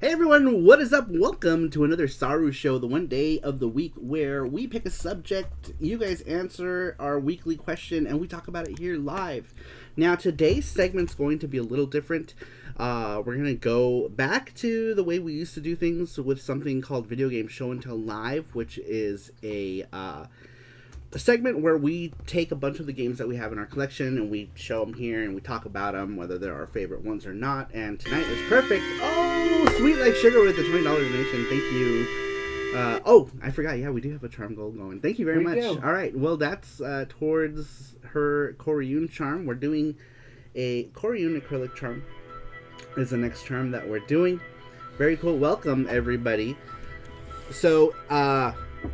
Hey everyone, what is up? Welcome to another SaruShow, the one day of the week where we pick a subject, you guys answer our weekly question, and we talk about it here live. Now today's segment's going to be a little different. We're going to go back to the way we used to do things with something called Video Game Show and Tell Live, which is a segment where we take a bunch of the games that we have in our collection and we show them here and we talk about them, whether they're our favorite ones or not. And tonight is perfect. Oh, Sweet Like Sugar with the $20 donation. Thank you. Oh, I forgot. Yeah, we do have a charm goal going. Thank you very much. All right. Well, that's towards her Korean charm. We're doing a Korean acrylic charm is the next charm that we're doing. Very cool. Welcome, everybody. So,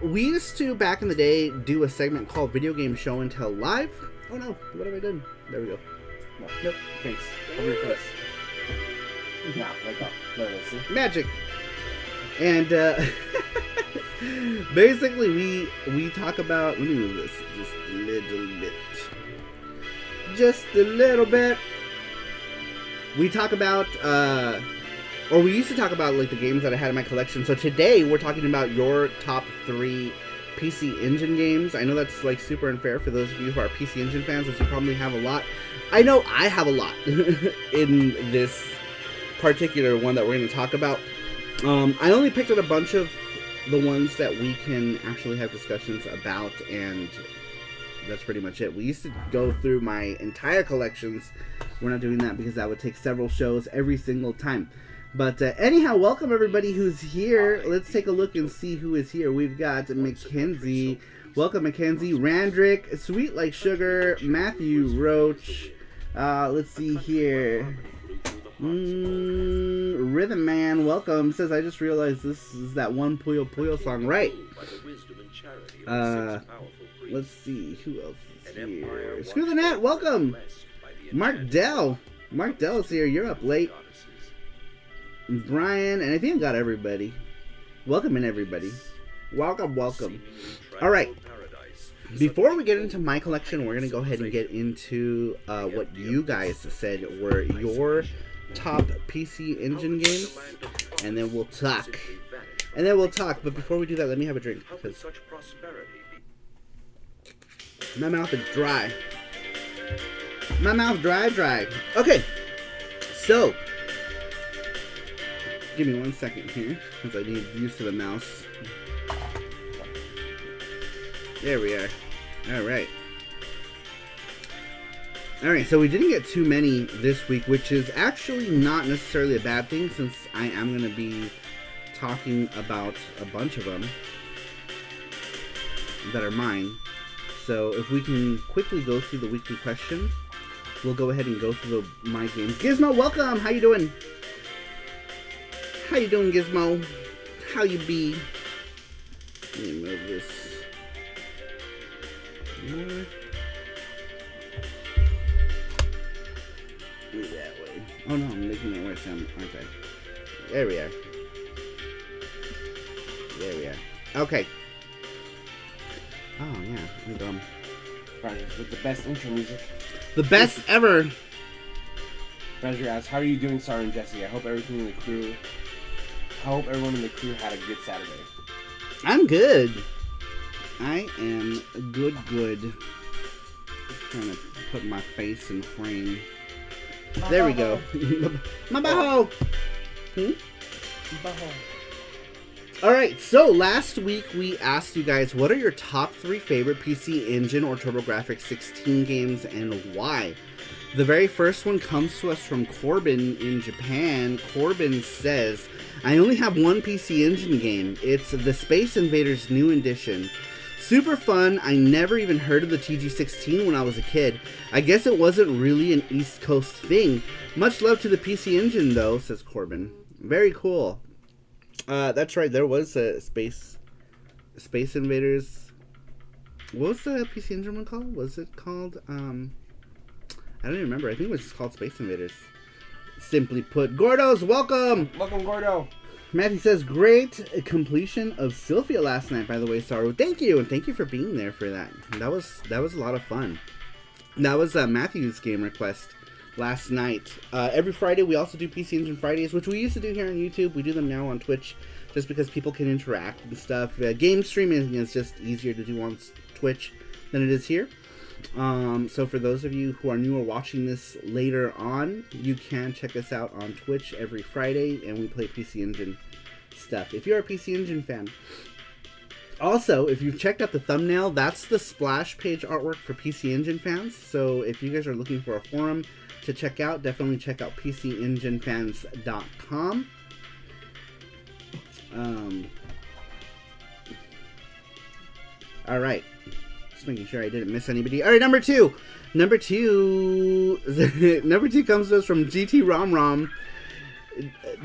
we used to, back in the day, do a segment called Video Game Show and Tell Live. Oh no, what have I done? There we go. No, nope. Face. Over your face. No, like up. No, see? Magic. And, basically, we talk about... Let me move this just a little bit. Just a little bit. We talk about, or we used to talk about, like, the games that I had in my collection. So today, we're talking about your top 3 PC Engine games. I know that's, like, super unfair for those of you who are PC Engine fans, as you probably have a lot. I know I have a lot in this particular one that we're going to talk about. I only picked out a bunch of the ones that we can actually have discussions about, and that's pretty much it. We used to go through my entire collections. We're not doing that because that would take several shows every single time. But anyhow, welcome everybody who's here. Let's take a look and see who is here. We've got Mackenzie. Welcome, Mackenzie. Randrick, Sweet Like Sugar, Matthew Roach. Let's see here. Rhythm Man, welcome. Says, I just realized this is that one Puyo Puyo song, right? Let's see, who else is here? Screw the Net, welcome! Mark Dell. Mark Dell is here, you're up late. Brian, and I think I got everybody. Welcome in, everybody. Welcome, welcome. Alright. Before we get into my collection, we're going to go ahead and get into what you guys said were your top PC Engine games, and then we'll talk. But before we do that, let me have a drink, because my mouth is dry. My mouth dry. Okay, so give me 1 second here, because I need used to the mouse. There we are. Alright, so we didn't get too many this week, which is actually not necessarily a bad thing, since I am going to be talking about a bunch of them that are mine. So if we can quickly go through the weekly question, we'll go ahead and go through my games. Gizmo, welcome! How you doing? How you doing, Gizmo? How you be? Let me move this more. That way. Oh no, I'm making it worse, aren't I? There we are. Okay. Oh yeah, I'm dumb. Right, with the best intro music. The best ever! Roger asks, how are you doing, Sarah and Jesse? I hope everyone in the crew had a good Saturday. I'm good. I am good. Just trying to put my face in frame. There we go. My baho! Alright, so last week we asked you guys, what are your top 3 favorite PC Engine or Turbo Grafx 16 games and why? The very first one comes to us from Corbin in Japan. Corbin says, I only have one PC Engine game. It's the Space Invaders New Edition. Super fun. I never even heard of the TG16 when I was a kid. I guess it wasn't really an East Coast thing. Much love to the PC Engine though, says Corbin. Very cool. That's right, there was a Space Invaders. What was the PC Engine one called? Was it called, I don't even remember. I think it was just called Space Invaders. Simply put. Gordo's, welcome! Welcome, Gordo! Matthew says, great completion of Sylphia last night, by the way, Saru. Thank you, and thank you for being there for that. That was a lot of fun. That was Matthew's game request last night. Every Friday, we also do PC Engine Fridays, which we used to do here on YouTube. We do them now on Twitch, just because people can interact and stuff. Game streaming is just easier to do on Twitch than it is here. So for those of you who are new or watching this later on, you can check us out on Twitch every Friday, and we play PC Engine stuff, if you're a PC Engine fan. Also, if you've checked out the thumbnail, that's the splash page artwork for PC Engine fans. So if you guys are looking for a forum to check out, definitely check out PCEngineFans.com. Alright. just making sure I didn't miss anybody. All right, number two. Number two comes to us from GT-ROM.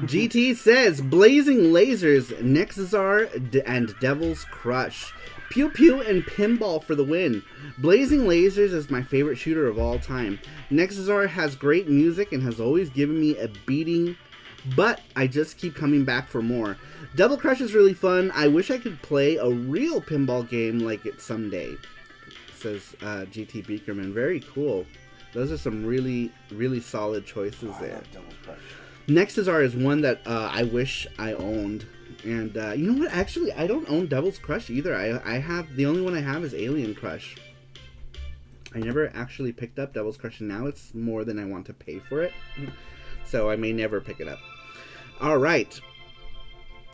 GT says, Blazing Lasers, Nexazar, and Devil's Crush. Pew Pew and Pinball for the win. Blazing Lasers is my favorite shooter of all time. Nexazar has great music and has always given me a beating, but I just keep coming back for more. Double Crush is really fun. I wish I could play a real pinball game like it someday, says GT Beakerman. Very cool. Those are some really, really solid choices there. Double Crush. Nexazar is one that I wish I owned. And you know what? Actually, I don't own Devil's Crush either. I have, the only one I have is Alien Crush. I never actually picked up Devil's Crush, and now it's more than I want to pay for it. So I may never pick it up. All right.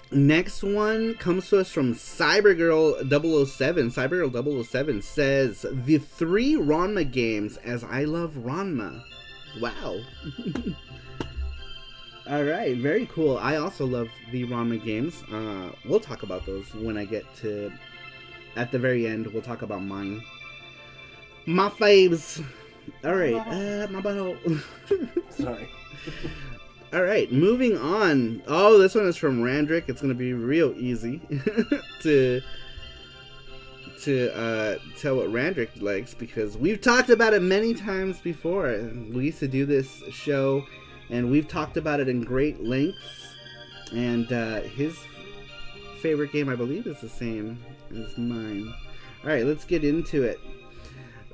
Next one comes to us from Cybergirl007. Cybergirl007 says, the 3 Ranma games as I love Ranma. Wow. All right, very cool. I also love the Ranma games. We'll talk about those when I get to, at the very end, we'll talk about mine. My faves. All right, my butthole. Sorry. All right, moving on. Oh, this one is from Randrick. It's going to be real easy to tell what Randrick likes because we've talked about it many times before. We used to do this show, and we've talked about it in great lengths. And his favorite game, I believe, is the same as mine. All right, let's get into it.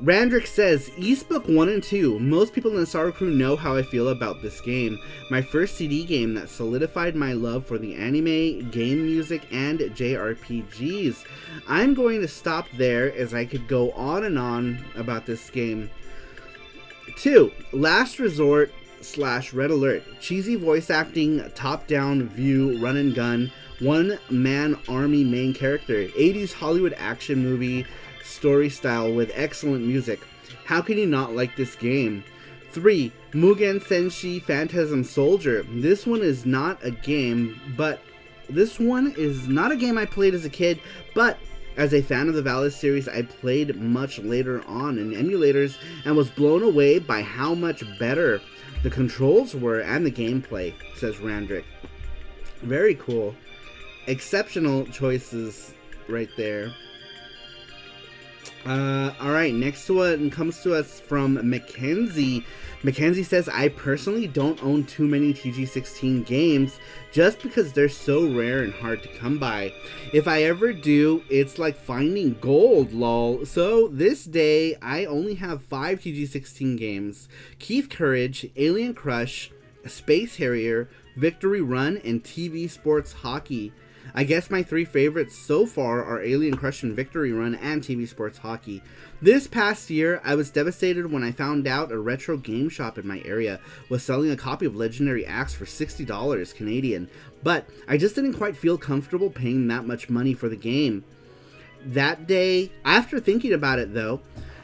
Randrick says, Eastbook 1 and 2. Most people in the SaruPro know how I feel about this game. My first CD game that solidified my love for the anime, game music, and JRPGs. I'm going to stop there as I could go on and on about this game. 2. Last Resort / Red Alert. Cheesy voice acting, top-down view, run and gun, one-man army main character. 80s Hollywood action movie story style with excellent music. How can you not like this game? 3. Mugen Senshi Phantasm Soldier. This one is not a game I played as a kid, but as a fan of the Valis series, I played much later on in emulators and was blown away by how much better the controls were and the gameplay, says Randrick. Very cool. Exceptional choices right there. Alright, next one comes to us from Mackenzie. Mackenzie says, I personally don't own too many TG16 games just because they're so rare and hard to come by. If I ever do, it's like finding gold, lol. So this day, I only have 5 TG16 games. Keith Courage, Alien Crush, Space Harrier, Victory Run, and TV Sports Hockey. I guess my 3 favorites so far are Alien Crush and Victory Run and TV Sports Hockey. This past year, I was devastated when I found out a retro game shop in my area was selling a copy of Legendary Axe for $60 Canadian, but I just didn't quite feel comfortable paying that much money for the game. That day, after thinking about it though,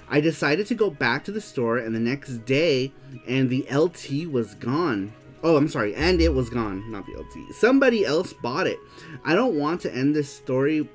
I decided to go back to the store and the next day, and the LT was gone. Oh, I'm sorry, and it was gone, not the LT. Somebody else bought it. I don't want to end this story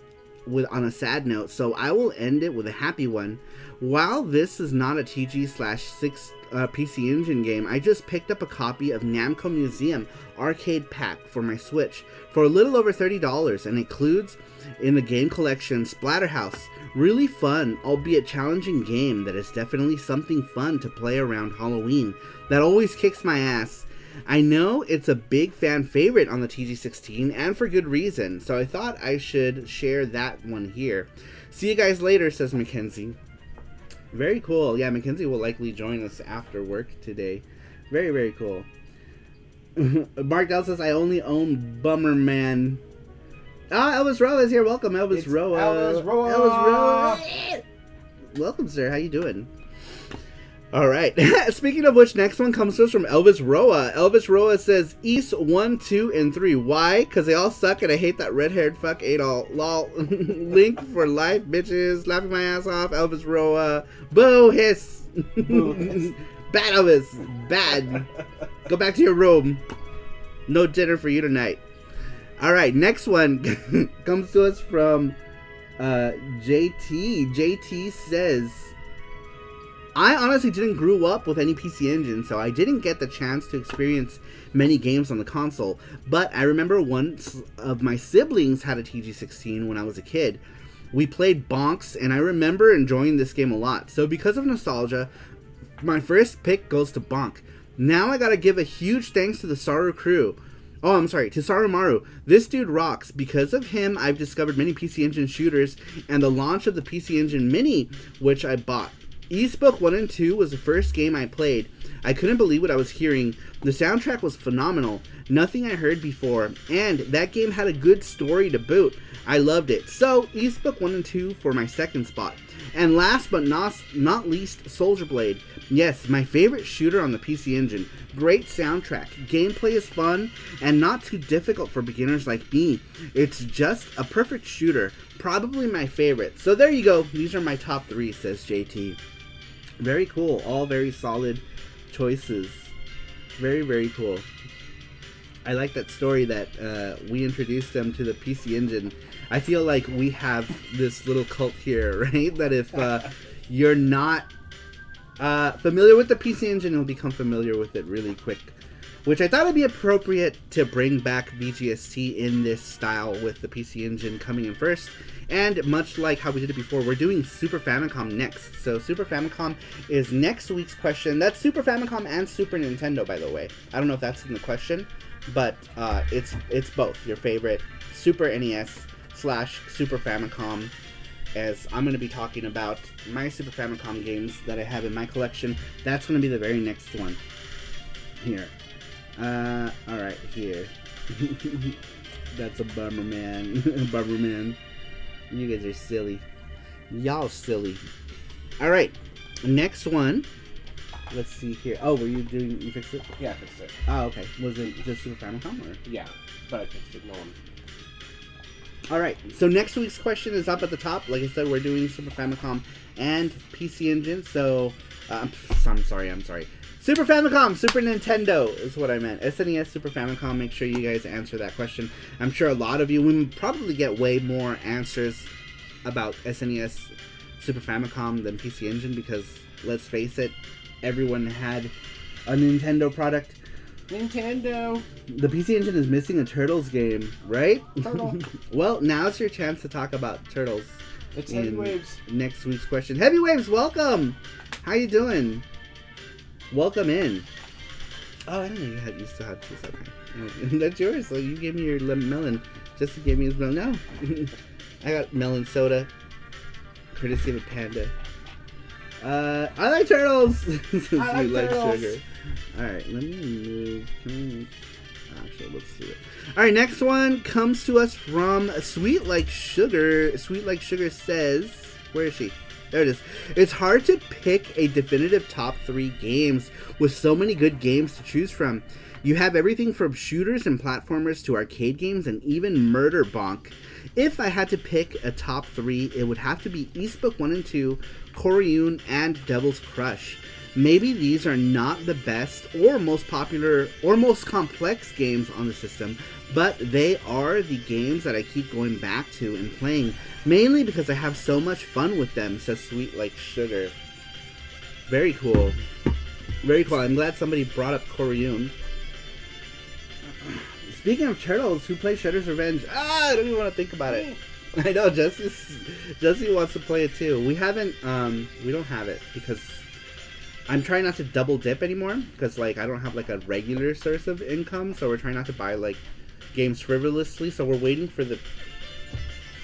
on a sad note, so I will end it with a happy one. While this is not a TG/6 PC Engine game, I just picked up a copy of Namco Museum Arcade Pack for my Switch for a little over $30, and includes in the game collection Splatterhouse. Really fun, albeit challenging game that is definitely something fun to play around Halloween. That always kicks my ass. I know it's a big fan favorite on the TG16, and for good reason, so I thought I should share that one here. See you guys later, says Mackenzie. Very cool. Yeah, Mackenzie will likely join us after work today. Very, very cool. Mark Dell says, I only own Bummerman. Ah, Elvis Roa is here. Welcome, Elvis Roa. Elvis Roa. Elvis Roa. Welcome, sir. How you doing? All right. Speaking of which, next one comes to us from Elvis Roa. Elvis Roa says, East 1, 2, and 3. Why? Because they all suck and I hate that red-haired fuck Adol. Lol. Link for life, bitches. Laughing my ass off. Elvis Roa. Boo hiss. Bad Elvis. Bad. Go back to your room. No dinner for you tonight. All right. Next one comes to us from JT says, I honestly didn't grow up with any PC Engine, so I didn't get the chance to experience many games on the console, but I remember once of my siblings had a TG16 when I was a kid. We played Bonks, and I remember enjoying this game a lot, so because of nostalgia, my first pick goes to Bonk. Now I gotta give a huge thanks to the Saru crew. Oh, I'm sorry, to Sarumaru. This dude rocks. Because of him, I've discovered many PC Engine shooters, and the launch of the PC Engine Mini, which I bought. Eastbook 1 and 2 was the first game I played. I couldn't believe what I was hearing. The soundtrack was phenomenal. Nothing I heard before. And that game had a good story to boot. I loved it. So, Eastbook 1 and 2 for my second spot. And last but not least, Soldier Blade. Yes, my favorite shooter on the PC Engine. Great soundtrack. Gameplay is fun and not too difficult for beginners like me. It's just a perfect shooter. Probably my favorite. So there you go. These are my top 3, says JT. Very cool. All very solid choices. Very, very cool. I like that story that we introduced them to the PC Engine. I feel like we have this little cult here, right? That if you're not familiar with the PC Engine, you'll become familiar with it really quick. Which I thought would be appropriate to bring back VGST in this style with the PC Engine coming in first. And much like how we did it before, we're doing Super Famicom next. So Super Famicom is next week's question. That's Super Famicom and Super Nintendo, by the way. I don't know if that's in the question, but it's both. Your favorite Super NES / Super Famicom, as I'm going to be talking about my Super Famicom games that I have in my collection. That's going to be the very next one. Here. Alright, here. That's a bummer, man. Bummer, man. You guys are silly. Y'all silly. Alright, next one. Let's see here. Oh, were you doing... You fixed it? Yeah, I fixed it. Oh, okay. Was it just Super Famicom, or...? Yeah, but I fixed it. No one. Alright, so next week's question is up at the top. Like I said, we're doing Super Famicom and PC Engine, so... I'm sorry. Super Famicom, Super Nintendo is what I meant. SNES, Super Famicom, make sure you guys answer that question. I'm sure a lot of you will probably get way more answers about SNES, Super Famicom than PC Engine, because, let's face it, everyone had a Nintendo product. Nintendo! The PC Engine is missing a Turtles game, right? Turtle. Well, now's your chance to talk about Turtles. It's Heavy Waves. Next week's question. Heavy Waves, welcome! How you doing? Welcome in. Oh, I didn't know you still had two. Okay. That's yours. So you gave me your melon. Justin gave me his melon. No. I got melon soda. Courtesy of a panda. I like turtles! Since you like sugar. Alright, let me move. Actually, let's see it. Alright, next one comes to us from Sweet Like Sugar. Sweet Like Sugar says... Where is she? There it is. It's hard to pick a definitive top 3 games with so many good games to choose from. You have everything from shooters and platformers to arcade games and even Murder Bonk. If I had to pick a top 3, it would have to be Eastbook 1 and 2, Koryun, and Devil's Crush. Maybe these are not the best or most popular or most complex games on the system, but they are the games that I keep going back to and playing, mainly because I have so much fun with them, says Sweet Like Sugar. Very cool. Very cool. I'm glad somebody brought up Koryun. Speaking of turtles, who plays Shredder's Revenge? I don't even want to think about it. I know, Jesse wants to play it too. We haven't, we don't have it because I'm trying not to double dip anymore because, like, I don't have, like, a regular source of income, so we're trying not to buy, like, games frivolously, so we're waiting for the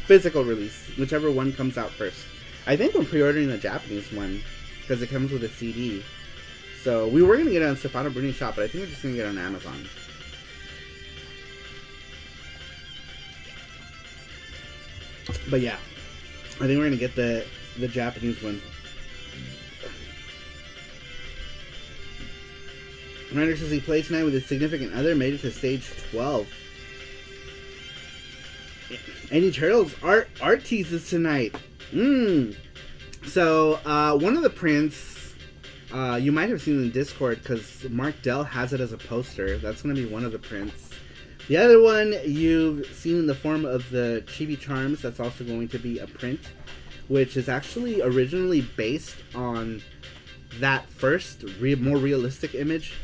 physical release, whichever one comes out first. I think we're pre-ordering the Japanese one because it comes with a CD. So we were going to get it on Stefano Bruni's shop, but I think we're just going to get it on Amazon. But yeah, I think we're going to get the Japanese one. Ryder says he played tonight with his significant other, made it to stage 12. Any Turtles art teases tonight. So, one of the prints, you might have seen in Discord, because Mark Dell has it as a poster. That's going to be one of the prints. The other one you've seen in the form of the chibi charms. That's also going to be a print, which is actually originally based on that first more realistic image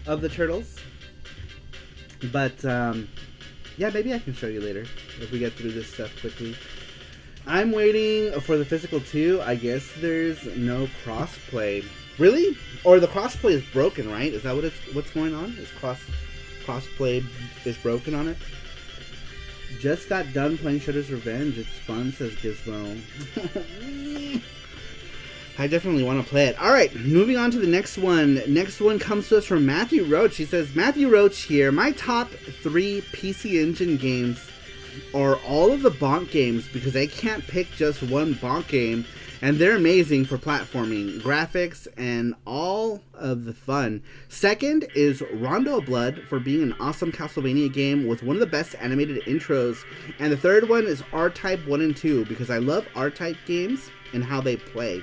of the turtles. But yeah, maybe I can show you later if we get through this stuff quickly. I'm waiting for the physical too. I guess there's no crossplay. Really? Or the crossplay is broken, right? Is that what's going on? Is crossplay is broken on it? Just got done playing Shredder's Revenge. It's fun, says Gizmo. I definitely want to play it. Alright, moving on to the next one. Next one comes to us from Matthew Roach. He says, Matthew Roach here. My top 3 PC Engine games are all of the Bonk games because I can't pick just one Bonk game, and they're amazing for platforming, graphics, and all of the fun. Second is Rondo Blood for being an awesome Castlevania game with one of the best animated intros. And the third one is R-Type 1 and 2 because I love R-Type games and how they play.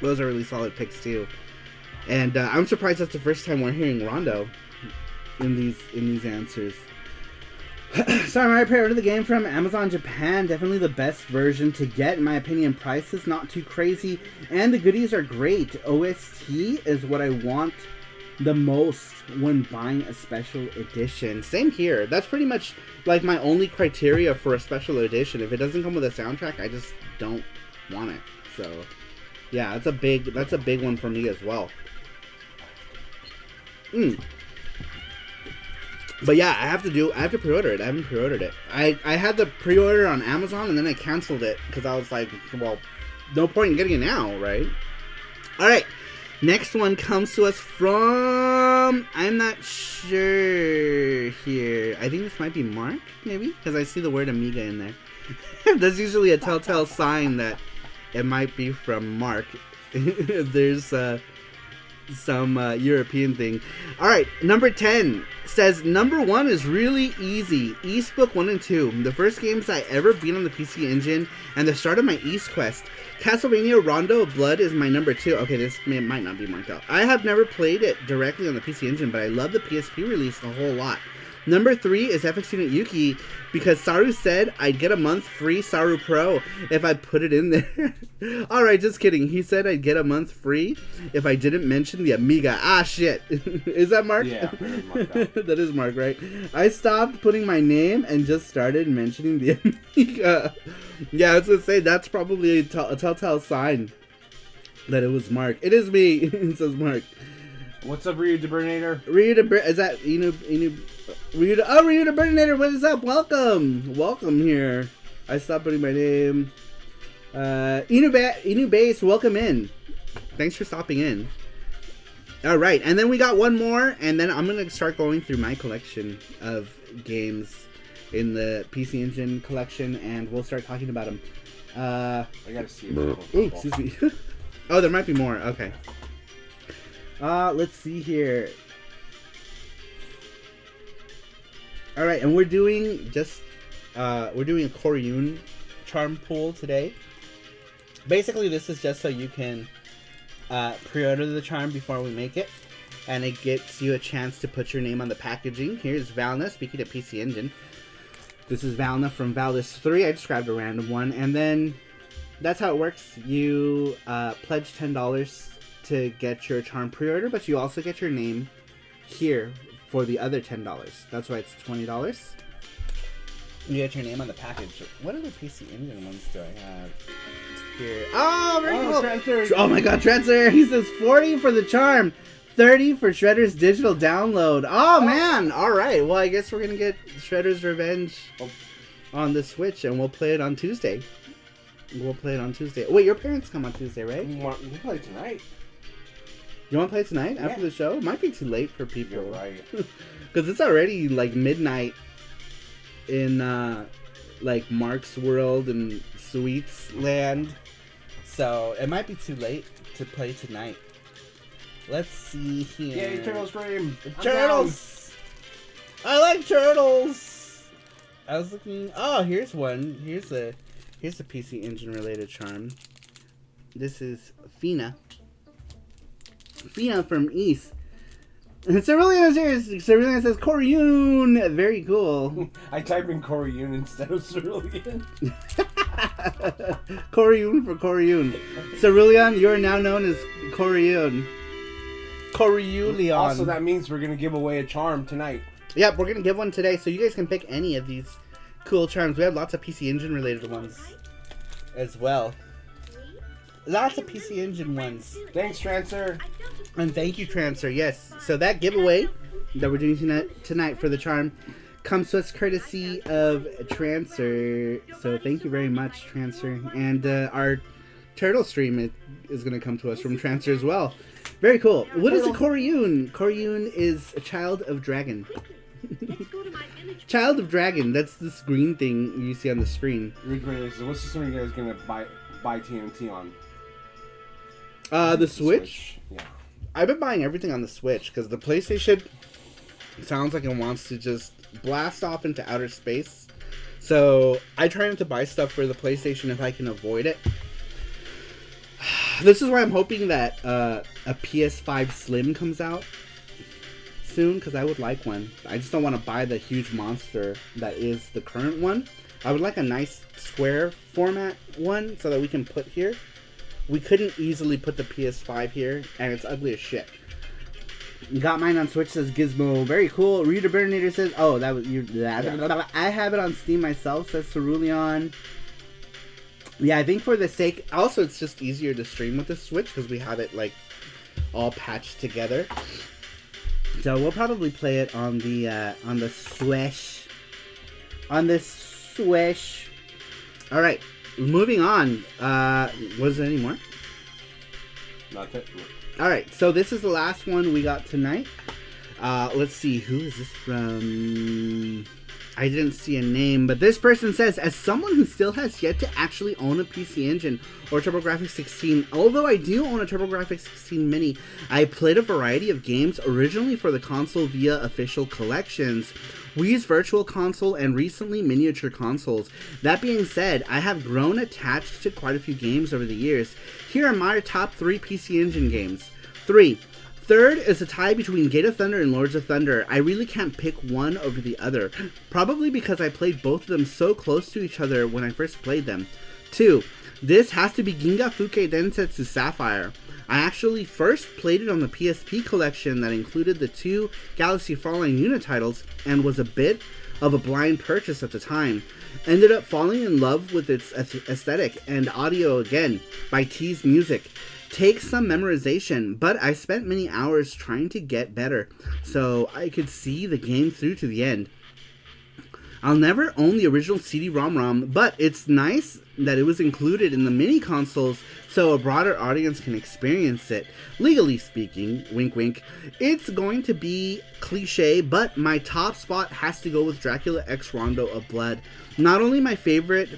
Those are really solid picks too. And I'm surprised that's the first time we're hearing Rondo in these answers. Samurai pre-ordered the game from Amazon Japan. Definitely the best version to get, in my opinion. Price is not too crazy, and the goodies are great. OST is what I want the most when buying a special edition. Same here. That's pretty much like my only criteria for a special edition. If it doesn't come with a soundtrack, I just don't want it. So, yeah, that's a big one for me as well. But yeah, I have to pre-order it. I haven't pre-ordered it. I had the pre-order on Amazon and then I canceled it because I was like, well, no point in getting it now, right? Alright, next one comes to us from, I'm not sure here. I think this might be Mark, maybe? Because I see the word Amiga in there. That's usually a telltale sign that it might be from Mark. There's some European thing. Alright, number 10 says, number 1 is really easy. Eastbook 1 and 2. The first games I ever beat on the PC Engine and the start of my East Quest. Castlevania Rondo of Blood is my number 2. Okay, this might not be marked out. I have never played it directly on the PC Engine, but I love the PSP release a whole lot. Number 3 is FX Unit Yuki, because Saru said I'd get a month free SaruPro if I put it in there. Alright, just kidding. He said I'd get a month free if I didn't mention the Amiga. Ah, shit. Is that Mark? Yeah, that is Mark, right? I stopped putting my name and just started mentioning the Amiga. Yeah, I was going to say, that's probably a telltale sign that it was Mark. It is me, it says Mark. What's up, Ryu the Burninator? Is that Ryu the Burninator? What is up? Welcome here. I stopped putting my name. Inu Base, welcome in. Thanks for stopping in. All right, and then we got one more, and then I'm gonna start going through my collection of games in the PC Engine collection, and we'll start talking about them. I gotta see it. Ooh, excuse me. Oh, there might be more. Okay. Let's see here. All right, and we're doing a Koryun charm pool today. Basically, this is just so you can pre-order the charm before we make it, and it gets you a chance to put your name on the packaging. Here's Valna, speaking of PC Engine. This is Valna from Valdis 3. I just grabbed a random one, and then that's how it works. You pledge $10 to get your charm pre-order, but you also get your name here for the other $10. That's why it's $20. You get your name on the package. What other PC Engine ones do I have here? Oh, very cool. Transfer. Oh my god, Transfer. He says 40 for the charm, 30 for Shredder's digital download. Oh man, alright. Well, I guess we're gonna get Shredder's Revenge on the Switch, and we'll play it on Tuesday. Wait, your parents come on Tuesday, right? You can play tonight. You want to play tonight after the show? It might be too late for people. You're right. Because it's already like midnight in like Mark's World and Sweets Land. So it might be too late to play tonight. Let's see here. Yay, Turtle Stream! Turtles! I like turtles! I was looking... Oh, here's one. Here's a PC Engine related charm. This is Fina. Fina from East. Cerulean is here. Cerulean says Koryun. Very cool. I typed in Koryun instead of Cerulean. Koryun for Koryun. Cerulean, you are now known as Koryun. Koryuleon. Also, that means we're gonna give away a charm tonight. Yep, we're gonna give one today, so you guys can pick any of these cool charms. We have lots of PC Engine related ones as well. Lots of PC Engine ones. Thanks, Transfer. And thank you, Transfer. Yes. So that giveaway that we're doing tonight for the charm comes to us courtesy of Transfer. So thank you very much, Transfer. And our turtle stream is going to come to us from Transfer as well. Very cool. What is a Koryun? Koryun is a child of dragon. Child of dragon. That's this green thing you see on the screen. What's system you guys gonna buy TNT on? The Switch? Yeah. I've been buying everything on the Switch because the PlayStation sounds like it wants to just blast off into outer space. So I try not to buy stuff for the PlayStation if I can avoid it. This is why I'm hoping that a PS5 Slim comes out soon, because I would like one. I just don't want to buy the huge monster that is the current one. I would like a nice square format one so that we can put here. We couldn't easily put the PS5 here, and it's ugly as shit. Got mine on Switch, says Gizmo. Very cool. Reader Burninator says, oh, that was you. I have it on Steam myself, says Cerulean. Yeah, I think for the sake... Also, it's just easier to stream with the Switch because we have it, like, all patched together. So we'll probably play it on the Switch. On the Switch. Alright, moving on. Was there any more? Not that. Alright, so this is the last one we got tonight. Let's see, who is this from? I didn't see a name, but this person says, as someone who still has yet to actually own a PC Engine or TurboGrafx 16, although I do own a TurboGrafx 16 Mini, I played a variety of games originally for the console via official collections, Wii's Virtual Console, and recently miniature consoles. That being said, I have grown attached to quite a few games over the years. Here are my top 3 PC Engine games. 3. Third is a tie between Gate of Thunder and Lords of Thunder. I really can't pick one over the other, probably because I played both of them so close to each other when I first played them. 2. This has to be Ginga Fuke Densetsu Sapphire. I actually first played it on the PSP collection that included the 2 Galaxy Frontline unit titles and was a bit of a blind purchase at the time. Ended up falling in love with its aesthetic and audio again by T's Music. Takes some memorization, but I spent many hours trying to get better so I could see the game through to the end. I'll never own the original CD-ROM, but it's nice that it was included in the mini consoles so a broader audience can experience it. Legally speaking, wink wink, it's going to be cliche, but my top spot has to go with Dracula X Rondo of Blood. Not only my favorite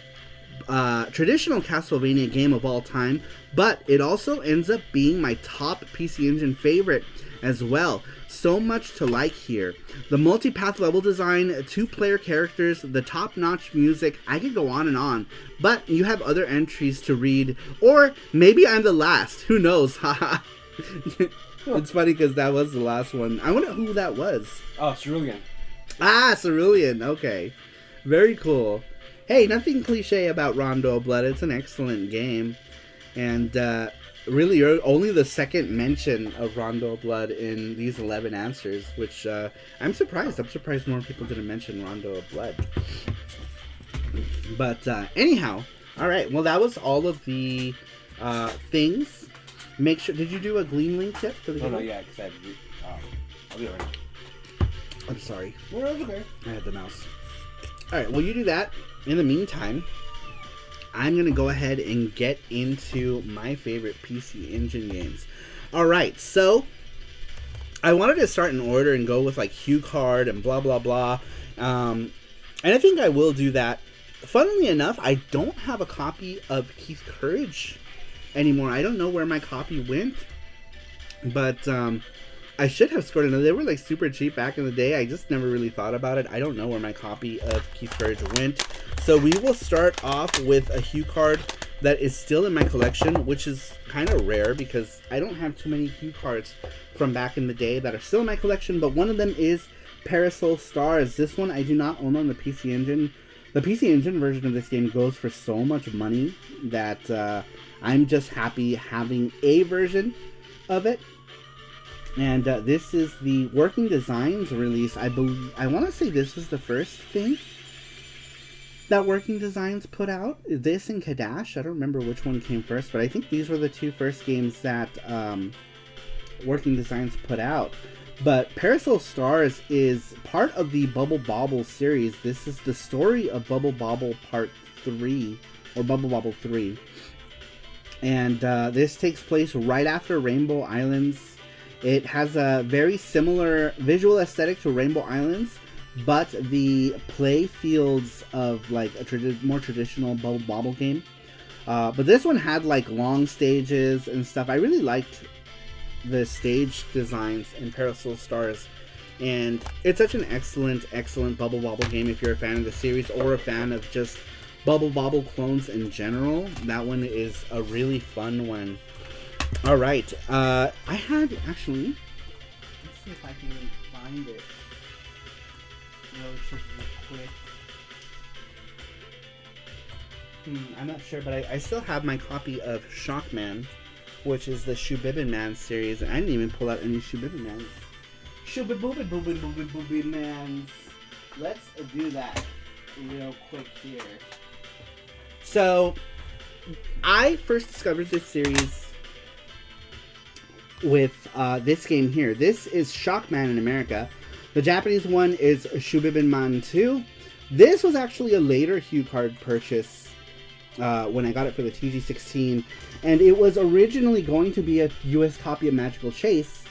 traditional Castlevania game of all time, but it also ends up being my top PC Engine favorite as well. So much to like here. The multi-path level design, 2-player characters, the top-notch music, I could go on and on, but you have other entries to read, or maybe I'm the last, who knows, haha. It's funny because that was the last one. I wonder who that was. Oh, Cerulean. Ah, Cerulean, okay. Very cool. Hey, nothing cliche about Rondo of Blood. It's an excellent game. And really, you're only the second mention of Rondo of Blood in these 11 answers, which I'm surprised. I'm surprised more people didn't mention Rondo of Blood. But anyhow, all right. Well, that was all of the things. Make sure. Did you do a Gleam Link tip for the game? No, yeah, because I'll do it right now. I'm sorry. No, it's okay. I had the mouse. All right. Well, you do that. In the meantime, I'm going to go ahead and get into my favorite PC Engine games. Alright, so I wanted to start in order and go with like HuCard and blah blah blah. And I think I will do that. Funnily enough, I don't have a copy of Keith Courage anymore. I don't know where my copy went. But I should have scored another. They were like super cheap back in the day. I just never really thought about it. I don't know where my copy of Keith Courage went. So we will start off with a HuCard that is still in my collection, which is kind of rare because I don't have too many HuCards from back in the day that are still in my collection, but one of them is Parasol Stars. This one I do not own on the PC Engine. The PC Engine version of this game goes for so much money that I'm just happy having a version of it. And this is the Working Designs release. I want to say this was the first thing that Working Designs put out. This and Kadash. I don't remember which one came first, but I think these were the two first games that Working Designs put out. But Parasol Stars is part of the Bubble Bobble series. This is the story of Bubble Bobble Part 3, or Bubble Bobble 3. And this takes place right after Rainbow Islands. It has a very similar visual aesthetic to Rainbow Islands, but the play fields of like a more traditional Bubble Bobble game. But this one had like long stages and stuff. I really liked the stage designs in Parasol Stars, and it's such an excellent Bubble Bobble game if you're a fan of the series or a fan of just Bubble Bobble clones in general. That one is a really fun one. Alright, I had actually, let's see if I can find it relatively quick. I'm not sure, but I still have my copy of Shockman, which is the Shubibin Man series. I didn't even pull out any Shubibin Mans. Shubibin Mans. Let's do that real quick here. So, I first discovered this series with this game here. This is Shockman in America. The Japanese one is Shubibin Man 2. This was actually a later HuCard purchase when I got it for the TG16, and it was originally going to be a US copy of Magical Chase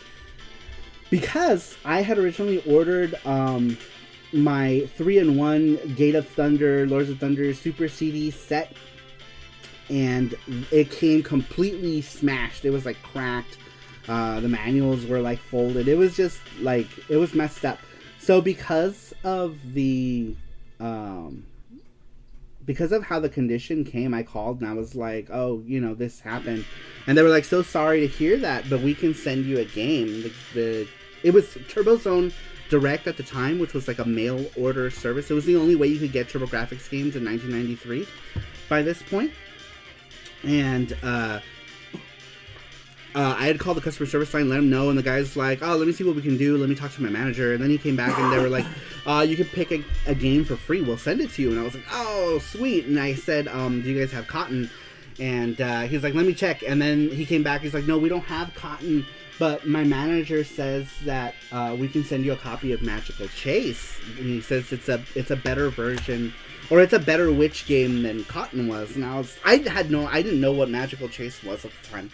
because I had originally ordered my 3-in-1 Gate of Thunder, Lords of Thunder Super CD set, and it came completely smashed. It was like cracked. The manuals were like folded. It was just like, it was messed up. So because of the because of how the condition came, I called and I was like, oh, you know, this happened. And they were like, so sorry to hear that, but we can send you a game. It was TurboZone Direct at the time, which was like a mail order service. It was the only way you could get Turbo Grafx games in 1993 by this point. And I had called the customer service line, let them know, and the guy's like, oh, let me see what we can do. Let me talk to my manager. And then he came back and they were like, you can pick a game for free. We'll send it to you. And I was like, oh, sweet. And I said, do you guys have Cotton? And he was like, let me check. And then he came back. He's like, no, we don't have Cotton. But my manager says that we can send you a copy of Magical Chase. And he says it's a better version, or it's a better witch game than Cotton was. And I didn't know what Magical Chase was at the time.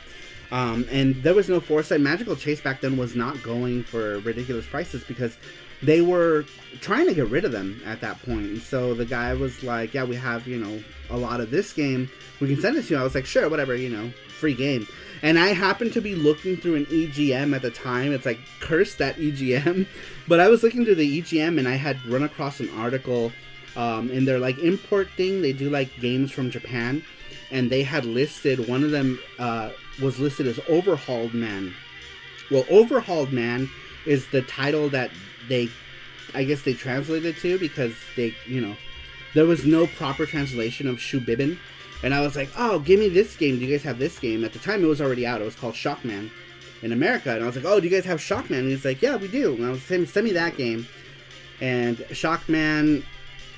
And there was no foresight. Magical Chase back then was not going for ridiculous prices because they were trying to get rid of them at that point. And so the guy was like, yeah, we have, you know, a lot of this game. We can send it to you. I was like, sure, whatever, you know, free game. And I happened to be looking through an EGM at the time. It's like, curse that EGM. But I was looking through the EGM and I had run across an article in their like import thing. They do like games from Japan. And they had listed, one of them was listed as Overhauled Man. Well, Overhauled Man is the title that I guess they translated to because they, you know, there was no proper translation of Shubibin. And I was like, oh, give me this game. Do you guys have this game? At the time, it was already out. It was called Shockman in America. And I was like, oh, do you guys have Shockman? And he's like, yeah, we do. And I was saying, send me that game. And Shockman,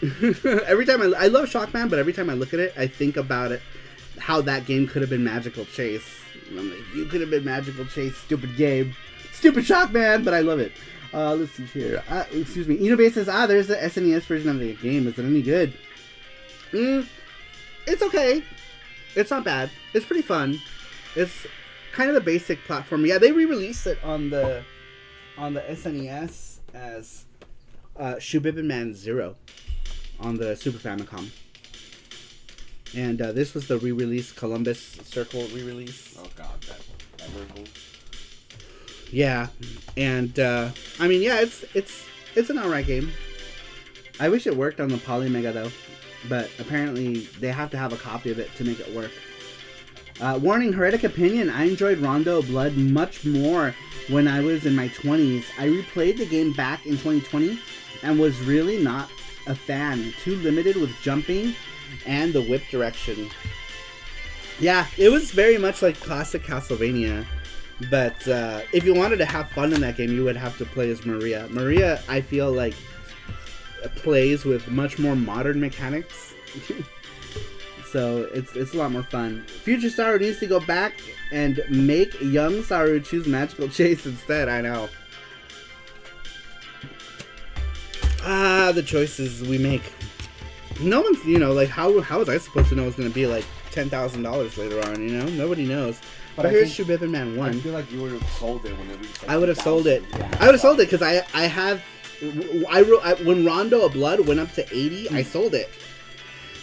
every time I love Shockman, but every time I look at it, I think about it, how that game could have been Magical Chase. And I'm like, you could have been Magical Chase, stupid game. Stupid Shockman, but I love it. Let's see here. Excuse me. Inobay says, there's the SNES version of the game. Is it any good? It's okay. It's not bad. It's pretty fun. It's kind of the basic platform. Yeah, they re-released it on the SNES as Shubibin Man 0 on the Super Famicom. And this was the re-release, Columbus Circle re-release. Oh god, that version. Yeah, and I mean, yeah, it's an alright game. I wish it worked on the Polymega though, but apparently they have to have a copy of it to make it work. Warning, heretic opinion. I enjoyed Rondo of Blood much more when I was in my 20s. I replayed the game back in 2020 and was really not a fan. Too limited with jumping and the whip direction. Yeah, it was very much like classic Castlevania. But if you wanted to have fun in that game, you would have to play as Maria. Maria, I feel like, plays with much more modern mechanics. So it's a lot more fun. Future Saru needs to go back and make young Saru choose Magical Chase instead. I know. The choices we make. No one's, like, how was I supposed to know it's going to be like $10,000 later on, Nobody knows. But here's Shubither Man 1. I feel like you would have sold it when it reached like I would have sold it. Yeah, I would have sold it because when Rondo of Blood went up to 80, I sold it.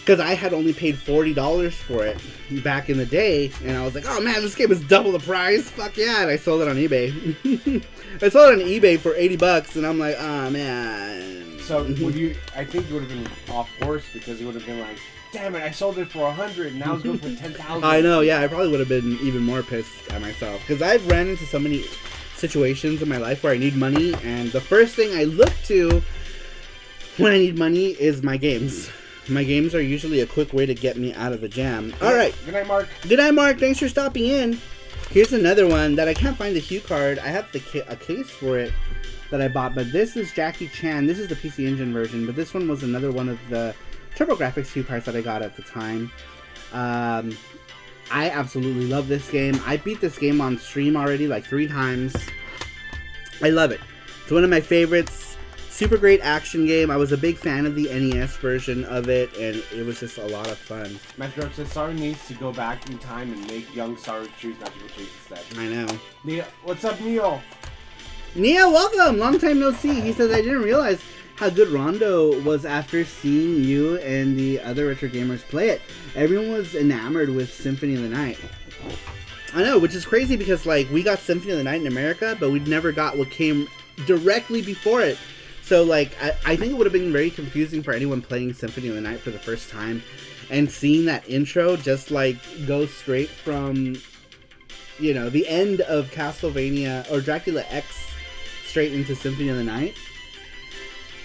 Because I had only paid $40 for it back in the day, and I was like, oh man, this game is double the price, fuck yeah, and I sold it on eBay. I sold it on eBay for $80, and I'm like, oh man. So, I think you would have been off course, because you would have been like, damn it, I sold it for $100, and now it's going for $10,000. I know, yeah, I probably would have been even more pissed at myself, because I've ran into so many situations in my life where I need money, and the first thing I look to when I need money is my games. My games are usually a quick way to get me out of a jam. Alright. Good night, Mark. Good night, Mark. Thanks for stopping in. Here's another one that I can't find the HuCard. I have a case for it that I bought, but this is Jackie Chan. This is the PC Engine version, but this one was another one of the Turbo Grafx HuCards that I got at the time. I absolutely love this game. I beat this game on stream already like 3 times. I love it. It's one of my favorites. Super great action game. I was a big fan of the NES version of it, and it was just a lot of fun. Master George says Saru needs to go back in time and make young Saru choose Magical Chase instead. I know. Neil, what's up, Neil? Neil, welcome! Long time no see. He says, I didn't realize how good Rondo was after seeing you and the other retro gamers play it. Everyone was enamored with Symphony of the Night. I know, which is crazy because, like, we got Symphony of the Night in America, but we never got what came directly before it. So, like, I think it would have been very confusing for anyone playing Symphony of the Night for the first time. And seeing that intro just, like, go straight from, the end of Castlevania or Dracula X straight into Symphony of the Night.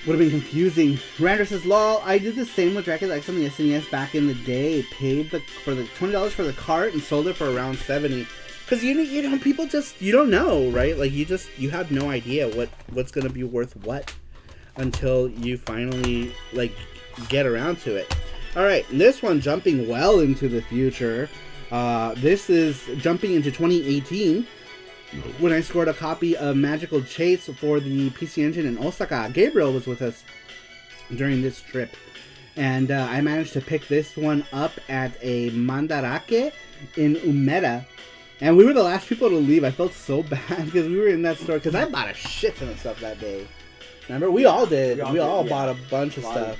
Would have been confusing. Rander says, lol, I did the same with Dracula X on the SNES back in the day. Paid for the $20 for the cart and sold it for around $70. Because, people just, you don't know, right? Like, you have no idea what's going to be worth what. Until you finally, like, get around to it. Alright, this one jumping well into the future. This is jumping into 2018 when I scored a copy of Magical Chase for the PC Engine in Osaka. Gabriel was with us during this trip. And I managed to pick this one up at a Mandarake in Umeda. And we were the last people to leave. I felt so bad because we were in that store. Because I bought a shit ton of stuff that day. Remember? We all did. We all bought a bunch of stuff.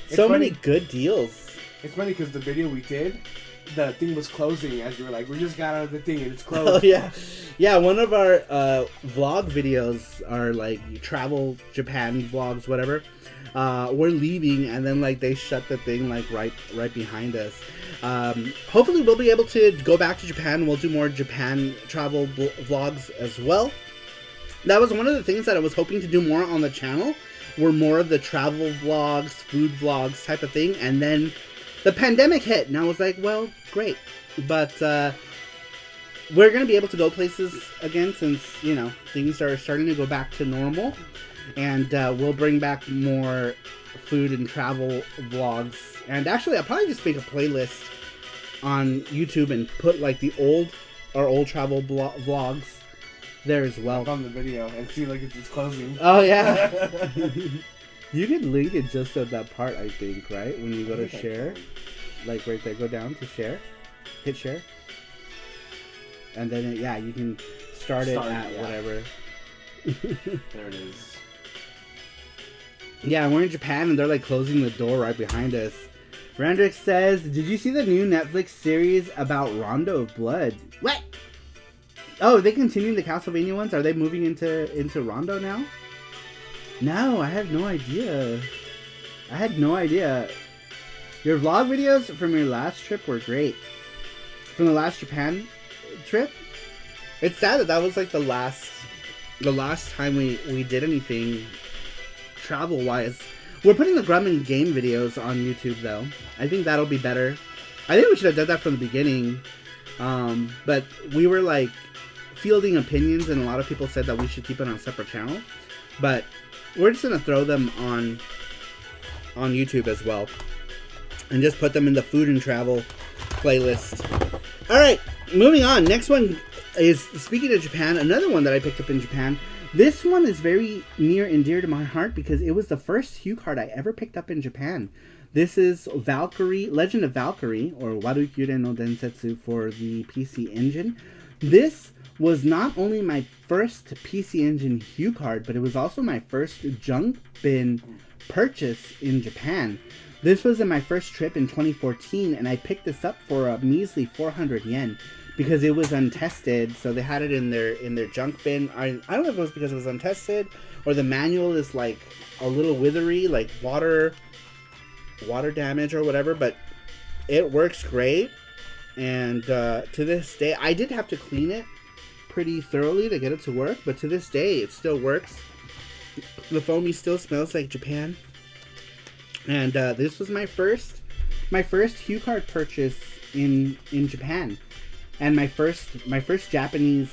So many good deals. It's funny because the video we did, the thing was closing as we were like, we just got out of the thing and it's closed. Oh, yeah. Yeah, one of our vlog videos, our, like, travel Japan vlogs, whatever, we're leaving and then, like, they shut the thing, like, right behind us. Hopefully we'll be able to go back to Japan. We'll do more Japan travel vlogs as well. That was one of the things that I was hoping to do more on the channel, were more of the travel vlogs, food vlogs type of thing, and then the pandemic hit, and I was like, well, great. But we're going to be able to go places again since, things are starting to go back to normal, and we'll bring back more food and travel vlogs. And actually, I'll probably just make a playlist on YouTube and put, like, our old travel vlogs there as well. On the video and see like if it's closing. Oh yeah. You can link it just at that part, I think, right? When you go to share, like right there, go down to share, hit share, and then you can start it at whatever. There it is. Yeah, we're in Japan and they're like closing the door right behind us. Randrick says, "Did you see the new Netflix series about Rondo of Blood?" What? Oh, are they continuing the Castlevania ones? Are they moving into Rondo now? No, I had no idea. Your vlog videos from your last trip were great. from the last Japan trip. It's sad that that was like the last time we did anything travel wise. We're putting the Grumman game videos on YouTube though. I think that'll be better. I think we should have done that from the beginning. But we were like fielding opinions, and a lot of people said that we should keep it on a separate channel. But we're just gonna throw them on YouTube as well, and just put them in the food and travel playlist. All right, moving on. Next one is, speaking of Japan, another one that I picked up in Japan. This one is very near and dear to my heart because it was the first HuCard I ever picked up in Japan. This is Valkyrie, Legend of Valkyrie, or Warukyure no Densetsu for the PC Engine. This was not only my first PC Engine HuCard, but it was also my first junk bin purchase in Japan. This was in my first trip in 2014, and I picked this up for a measly 400 yen because it was untested. So they had it in their junk bin. I don't know if it was because it was untested or the manual is like a little withery, like water damage or whatever, but it works great. And to this day, I did have to clean it pretty thoroughly to get it to work, but to this day it still works. The foamy still smells like Japan. And this was my first HuCard purchase in Japan, and my first Japanese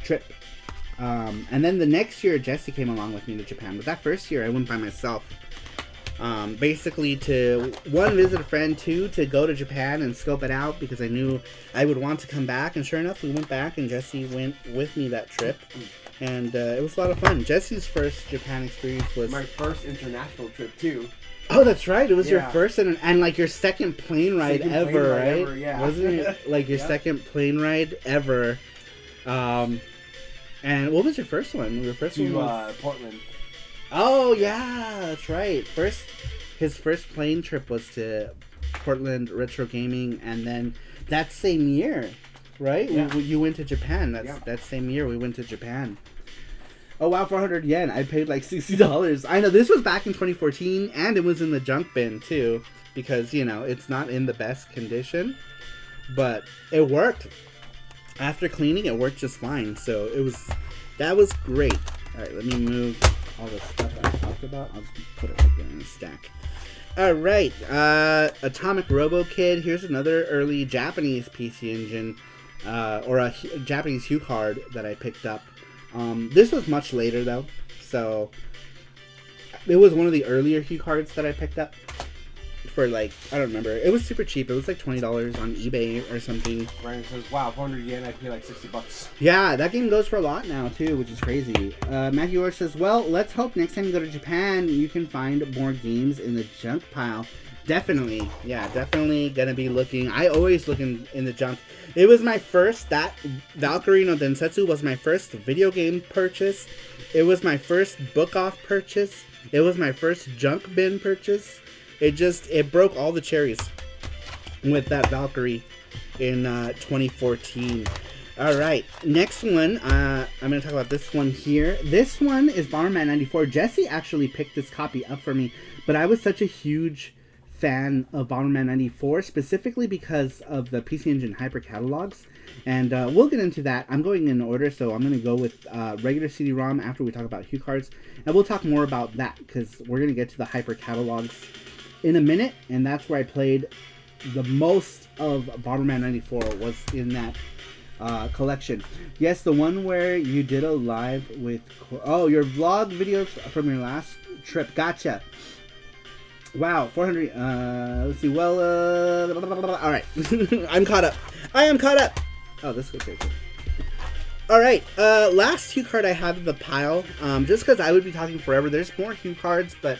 trip. And then the next year Jesse came along with me to Japan, but that first year I went by myself. Basically to, one, visit a friend, two, to go to Japan and scope it out because I knew I would want to come back. And sure enough, we went back and Jesse went with me that trip. And it was a lot of fun. Jesse's first Japan experience was... my first international trip, too. Oh, that's right. It was your first and like your second plane ride ever, right? Yeah. Wasn't it like your second plane ride ever? And what was your first one? Your first one was... Portland. Oh, yeah, that's right. His first plane trip was to Portland Retro Gaming, and then that same year, right? Yeah. You went to Japan. That same year we went to Japan. Oh, wow, 400 yen. I paid like $60. I know, this was back in 2014, and it was in the junk bin, too, because, you know, it's not in the best condition, but it worked. After cleaning, it worked just fine, so that was great. All right, let me move all the stuff I talked about. I'll just put it right there in a stack. Alright, Atomic Robo Kid. Here's another early Japanese PC Engine, or a Japanese HuCard that I picked up. This was much later though, so it was one of the earlier HuCards that I picked up for like, I don't remember. It was super cheap. It was like $20 on eBay or something. Ryan says, wow, 400 yen, I pay like $60. Yeah, that game goes for a lot now too, which is crazy. Matthew Orr says, well, let's hope next time you go to Japan, you can find more games in the junk pile. Definitely. Yeah, definitely gonna be looking. I always look in the junk. It was my first, that Valkyrie no Densetsu was my first video game purchase. It was my first book off purchase. It was my first junk bin purchase. It broke all the cherries with that Valkyrie in 2014. Alright, next one, I'm going to talk about this one here. This one is Bomberman 94. Jesse actually picked this copy up for me, but I was such a huge fan of Bomberman 94, specifically because of the PC Engine Hyper Catalogs. And we'll get into that. I'm going in order, so I'm going to go with regular CD-ROM after we talk about HuCards. And we'll talk more about that, because we're going to get to the Hyper Catalogs in a minute, and that's where I played the most of Bomberman 94 was in that collection. Yes, the one where you did a live with... Oh, your vlog videos from your last trip. Gotcha. Wow, 400... let's see. Well, alright. I'm caught up. I am caught up. Oh, this goes right here. Alright, last HuCard I have in the pile. Just because I would be talking forever. There's more HuCards, but...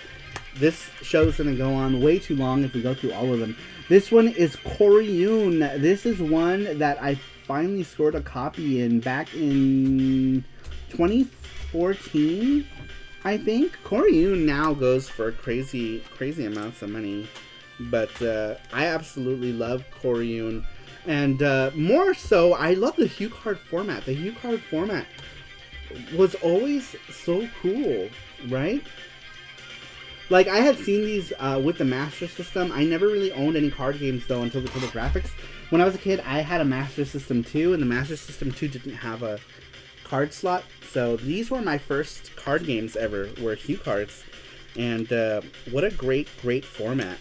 this show's going to go on way too long if we go through all of them. This one is Koryun. This is one that I finally scored a copy in back in 2014, I think. Koryun now goes for crazy amounts of money. But I absolutely love Koryun. And more so, I love the HuCard format. The HuCard format was always so cool, right? Like, I had seen these with the Master System. I never really owned any card games, though, until the Turbo Grafx. when I was a kid, I had a Master System 2, and the Master System 2 didn't have a card slot. So these were my first card games ever, were HuCards. And what a great format.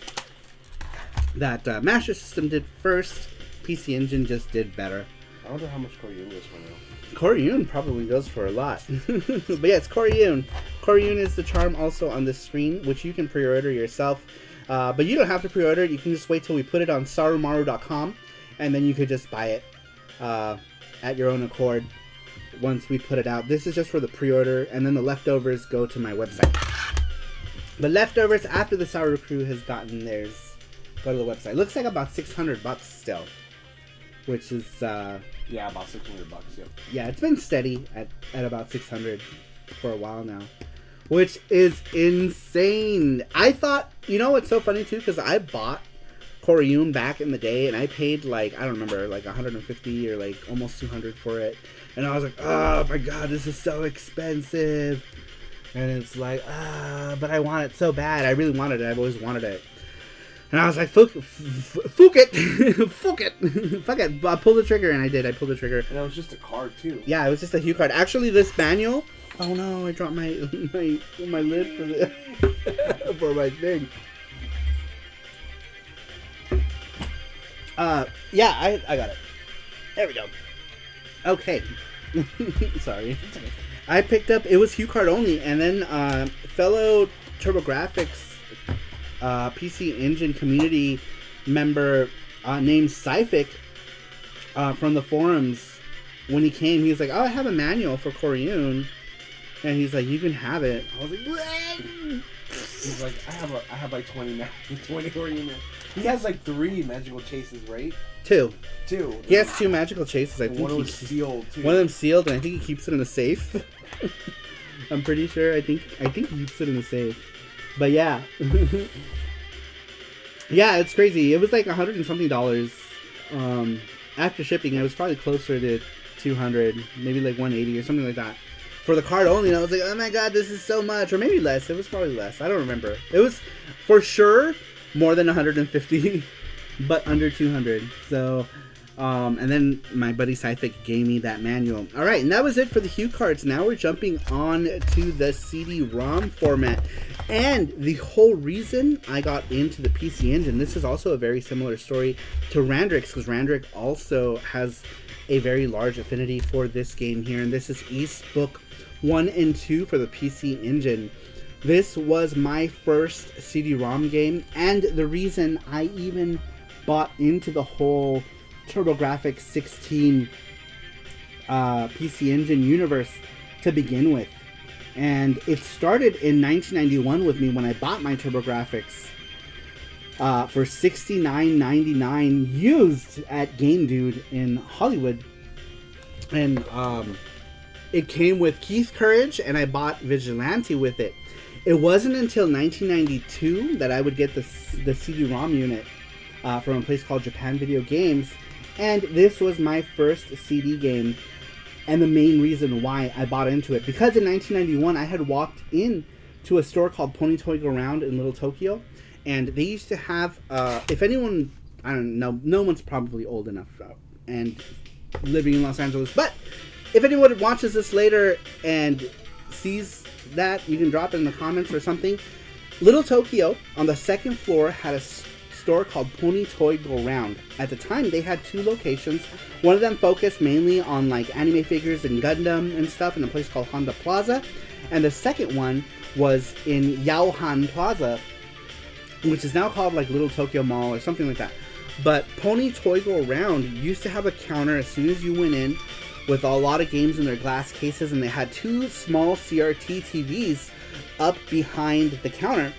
That Master System did first, PC Engine just did better. I wonder how much Koryun goes for now. Koryun probably goes for a lot. But yeah, it's Koryun. Koryun is the charm also on this screen, which you can pre-order yourself. But you don't have to pre-order it. You can just wait till we put it on sarumaru.com, and then you could just buy it at your own accord once we put it out. This is just for the pre-order, and then the leftovers go to my website. The leftovers after the Saru crew has gotten theirs go to the website. Looks like about $600 still, which is yeah, about $600. Yep. Yeah, it's been steady at about 600 for a while now, which is insane. I thought, you know what's so funny too, because I bought Koryun back in the day, and I paid like, I don't remember, like 150 or like almost 200 for it, and I was like, oh my god, this is so expensive. And it's like, but I want it so bad. I really wanted it. I've always wanted it. And I was like, fuck it. Fuck it. I pulled the trigger, and I did. I pulled the trigger. And it was just a card, too. Yeah, it was just a HuCard. Actually, this manual... Oh, no, I dropped my lid for the for my thing. Yeah, I got it. There we go. Okay. Sorry. I picked up... It was HuCard only, and then fellow Turbo Grafx PC Engine community member named Syphic from the forums, when he came, he was like, oh, I have a manual for Koryun, and he's like, you can have it. I was like, what? He's like, I have like 20 Koryun. He has like 3 magical chases, right? 2. He has 2 magical chases. I think one was sealed too. One of them sealed, and I think he keeps it in a safe. I'm pretty sure. I think he keeps it in the safe. But yeah. Yeah, it's crazy. It was like $100 and something. After shipping, it was probably closer to 200, maybe like 180 or something like that. For the card only, and I was like, oh my god, this is so much. Or maybe less. It was probably less. I don't remember. It was for sure more than 150, but under 200. So, and then my buddy Syphic gave me that manual. Alright, and that was it for the HuCards. Now we're jumping on to the CD-ROM format. And the whole reason I got into the PC Engine, this is also a very similar story to Randrix, because Randrix also has a very large affinity for this game here. And this is East Book 1 and 2 for the PC Engine. This was my first CD-ROM game, and the reason I even bought into the whole TurboGrafx 16 PC Engine universe to begin with. And it started in 1991 with me when I bought my TurboGrafx for $69.99 used at Game Dude in Hollywood. And it came with Keith Courage, and I bought Vigilante with it. It wasn't until 1992 that I would get the CD-ROM unit from a place called Japan Video Games. And this was my first CD game, and the main reason why I bought into it. Because in 1991, I had walked in to a store called Pony Toy Go Round in Little Tokyo, and they used to have, if anyone, I don't know, no one's probably old enough and living in Los Angeles, but if anyone watches this later and sees that, you can drop it in the comments or something. Little Tokyo, on the second floor, had a store called Pony Toy Go Round. At the time, they had 2 locations. One of them focused mainly on like anime figures and Gundam and stuff in a place called Honda Plaza, and the second one was in Yaohan Plaza, which is now called like Little Tokyo Mall or something like that. But Pony Toy Go Round used to have a counter as soon as you went in with a lot of games in their glass cases, and they had 2 small CRT TVs up behind the counter.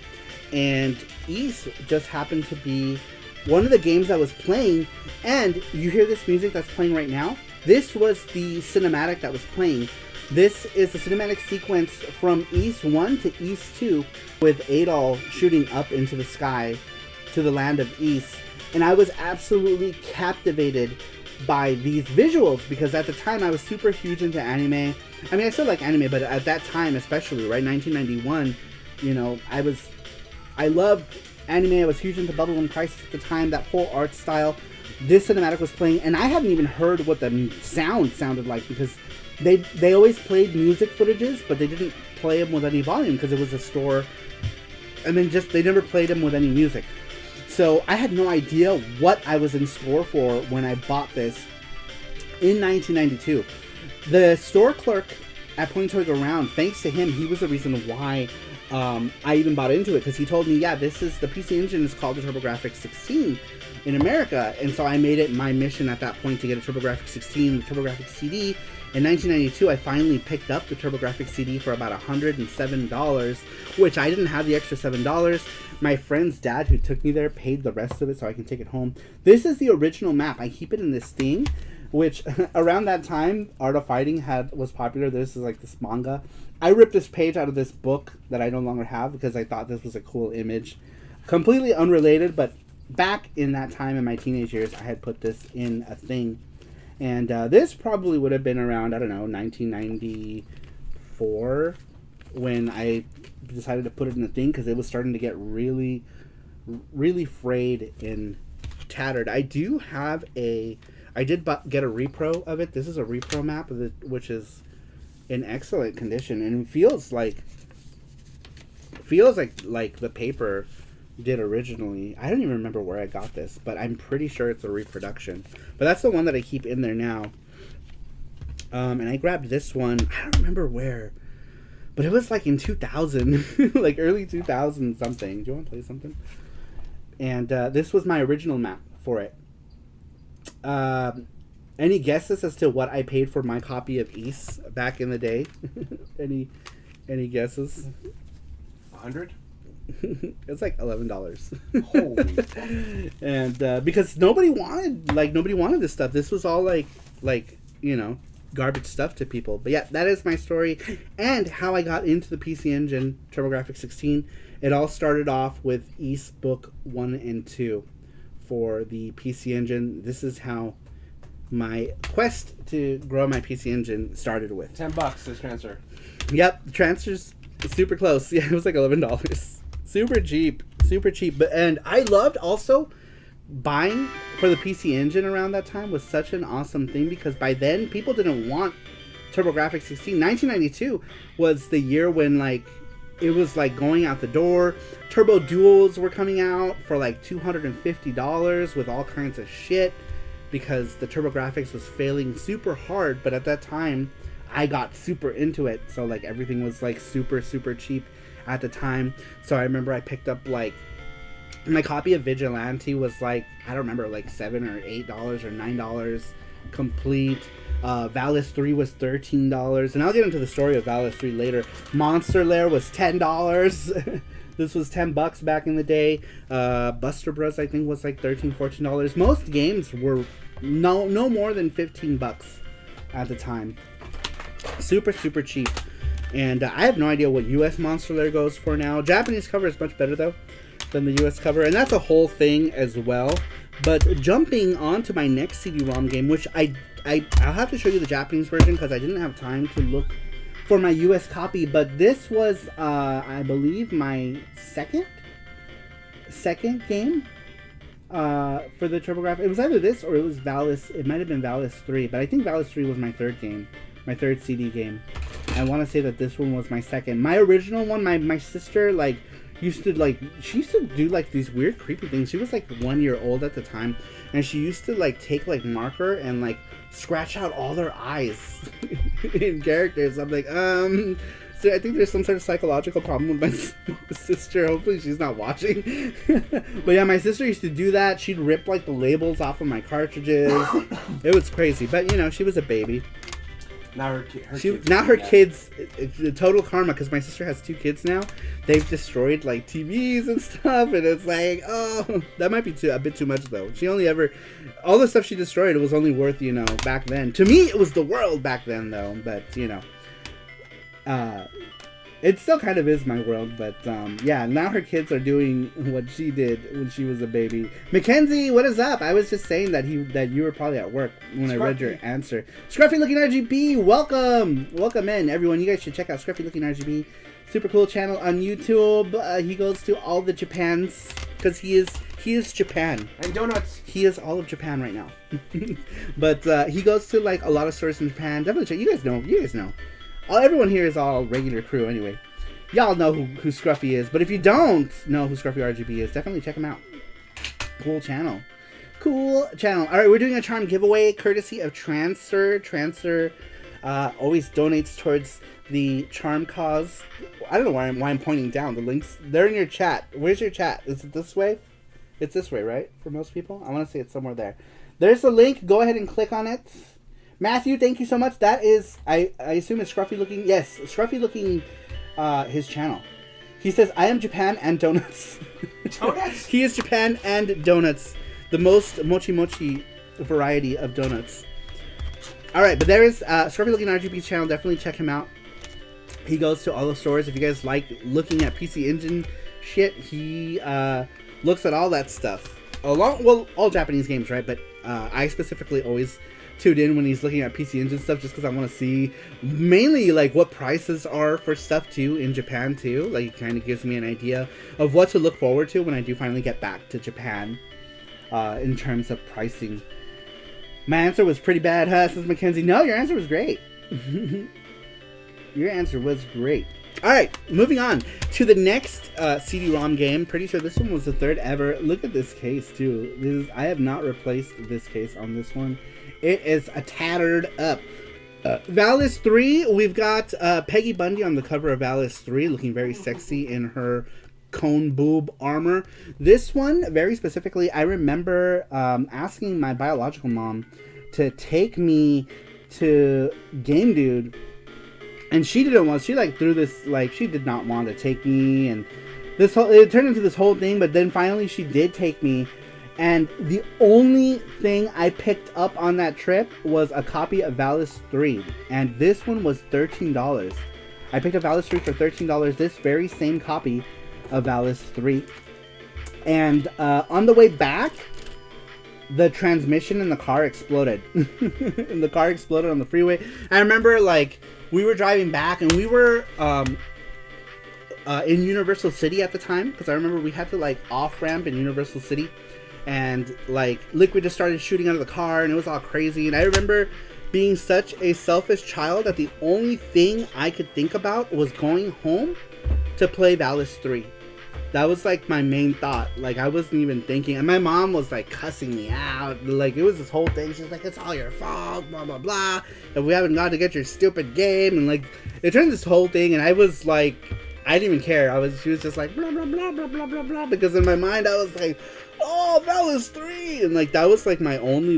And East just happened to be one of the games that was playing, and you hear this music that's playing right now? This was the cinematic that was playing. This is the cinematic sequence from East 1 to East 2 with Adol shooting up into the sky to the land of East. And I was absolutely captivated by these visuals, because at the time I was super huge into anime. I mean, I still like anime, but at that time especially, right, 1991, you know, I loved anime. I was huge into Bubblegum Crisis at the time. That whole art style this cinematic was playing, and I hadn't even heard what the sound sounded like, because they always played music footages, but they didn't play them with any volume because it was a store, and then they never played them with any music. So I had no idea what I was in store for when I bought this in 1992. The store clerk at Point Toy Go Round, thanks to him, he was the reason why I even bought into it, because he told me, yeah, the PC Engine is called the TurboGrafx 16 in America, and so I made it my mission at that point to get a TurboGrafx 16, the TurboGrafx CD. In 1992, I finally picked up the TurboGrafx CD for about $107, which I didn't have the extra $7. My friend's dad, who took me there, paid the rest of it so I can take it home. This is the original map. I keep it in this thing, which around that time, Art of Fighting was popular. This is like this manga. I ripped this page out of this book that I no longer have because I thought this was a cool image. Completely unrelated, but back in that time in my teenage years, I had put this in a thing. And this probably would have been around, I don't know, 1994 when I decided to put it in the thing, because it was starting to get really, really frayed and tattered. I did get a repro of it. This is a repro map of it, which is in excellent condition, and it feels like the paper did originally. I don't even remember where I got this, but I'm pretty sure it's a reproduction. But that's the one that I keep in there now. And I grabbed this one. I don't remember where, but it was like in 2000, like early 2000 something. Do you want to play something? And this was my original map for it. Any guesses as to what I paid for my copy of East back in the day? Any guesses? 100? It's like $11. Holy. And because nobody wanted this stuff. This was all like garbage stuff to people. But yeah, that is my story and how I got into the PC Engine TurboGrafx 16. It all started off with East Book 1 and 2 for the PC Engine. This is how my quest to grow my PC Engine started with. $10 this transfer. Yep, the transfer's super close. Yeah, it was like $11. Super cheap. And I loved also buying for the PC Engine around that time was such an awesome thing, because by then people didn't want TurboGrafx 16. 1992 was the year when it was going out the door. Turbo Duals were coming out for like $250 with all kinds of shit, because the TurboGrafx was failing super hard. But at that time, I got super into it, so everything was super cheap at the time. So I remember I picked up my copy of Vigilante was I don't remember, $7 or $8 or $9 complete. Valis 3 was $13, and I'll get into the story of Valis 3 later. Monster Lair was $10. This was $10 back in the day. Buster Bros I think was $13, $14. Most games were no more than $15 at the time. Super cheap. And I have no idea what US Monster Lair goes for now. Japanese cover is much better though than the US cover, and that's a whole thing as well. But jumping on to my next CD-ROM game, which I'll have to show you the Japanese version because I didn't have time to look for my US copy. But this was I believe my second game for the TurboGrafx. It was either this or it was Valis. It might have been Valis 3, but I think Valis 3 was my third game, my third CD game. I want to say that this one was my second. My original one, my sister used to do these weird creepy things. She was 1 year old at the time, and she used to take marker and scratch out all their eyes in characters. I'm so I think there's some sort of psychological problem with my sister. Hopefully she's not watching. But yeah, my sister used to do that. She'd rip the labels off of my cartridges. It was crazy, but she was a baby. Now her kids, it's total karma, because my sister has 2 kids now. They've destroyed TVs and stuff, and it's oh, that might be a bit too much though. She only all the stuff she destroyed, it was only worth back then. To me, it was the world back then though. But It still kind of is my world, but yeah, now her kids are doing what she did when she was a baby. Mackenzie, what is up? I was just saying that you were probably at work when I read your answer. Scruffy Looking RGB, welcome in everyone. You guys should check out Scruffy Looking RGB. Super cool channel on YouTube. He goes to all the Japans because he is Japan and donuts. He is all of Japan right now. But he goes to like a lot of stores in Japan. Definitely check. You guys know. Everyone here is all regular crew anyway. Y'all know who Scruffy is. But if you don't know who Scruffy RGB is, definitely check him out. Cool channel. Alright, we're doing a charm giveaway courtesy of Transfer. Transfer always donates towards the charm cause. I don't know why I'm pointing down. The links, they're in your chat. Where's your chat? Is it this way? It's this way, right? For most people? I want to say it's somewhere there. There's the link. Go ahead and click on it. Matthew, thank you so much. That is, I assume it's Scruffy Looking. Yes, Scruffy Looking, his channel. He says, I am Japan and donuts. Donuts? He is Japan and donuts. The most mochi variety of donuts. Alright, but there is Scruffy Looking RGB's channel. Definitely check him out. He goes to all the stores. If you guys like looking at PC Engine shit, he looks at all that stuff. All Japanese games, right? But I specifically always tuned in when he's looking at PC Engine stuff just because I want to see mainly like what prices are for stuff too in Japan too. Like it kind of gives me an idea of what to look forward to when I do finally get back to Japan in terms of pricing. My answer was pretty bad, huh? Says Mackenzie. No, your answer was great. Your answer was great. Alright, moving on to the next CD-ROM game. Pretty sure this one was the third ever. Look at this case too. I have not replaced this case on this one. It is a tattered up. Valis 3, we've got Peggy Bundy on the cover of Valis 3 looking very sexy in her cone boob armor. This one, very specifically, I remember asking my biological mom to take me to Game Dude, and she didn't want, she like threw this, like she did not want to take me, and it turned into this whole thing, but then finally she did take me. And the only thing I picked up on that trip was a copy of Valis 3. And this one was $13. I picked up Valis 3 for $13. This very same copy of Valis 3. And on the way back, the transmission in the car exploded. And the car exploded on the freeway. I remember, like, we were driving back and we were in Universal City at the time. Because I remember we had to, like, off-ramp in Universal City. And like liquid just started shooting out of the car and it was all crazy. And I remember being such a selfish child that the only thing I could think about was going home to play Valis 3. That was like my main thought. Like I wasn't even thinking. And my mom was like cussing me out. Like it was this whole thing. She's like, it's all your fault, blah blah blah. And we haven't got to get your stupid game. And like it turned this whole thing. And I was like, I didn't even care. She was just like blah blah blah blah blah blah blah. Because in my mind I was like, oh, Valis 3, and like that was like my only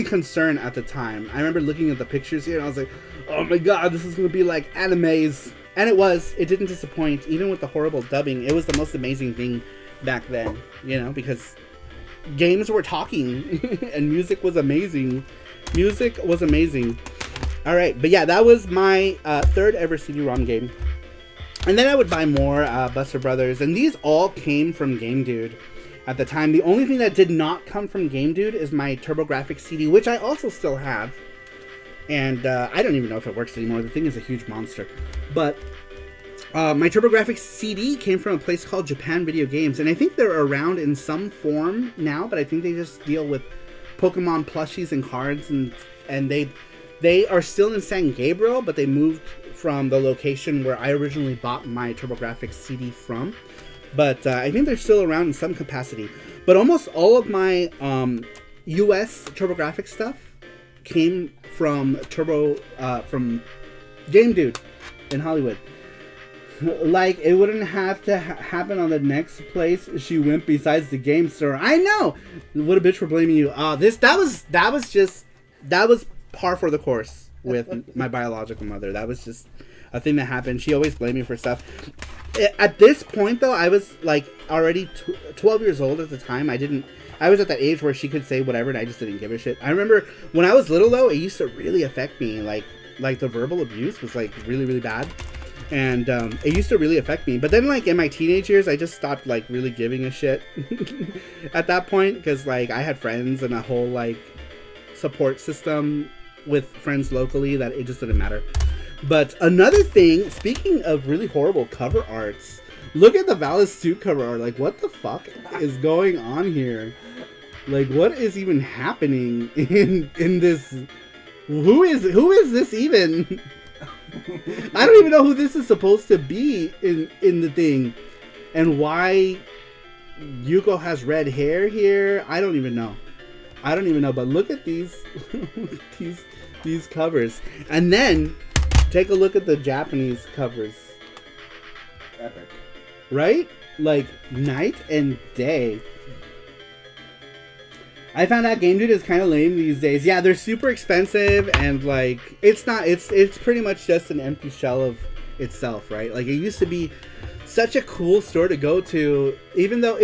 concern at the time. I remember looking at the pictures here and I was like, oh my god, this is gonna be like animes. And it didn't disappoint. Even with the horrible dubbing, it was the most amazing thing back then, you know, because games were talking and music was amazing. Alright, but yeah, that was my third ever CD-ROM game. And then I would buy more Buster Brothers, and these all came from Game Dude at the time. The only thing that did not come from Game Dude is my Turbo Grafx CD, which I also still have. And I don't even know if it works anymore. The thing is a huge monster. But my Turbo Grafx CD came from a place called Japan Video Games, and I think they're around in some form now, but I think they just deal with Pokemon plushies and cards, and they are still in San Gabriel, but they moved from the location where I originally bought my Turbo Grafx CD from. But I think they're still around in some capacity. But almost all of my US Turbo Grafx stuff came from from Game Dude in Hollywood. Like, it wouldn't have to happen on the next place she went besides the game store. I know! What a bitch for blaming you. That was par for the course with my biological mother. That was just a thing that happened. She always blamed me for stuff. At this point, though, I was like already 12 years old at the time. I was at that age where she could say whatever and I just didn't give a shit. I remember when I was little, though, it used to really affect me. Like like the verbal abuse was like really, really bad. And it used to really affect me. But then like in my teenage years, I just stopped like really giving a shit at that point. Because like I had friends and a whole like support system with friends locally that it just didn't matter. But another thing, speaking of really horrible cover arts, look at the Valis suit cover art. Like, what the fuck is going on here? Like, what is even happening in this? Who is this even? I don't even know who this is supposed to be in the thing, and why Yuko has red hair here. I don't even know. But look at these these covers, and then take a look at the Japanese covers. Epic. Right? Like night and day. I found out Game Dude is kind of lame these days. Yeah, they're super expensive, and like it's pretty much just an empty shell of itself, right? Like it used to be such a cool store to go to, even though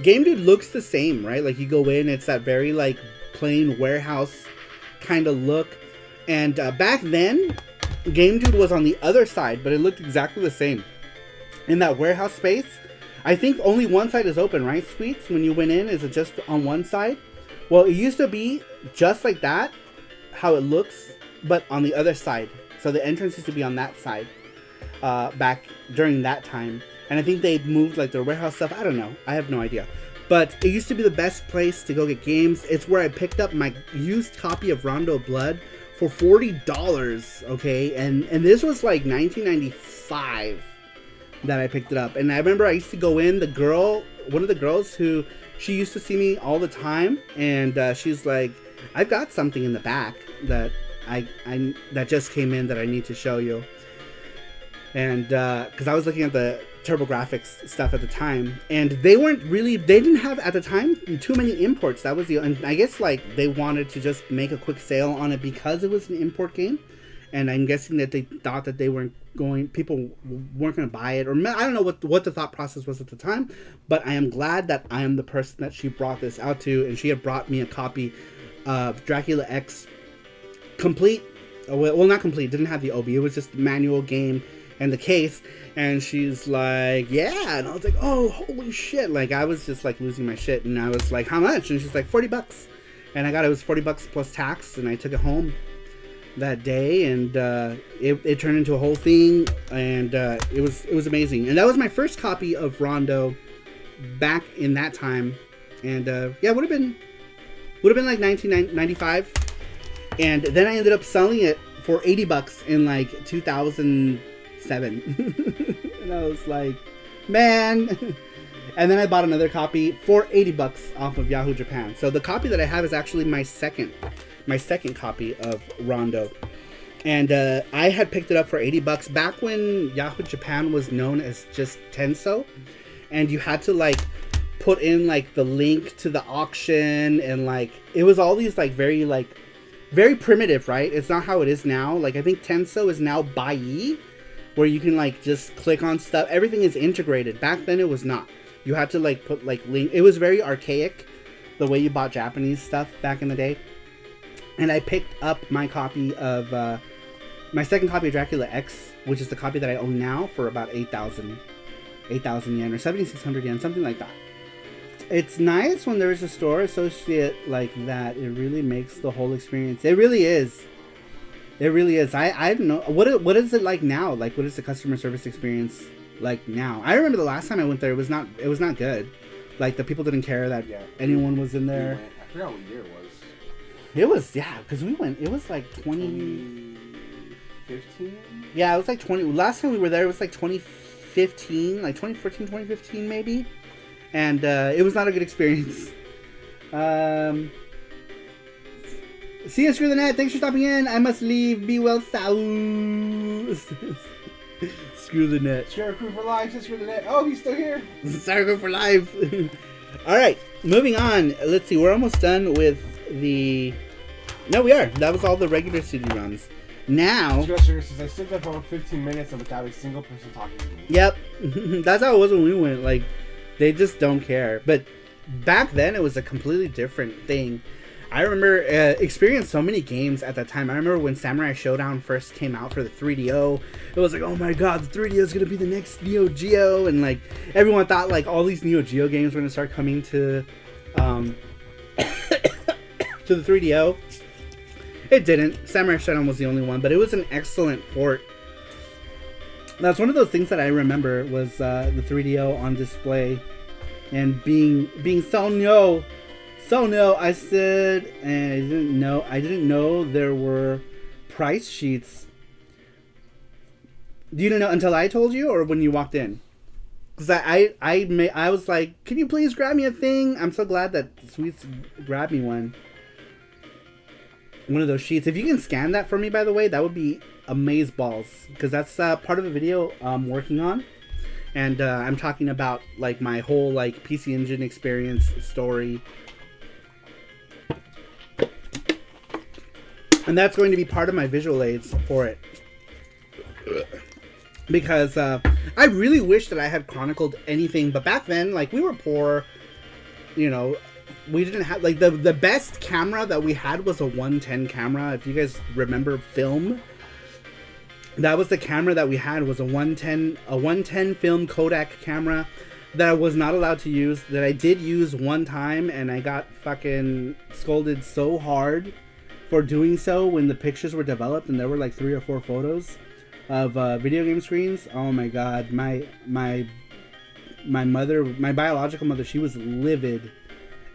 Game Dude looks the same, right? Like you go in, it's that very like plain warehouse kind of look. And back then, Game Dude was on the other side, but it looked exactly the same. In that warehouse space, I think only one side is open, right, Sweets? When you went in, is it just on one side? Well, it used to be just like that, how it looks, but on the other side. So the entrance used to be on that side back during that time. And I think they moved like their warehouse stuff. I don't know. I have no idea. But it used to be the best place to go get games. It's where I picked up my used copy of Rondo Blood for $40, okay? And this was like 1995. That I picked it up. And I remember I used to go in, one of the girls who, she used to see me all the time, and she's like, I've got something in the back that that just came in that I need to show you. And because I was looking at the Turbo Grafx stuff at the time, and they didn't have at the time too many imports. That was and I guess like they wanted to just make a quick sale on it because it was an import game. And I'm guessing that they thought that people weren't going to buy it. Or I don't know what the thought process was at the time. But I am glad that I am the person that she brought this out to. And she had brought me a copy of Dracula X complete. Well, not complete. Didn't have the OB. It was just the manual game and the case. And she's like, yeah. And I was like, oh, holy shit. Like, I was just like losing my shit. And I was like, how much? And she's like, $40. And it was $40 plus tax. And I took it home that day, and it turned into a whole thing, and it was amazing. And that was my first copy of Rondo back in that time, and yeah, would have been like 1995. And then I ended up selling it for $80 in like 2007. And I was like, man. And then I bought another copy for $80 off of Yahoo Japan. So the copy that I have is actually my second copy of Rondo. And I had picked it up for $80 back when Yahoo Japan was known as just Tenso, and you had to like put in like the link to the auction, and like it was all these like very primitive, right? It's not how it is now. Like I think Tenso is now Bai, where you can like just click on stuff. Everything is integrated. Back then it was not. You had to like put like link. It was very archaic, the way you bought Japanese stuff back in the day. And I picked up my copy of my second copy of Dracula X, which is the copy that I own now, for about 8,000 yen or 7,600 yen, something like that. It's nice when there's a store associate like that. It really makes the whole experience. It really is. I don't know what is it like now. Like, what is the customer service experience like now? I remember the last time I went there, it was not good. Like, the people didn't care that anyone was in there. I forgot what year it was. It was, yeah, because we went, it was like 2015? Yeah, it was like 20, last time we were there, it was like 2015, like 2014, 2015 maybe, and it was not a good experience. See you, Screw the Net, thanks for stopping in, I must leave, be well, Screw the Net. SaruPro for life, Screw the Net, oh, he's still here. SaruPro for life. Alright, moving on, let's see, we're almost done with no, we are. That was all the regular CD-ROMs. Now, I stood there for over 15 minutes without a single person talking to me. Yep, that's how it was when we went. Like, they just don't care. But back then, it was a completely different thing. I remember experienced so many games at that time. I remember when Samurai Showdown first came out for the 3DO. It was like, oh my god, the 3DO is gonna be the next Neo Geo, and like everyone thought like all these Neo Geo games were gonna start coming to to the 3DO. It didn't. Samurai Showdown was the only one, but it was an excellent port. That's one of those things that I remember was the 3DO on display and being so new. So no, I said, and I didn't know there were price sheets. Do you know until I told you, or when you walked in? Because I was like, can you please grab me a thing? I'm so glad that Sweets grabbed me one of those sheets. If you can scan that for me, by the way, that would be amazeballs, because that's part of a video I'm working on, and I'm talking about like my whole like PC Engine experience story. And that's going to be part of my visual aids for it. Because I really wish that I had chronicled anything. But back then, like, we were poor. You know, we didn't have... Like, the best camera that we had was a 110 camera. If you guys remember film, that was the camera that we had, was a 110 film Kodak camera that I was not allowed to use. That I did use one time, and I got fucking scolded so hard for doing so when the pictures were developed, and there were like 3 or 4 photos of video game screens. Oh my god, my mother, my biological mother, she was livid,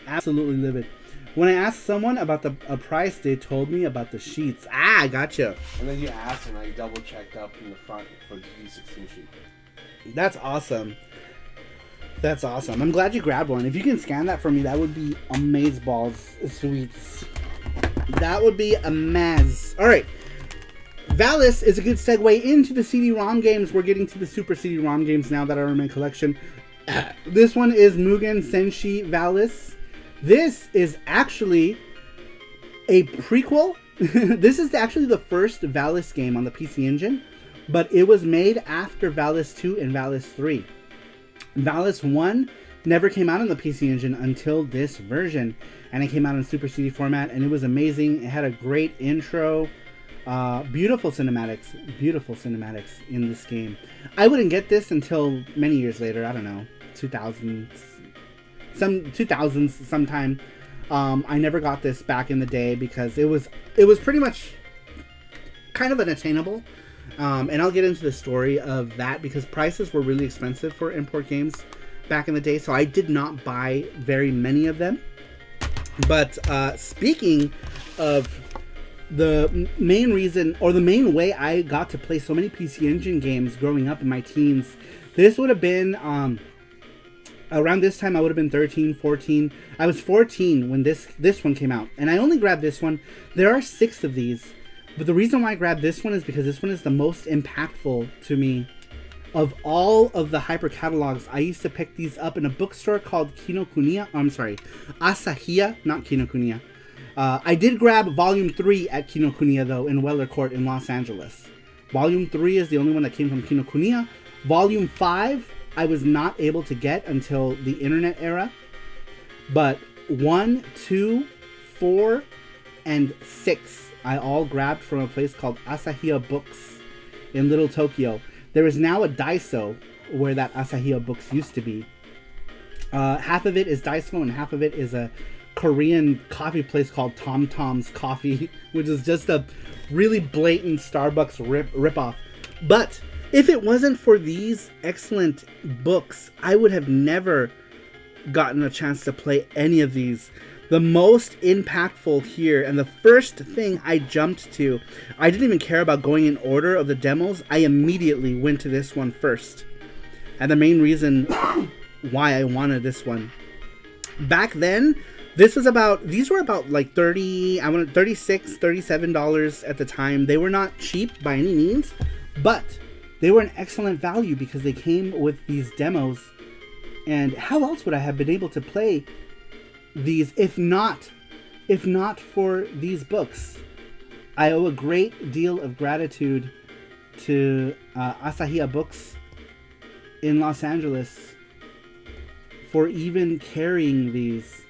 absolutely livid. When I asked someone about a price, they told me about the sheets. Ah, gotcha. And then you asked, and I double checked up in the front for the TG16 sheet. That's awesome. That's awesome. I'm glad you grabbed one. If you can scan that for me, that would be amazeballs, Sweets. That would be a maz. Alright. Valis is a good segue into the CD-ROM games. We're getting to the Super CD-ROM games now that are in my collection. This one is Mugen Senshi Valis. This is actually a prequel. This is actually the first Valis game on the PC Engine, but it was made after Valis 2 and Valis 3. Valis 1 never came out on the PC Engine until this version, and it came out in Super CD format, and it was amazing. It had a great intro, beautiful cinematics in this game. I wouldn't get this until many years later. I don't know, 2000s sometime. I never got this back in the day because it was pretty much kind of unattainable. And I'll get into the story of that because prices were really expensive for import games back in the day, so I did not buy very many of them. But speaking of the main reason, or the main way I got to play so many PC Engine games growing up in my teens, this would have been around this time. I would have been 13, 14. I was 14 when this one came out, and I only grabbed this one. There are 6 of these, but the reason why I grabbed this one is because this one is the most impactful to me. Of all of the hyper catalogs, I used to pick these up in a bookstore called Kinokuniya. I'm sorry, Asahiya, not Kinokuniya. I did grab Volume 3 at Kinokuniya, though, in Weller Court in Los Angeles. Volume 3 is the only one that came from Kinokuniya. Volume 5, I was not able to get until the internet era. But 1, 2, 4, and 6, I all grabbed from a place called Asahiya Books in Little Tokyo. There is now a Daiso where that Asahiya Books used to be. Half of it is Daiso and half of it is a Korean coffee place called Tom Tom's Coffee, which is just a really blatant Starbucks ripoff. But if it wasn't for these excellent books, I would have never gotten a chance to play any of these. The most impactful here, and the first thing I jumped to, I didn't even care about going in order of the demos. I immediately went to this one first. And the main reason why I wanted this one. Back then, these were about like $36, $37 at the time. They were not cheap by any means, but they were an excellent value because they came with these demos. And how else would I have been able to play these if not for these books? I owe a great deal of gratitude to Asahiya Books in Los Angeles for even carrying these.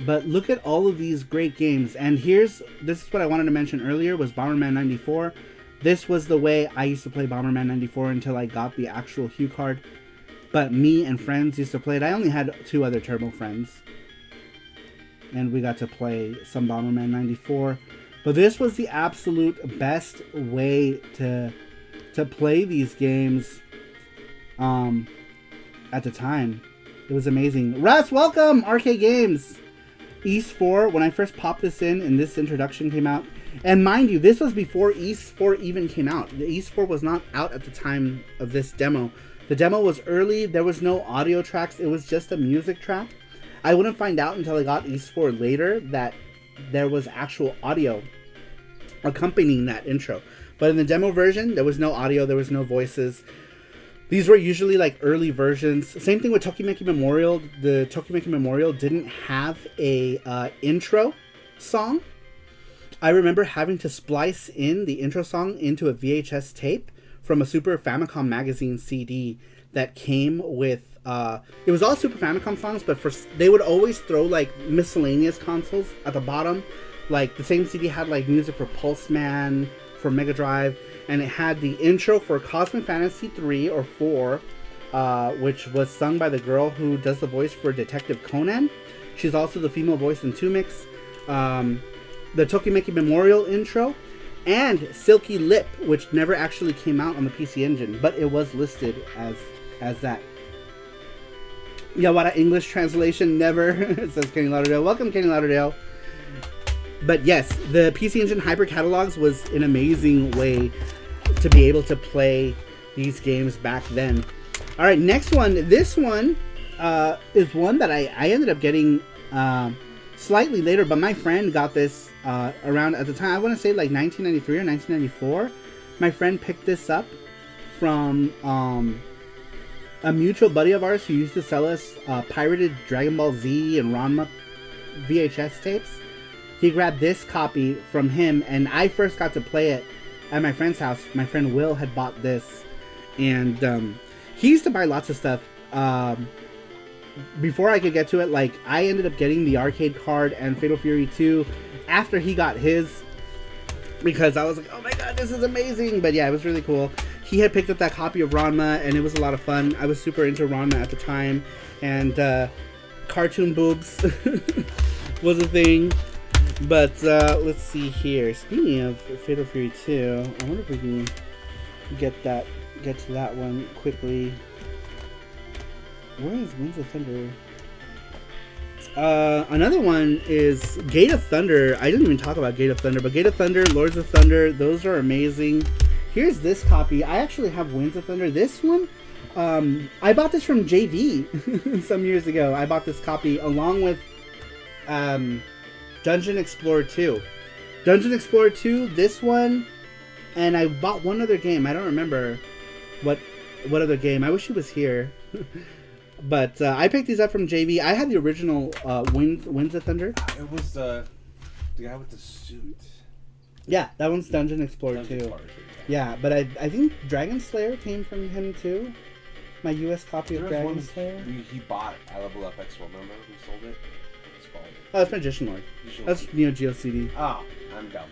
But look at all of these great games. And this is what I wanted to mention earlier, was Bomberman 94. This was the way I used to play Bomberman 94 until I got the actual HuCard. But me and friends used to play it. I only had 2 other Turbo friends. And we got to play some Bomberman 94. But this was the absolute best way to play these games at the time. It was amazing. Russ, welcome! RK Games! East 4, when I first popped this in and this introduction came out, and mind you, this was before East 4 even came out. The East 4 was not out at the time of this demo. The demo was early, there was no audio tracks, it was just a music track. I wouldn't find out until I got East 4 later that there was actual audio accompanying that intro. But in the demo version, there was no audio, there was no voices. These were usually like early versions. Same thing with Tokimeki Memorial. The Tokimeki Memorial didn't have a intro song. I remember having to splice in the intro song into a VHS tape from a Super Famicom magazine CD that came with... it was all Super Famicom songs, but they would always throw like miscellaneous consoles at the bottom. Like the same CD had like music for Pulse Man, for Mega Drive, and it had the intro for Cosmic Fantasy 3 or 4, which was sung by the girl who does the voice for Detective Conan. She's also the female voice in Tumix. The Tokimeki Memorial intro, and Silky Lip, which never actually came out on the PC Engine, but it was listed as that. Yeah, what an English translation, never, says Kenny Lauderdale. Welcome, Kenny Lauderdale. But yes, the PC Engine Hyper Catalogs was an amazing way to be able to play these games back then. Alright, next one. This one is one that I ended up getting slightly later, but my friend got this around at the time. I want to say like 1993 or 1994. My friend picked this up from a mutual buddy of ours who used to sell us pirated Dragon Ball Z and Ranma VHS tapes. He grabbed this copy from him, and I first got to play it at my friend's house. My friend Will had bought this, and he used to buy lots of stuff. Before I could get to it, like, I ended up getting the arcade card and Fatal Fury 2 after he got his, because I was like, oh my god, this is amazing. But yeah, it was really cool. He had picked up that copy of Ranma, and it was a lot of fun. I was super into Ranma at the time, and cartoon boobs was a thing. But let's see here. Speaking of Fatal Fury 2, I wonder if we can get to that one quickly. Where is Winds of Thunder? Another one is Gate of Thunder. I didn't even talk about Gate of Thunder, but Gate of Thunder, Lords of Thunder, those are amazing. Here's this copy. I actually have Winds of Thunder. This one, I bought this from JV some years ago. I bought this copy along with Dungeon Explorer 2. Dungeon Explorer 2, this one, and I bought one other game. I don't remember what other game. I wish he was here. But I picked these up from JV. I had the original Winds of Thunder. It was the guy with the suit. Yeah, that one's Dungeon Explorer 2. Yeah, but I think Dragon Slayer came from him too. My US copy of Dragon Slayer. He bought at Level Up X, remember? Who sold it? Oh, that's Magician Lord. That's Neo Geo CD. Oh, I'm dumb.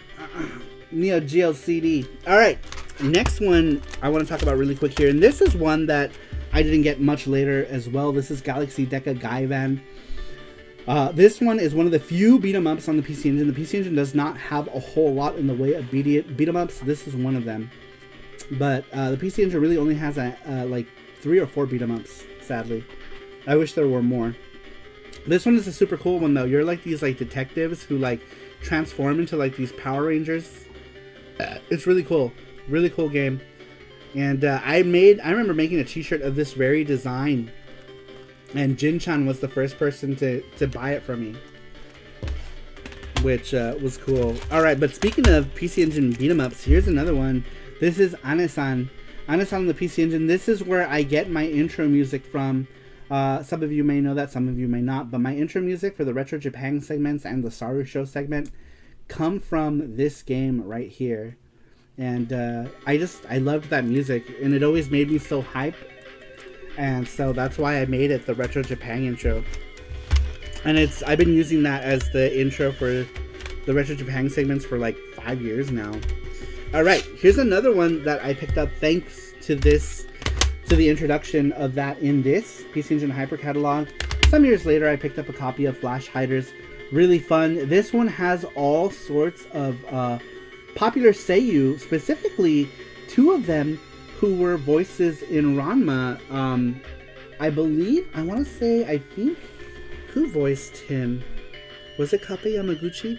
Neo Geo CD. Alright, next one I want to talk about really quick here. And this is one that I didn't get much later as well. This is Galaxy Deca Gaivan. This one is one of the few beat-em-ups on the PC Engine. The PC Engine does not have a whole lot in the way of beat-em-ups. This is one of them. But the PC Engine really only has like 3 or 4 beat-em-ups, sadly. I wish there were more. This one is a super cool one though. You're like these like detectives who like transform into like these Power Rangers. It's really cool. Really cool game. And I remember making a t-shirt of this very design. And Jin-chan was the first person to buy it from me. Which was cool. Alright, but speaking of PC Engine beat-em-ups, here's another one. This is Ane-san. Ane-san on the PC Engine. This is where I get my intro music from. Some of you may know that, some of you may not, but my intro music for the Retro Japan segments and the SARUSHOW segment come from this game right here. And I loved that music, and it always made me so hype. And so that's why I made it the Retro Japan intro. And I've been using that as the intro for the Retro Japan segments for like 5 years now. All right, here's another one that I picked up thanks to the introduction of that in this PC Engine Hyper Catalog. Some years later, I picked up a copy of Flash Hiders. Really fun. This one has all sorts of popular seiyuu, specifically 2 of them who were voices in Ranma. I think, who voiced him? Was it Kape Yamaguchi?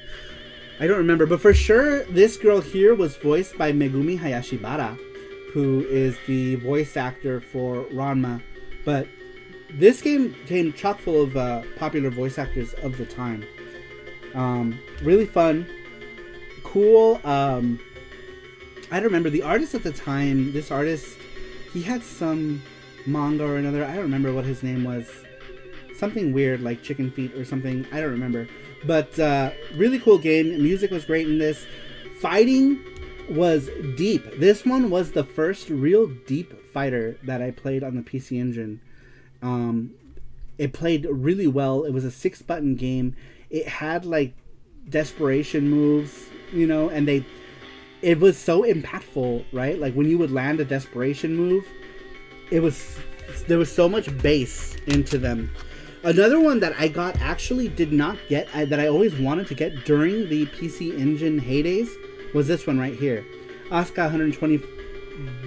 I don't remember, but for sure, this girl here was voiced by Megumi Hayashibara, who is the voice actor for Ranma. But this game came chock full of popular voice actors of the time. Really fun, cool. I don't remember the artist at the time. This artist, he had some manga or another. I don't remember what his name was. Something weird like Chicken Feet or something. I don't remember. But really cool game. Music was great in this. Fighting was deep. This one was the first real deep fighter that I played on the PC Engine. It played really well. It was a 6-button game. It had like desperation moves, you know, and it was so impactful, right? Like when you would land a desperation move, there was so much bass into them. Another one that I did not get, that I always wanted to get during the PC Engine heydays, was this one right here. Asuka 120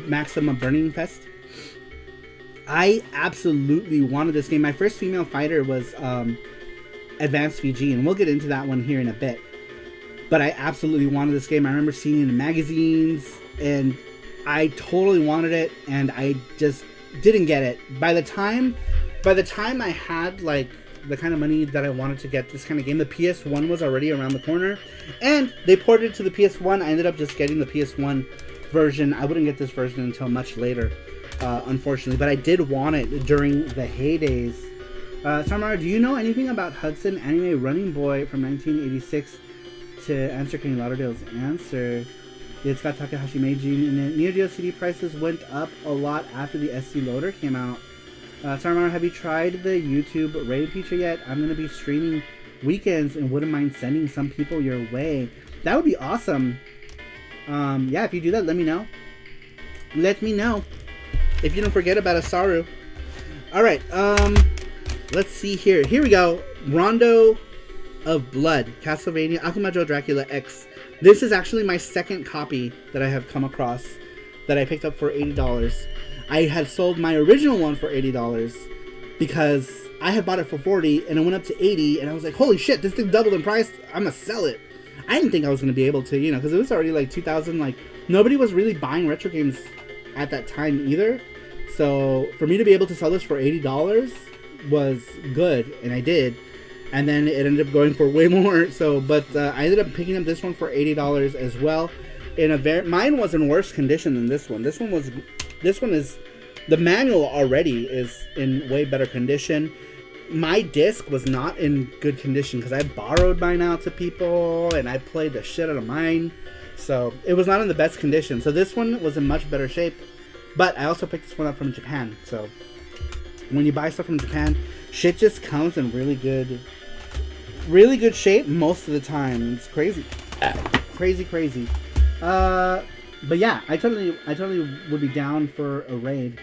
Maxima Burning Fest. I absolutely wanted this game. My first female fighter was Advanced VG, and we'll get into that one here in a bit. But I absolutely wanted this game. I remember seeing it in magazines, and I totally wanted it, and I just didn't get it. By the time I had like the kind of money that I wanted to get this kind of game, the PS1 was already around the corner, and they ported it to the PS1. I ended up just getting the PS1 version. I wouldn't get this version until much later, unfortunately, but I did want it during the heydays. Samara, do you know anything about Hudson Anime Running Boy from 1986? To answer Kenny Lauderdale's answer, it's got Takahashi Meijin in it. Neo Geo CD prices went up a lot after the SC Loader came out. Samara, have you tried the YouTube raid feature yet? I'm going to be streaming weekends and wouldn't mind sending some people your way. That would be awesome. Yeah, if you do that, let me know. Let me know. If you don't forget about a Saru. Alright, let's see here. Here we go. Rondo of Blood. Castlevania Akumajo Dracula X. This is actually my second copy that I have come across that I picked up for $80. I had sold my original one for $80 because I had bought it for $40 and it went up to $80, and I was like, holy shit, this thing doubled in price. I'm gonna sell it. I didn't think I was gonna be able to, you know, because it was already like 2000. Like, nobody was really buying retro games at that time either. So for me to be able to sell this for $80 was good, and I did. And then it ended up going for way more. So, but I ended up picking up this one for $80 as well. Mine was in worse condition than this one. This one is, the manual already is in way better condition. My disc was not in good condition because I borrowed mine out to people and I played the shit out of mine. So it was not in the best condition. So this one was in much better shape. But I also picked this one up from Japan. So when you buy stuff from Japan, shit just comes in really good shape most of the time. It's crazy. Crazy. But yeah, I totally would be down for a raid.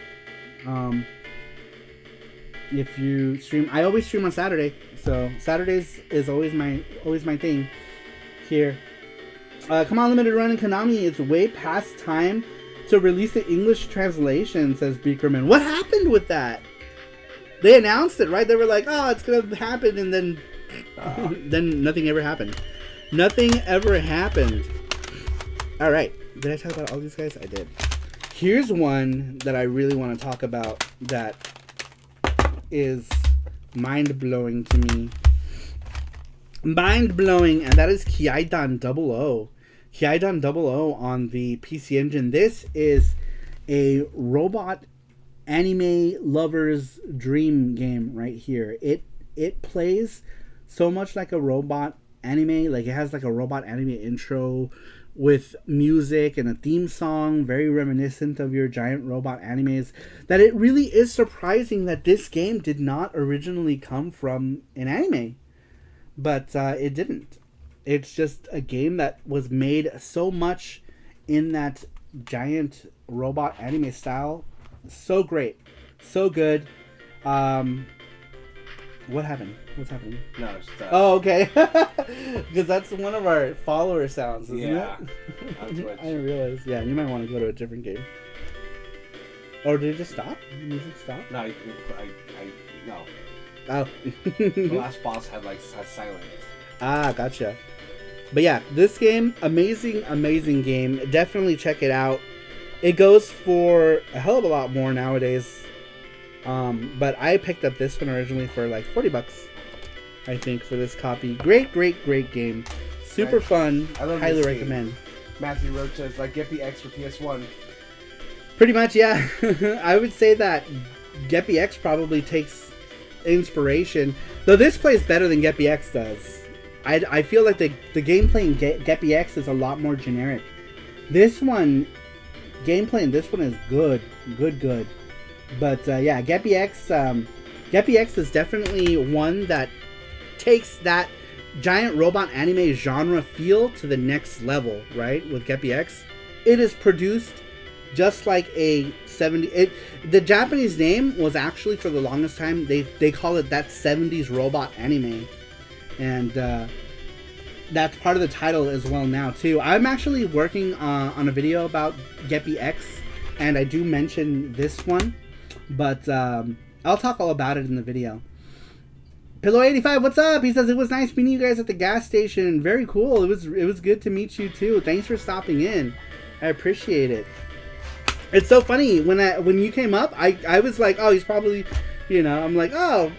If you stream, I always stream on Saturday, so Saturdays is always my thing here. Come on, Limited Run and Konami, it's way past time to release the English translation, says Beakerman. What happened with that? They announced it, right? They were like, oh, it's gonna happen, and then then nothing ever happened. Nothing ever happened. Alright, did I talk about all these guys? I did. Here's one that I really want to talk about that is mind-blowing to me. Mind-blowing, and that is Kiaidan 00. Kiaidan 00 on the PC Engine. This is a robot anime lover's dream game right here. It plays so much like a robot anime. Like, it has like a robot anime intro with music and a theme song, very reminiscent of your giant robot animes, that it really is surprising that this game did not originally come from an anime. but it didn't. It's just a game that was made so much in that giant robot anime style. So great. So good. What happened? What's happening? No, it's Oh, okay. Because that's one of our follower sounds, isn't it? On Twitch. I didn't realize. Yeah, you might want to go to a different game. Or did it just stop? Did the music stop? No, no. Oh. The last boss had silence. Ah, gotcha. But yeah, this game, amazing game. Definitely check it out. It goes for a hell of a lot more nowadays. But I picked up this one originally for like $40, I think, for this copy. Great game. Super fun. I love Highly this recommend. Matthew Roach says, get the X for PS1. Pretty much, yeah. I would say that Geppy X probably takes inspiration, though this plays better than Geppy X does. I feel like the gameplay in Geppy X is a lot more generic. This one, gameplay in this one is good. But yeah, Geppy X is definitely one that takes that giant robot anime genre feel to the next level, right? With Geppy X, it is produced just like a 70. The Japanese name was actually, for the longest time, they call it that 70s robot anime, and that's part of the title as well now too. I'm actually working on a video about Geppy X, and I do mention this one, but I'll talk all about it in the video. Pillow85, what's up? He says it was nice meeting you guys at the gas station. Very cool. It was good to meet you too. Thanks for stopping in. I appreciate it. It's so funny when you came up, I was like, oh, he's probably, I'm like, oh,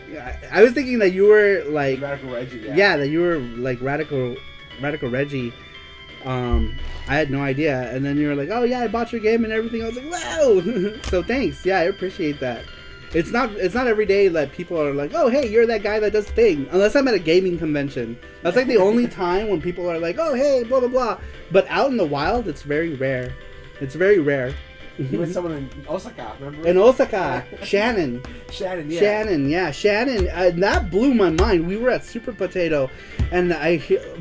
I was thinking that you were like Radical Reggie. Yeah, that you were like Radical Reggie. I had no idea, and then you were like, oh yeah, I bought your game and everything. I was like, wow. So thanks. Yeah, I appreciate that. It's not every day that people are like, oh hey, you're that guy that does thing. Unless I'm at a gaming convention. That's like the only time when people are like, oh hey, blah blah blah. But out in the wild, it's very rare. It's very rare. You met someone in Osaka, remember? In Osaka, Shannon. Shannon, yeah. Shannon. That blew my mind. We were at Super Potato, and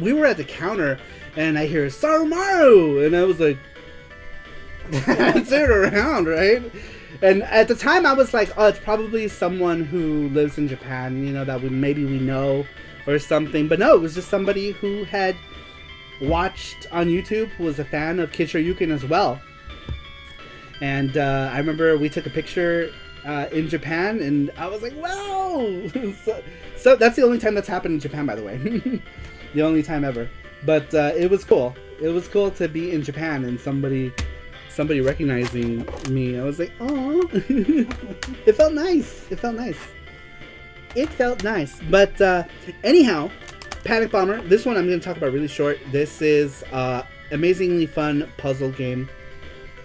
we were at the counter, and I hear Sarumaru, and I was like, I turned around, right? And at the time, I was like, oh, it's probably someone who lives in Japan, that maybe we know or something. But no, it was just somebody who had watched on YouTube, who was a fan of Kid Shoryuken as well. And I remember we took a picture in Japan, and I was like, wow! So that's the only time that's happened in Japan, by the way. The only time ever. But it was cool. It was cool to be in Japan and somebody recognizing me. I was like, oh. It felt nice. But anyhow, Panic Bomber. This one I'm going to talk about really short. This is amazingly fun puzzle game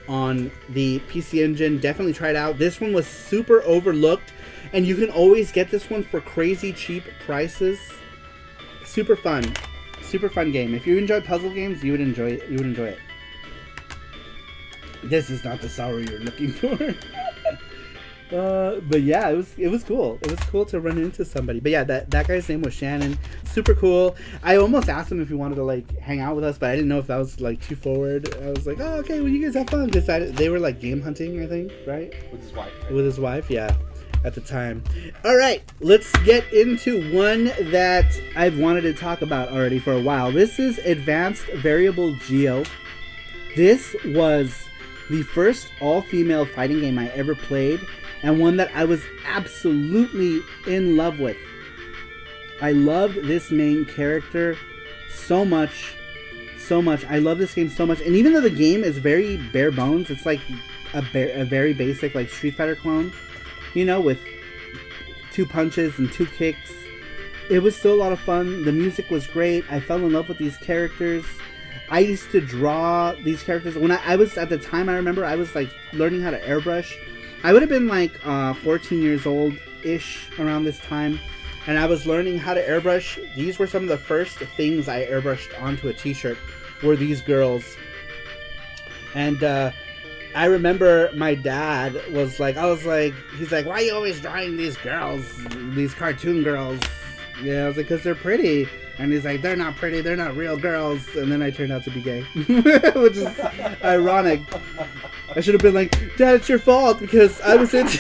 on the PC Engine. Definitely try it out. This one was super overlooked, and you can always get this one for crazy cheap prices. Super fun game. If you enjoy puzzle games, you would enjoy it. This is not the Saru you're looking for. But yeah, it was cool. It was cool to run into somebody. But yeah, that guy's name was Shannon. Super cool. I almost asked him if he wanted to like hang out with us, but I didn't know if that was like too forward. I was like, oh, okay, well, you guys have fun. They were like game hunting, I think, right? With his wife. Right? With his wife, yeah, at the time. All right, let's get into one that I've wanted to talk about already for a while. This is Advanced Variable Geo. This was the first all-female fighting game I ever played, and one that I was absolutely in love with. I loved this main character so much. I love this game so much. And even though the game is very bare bones, it's like a very basic like Street Fighter clone, with 2 punches and 2 kicks. It was still a lot of fun. The music was great. I fell in love with these characters. I used to draw these characters. When I was, at the time, I remember I was like learning how to airbrush. I would have been like 14 years old-ish around this time. And I was learning how to airbrush. These were some of the first things I airbrushed onto a t-shirt, were these girls. And I remember my dad was like, he's like, why are you always drawing these girls, these cartoon girls? Yeah, I was like, because they're pretty. And he's like, they're not pretty, they're not real girls. And then I turned out to be gay. Which is ironic. I should have been like, Dad, it's your fault because I was into...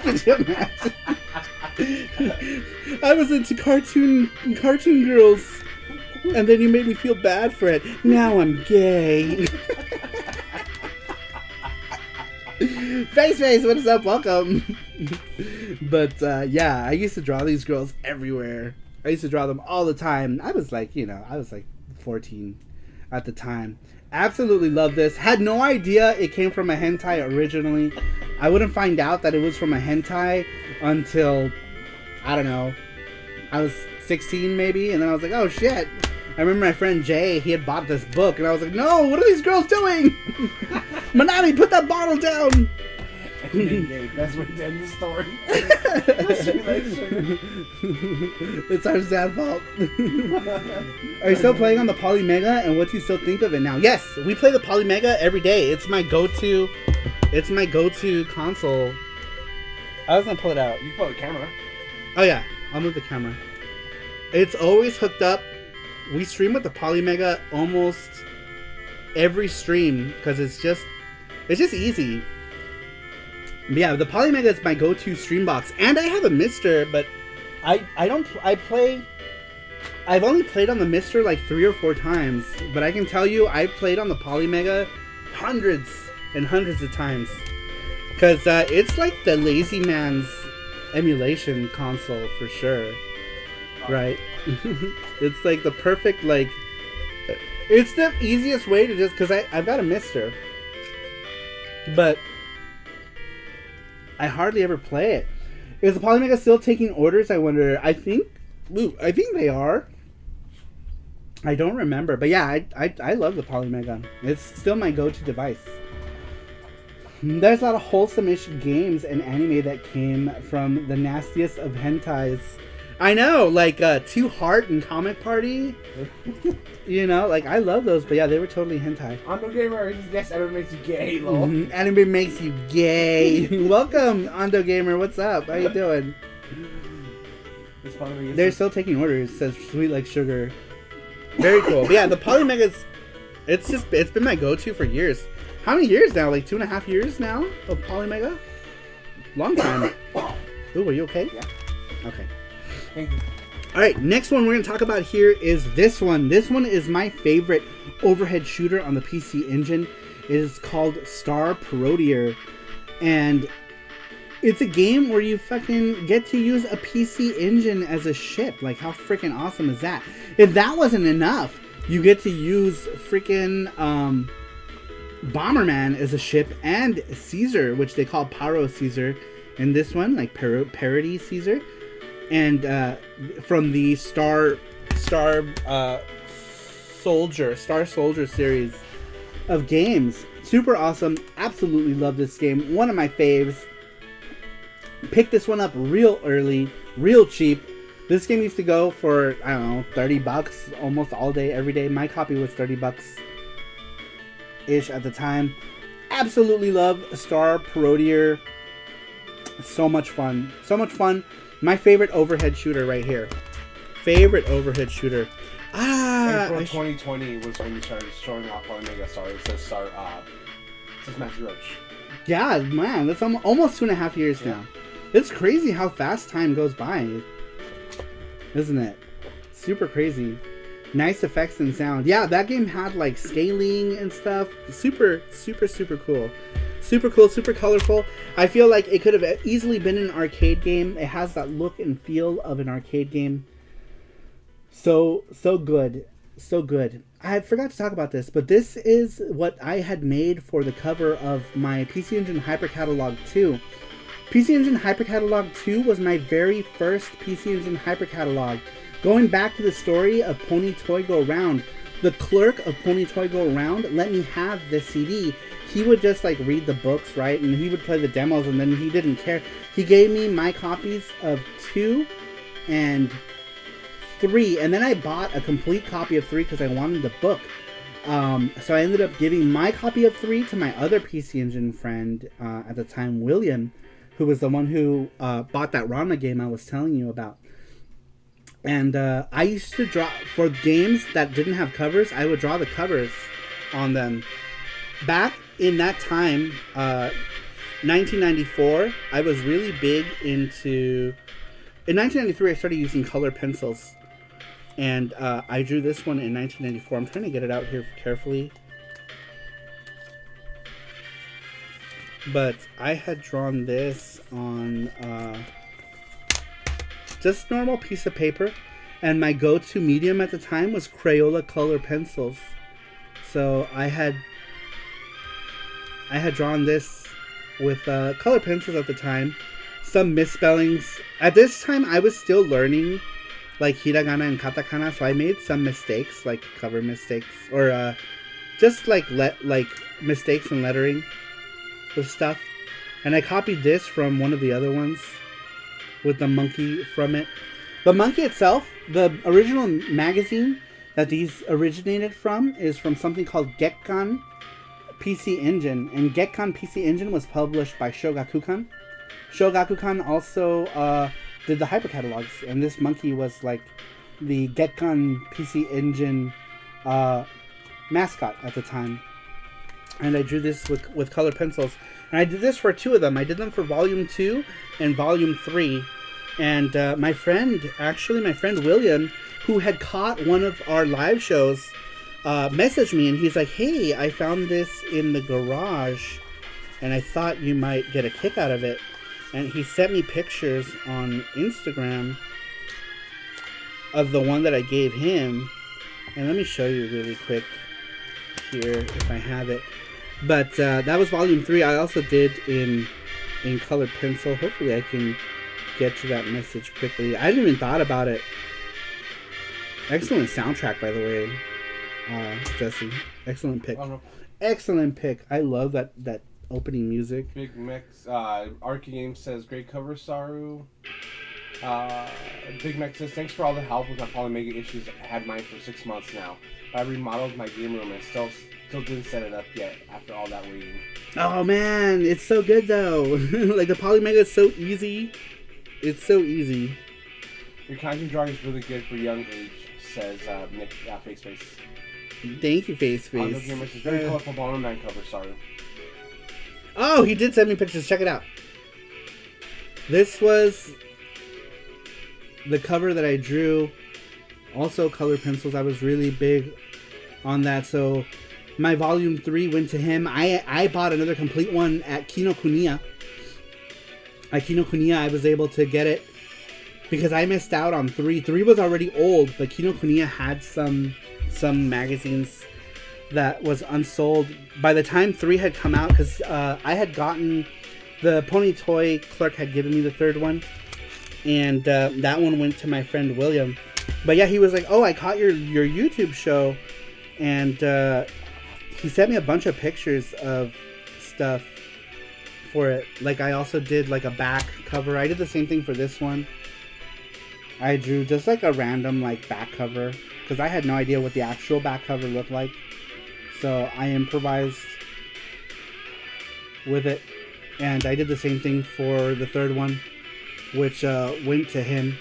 Could you imagine? I was into cartoon girls. And then you made me feel bad for it. Now I'm gay. Face, what is up? Welcome. But yeah, I used to draw these girls everywhere. I used to draw them all the time. I was like 14 at the time. Absolutely love this. Had no idea it came from a hentai originally. I wouldn't find out that it was from a hentai until, I don't know, I was 16 maybe, and then I was like, oh shit. I remember my friend Jay, he had bought this book, and I was like, no, what are these girls doing? Manami, put that bottle down! That's what ends the story. It's our sad fault. Are you still playing on the Polymega, and what do you still think of it now? Yes, we play the Polymega every day. It's my go-to console. I was gonna pull it out. You pull the camera. Oh yeah, I'll move the camera. It's always hooked up. We stream with the Polymega almost every stream because it's just easy. But yeah, the Polymega is my go-to stream box, and I have a Mister, but I've only played on the Mister like 3 or 4 times, but I can tell you I've played on the Polymega hundreds and hundreds of times because it's like the lazy man's emulation console for sure, right? It's like the perfect, like, it's the easiest way to just, because I've got a Mister, but I hardly ever play it. Is the Polymega still taking orders? I wonder. I think they are. I don't remember, but yeah, I love the Polymega. It's still my go-to device. There's a lot of wholesome-ish games and anime that came from the nastiest of hentais. I know, like Two Heart and Comic Party. You know, like I love those, but yeah, they were totally hentai. Ando Gamer, yes, anime makes you gay, lol. Anime makes you gay. Welcome, Ando Gamer. What's up? How you doing? They're still taking orders. Says sweet like sugar. Very cool. But yeah, the Polymega's. It's been my go-to for years. How many years now? Like 2.5 years now of Polymega. Long time. Ooh, are you okay? Yeah. Okay. Thank you. Alright, next one we're going to talk about here is this one. This one is my favorite overhead shooter on the PC Engine. It is called SaruPro. And it's a game where you fucking get to use a PC Engine as a ship. Like, how freaking awesome is that? If that wasn't enough, you get to use freaking Bomberman as a ship and Caesar, which they call Pyro Caesar in this one, like Parody Caesar. And from the Star Soldier series of games. Super awesome. Absolutely love this game. One of my faves. Picked this one up real early, real cheap. This game used to go for, I don't know, $30 almost all day, every day. My copy was $30-ish at the time. Absolutely love SaruPro. So much fun. So much fun. My favorite overhead shooter right here. Favorite overhead shooter. April 2020 was when you started showing off Polymega. Sorry, it says Matthew Roach. Yeah, man, that's almost 2.5 years now. It's crazy how fast time goes by, isn't it? Super crazy. Nice effects and sound. Yeah, that game had like scaling and stuff. Super, super, super cool. Super cool, super colorful. I feel like it could have easily been an arcade game. It has that look and feel of an arcade game. So good. So good. I forgot to talk about this, but this is what I had made for the cover of my PC Engine Hyper Catalog 2. PC Engine Hyper Catalog 2 was my very first PC Engine Hyper Catalog. Going back to the story of Pony Toy Go Round, the clerk of Pony Toy Go Round let me have the CD. He would just like read the books, right? And he would play the demos, and then he didn't care. He gave me my copies of 2 and 3, and then I bought a complete copy of 3 because I wanted the book. So I ended up giving my copy of 3 to my other PC Engine friend at the time, William, who was the one who bought that Ranma game I was telling you about. And I used to draw for games that didn't have covers. I would draw the covers on them. Back in that time, 1994, I was really big into. In 1993, I started using color pencils, and I drew this one in 1994. I'm trying to get it out here carefully, but I had drawn this on just normal piece of paper, and my go-to medium at the time was Crayola color pencils. So I had drawn this with color pencils at the time. Some misspellings. At this time, I was still learning like hiragana and katakana, so I made some mistakes, like cover mistakes, or just like mistakes in lettering with stuff. And I copied this from one of the other ones with the monkey from it. The monkey itself, the original magazine that these originated from is from something called Gekkan PC Engine, and Gekkan PC Engine was published by Shogakukan. Shogakukan also did the hypercatalogs, and this monkey was like the Gekkan PC Engine mascot at the time. And I drew this with color pencils, and I did this for two of them. I did them for Volume 2 and Volume 3, and my friend William, who had caught one of our live shows, messaged me, and he's like, "Hey, I found this in the garage, and I thought you might get a kick out of it." And he sent me pictures on Instagram of the one that I gave him. And let me show you really quick here if I have it. But that was Volume 3. I also did in colored pencil. Hopefully I can get to that message quickly. I hadn't even thought about it. Excellent soundtrack, by the way, Jesse. Excellent pick. Excellent pick. I love that opening music. Big Mex, Arky Games says, great cover, Saru. Big Mex says, thanks for all the help with my Polymega issues. I had mine for 6 months now. I remodeled my game room and still didn't set it up yet after all that waiting. Oh man, it's so good though. Like the Polymega is so easy. It's so easy. Your kanji drawing is really good for young age, says Nick Face. Thank you, Face. Gamer says, very colorful Bomberman cover, Saru. Oh, he did send me pictures. Check it out. This was the cover that I drew. Also color pencils. I was really big on that. So my Volume 3 went to him. I bought another complete one at Kinokuniya. At Kinokuniya, I was able to get it because I missed out on 3. 3 was already old, but Kinokuniya had some magazines that was unsold by the time 3 had come out, because I had gotten the Pony Toy clerk had given me the third one, and that one went to my friend William. But yeah, he was like, "Oh, I caught your YouTube show," and he sent me a bunch of pictures of stuff for it. Like I also did like a back cover. I did the same thing for this one. I drew just like a random like back cover because I had no idea what the actual back cover looked like. So I improvised with it, and I did the same thing for the third one, which went to him.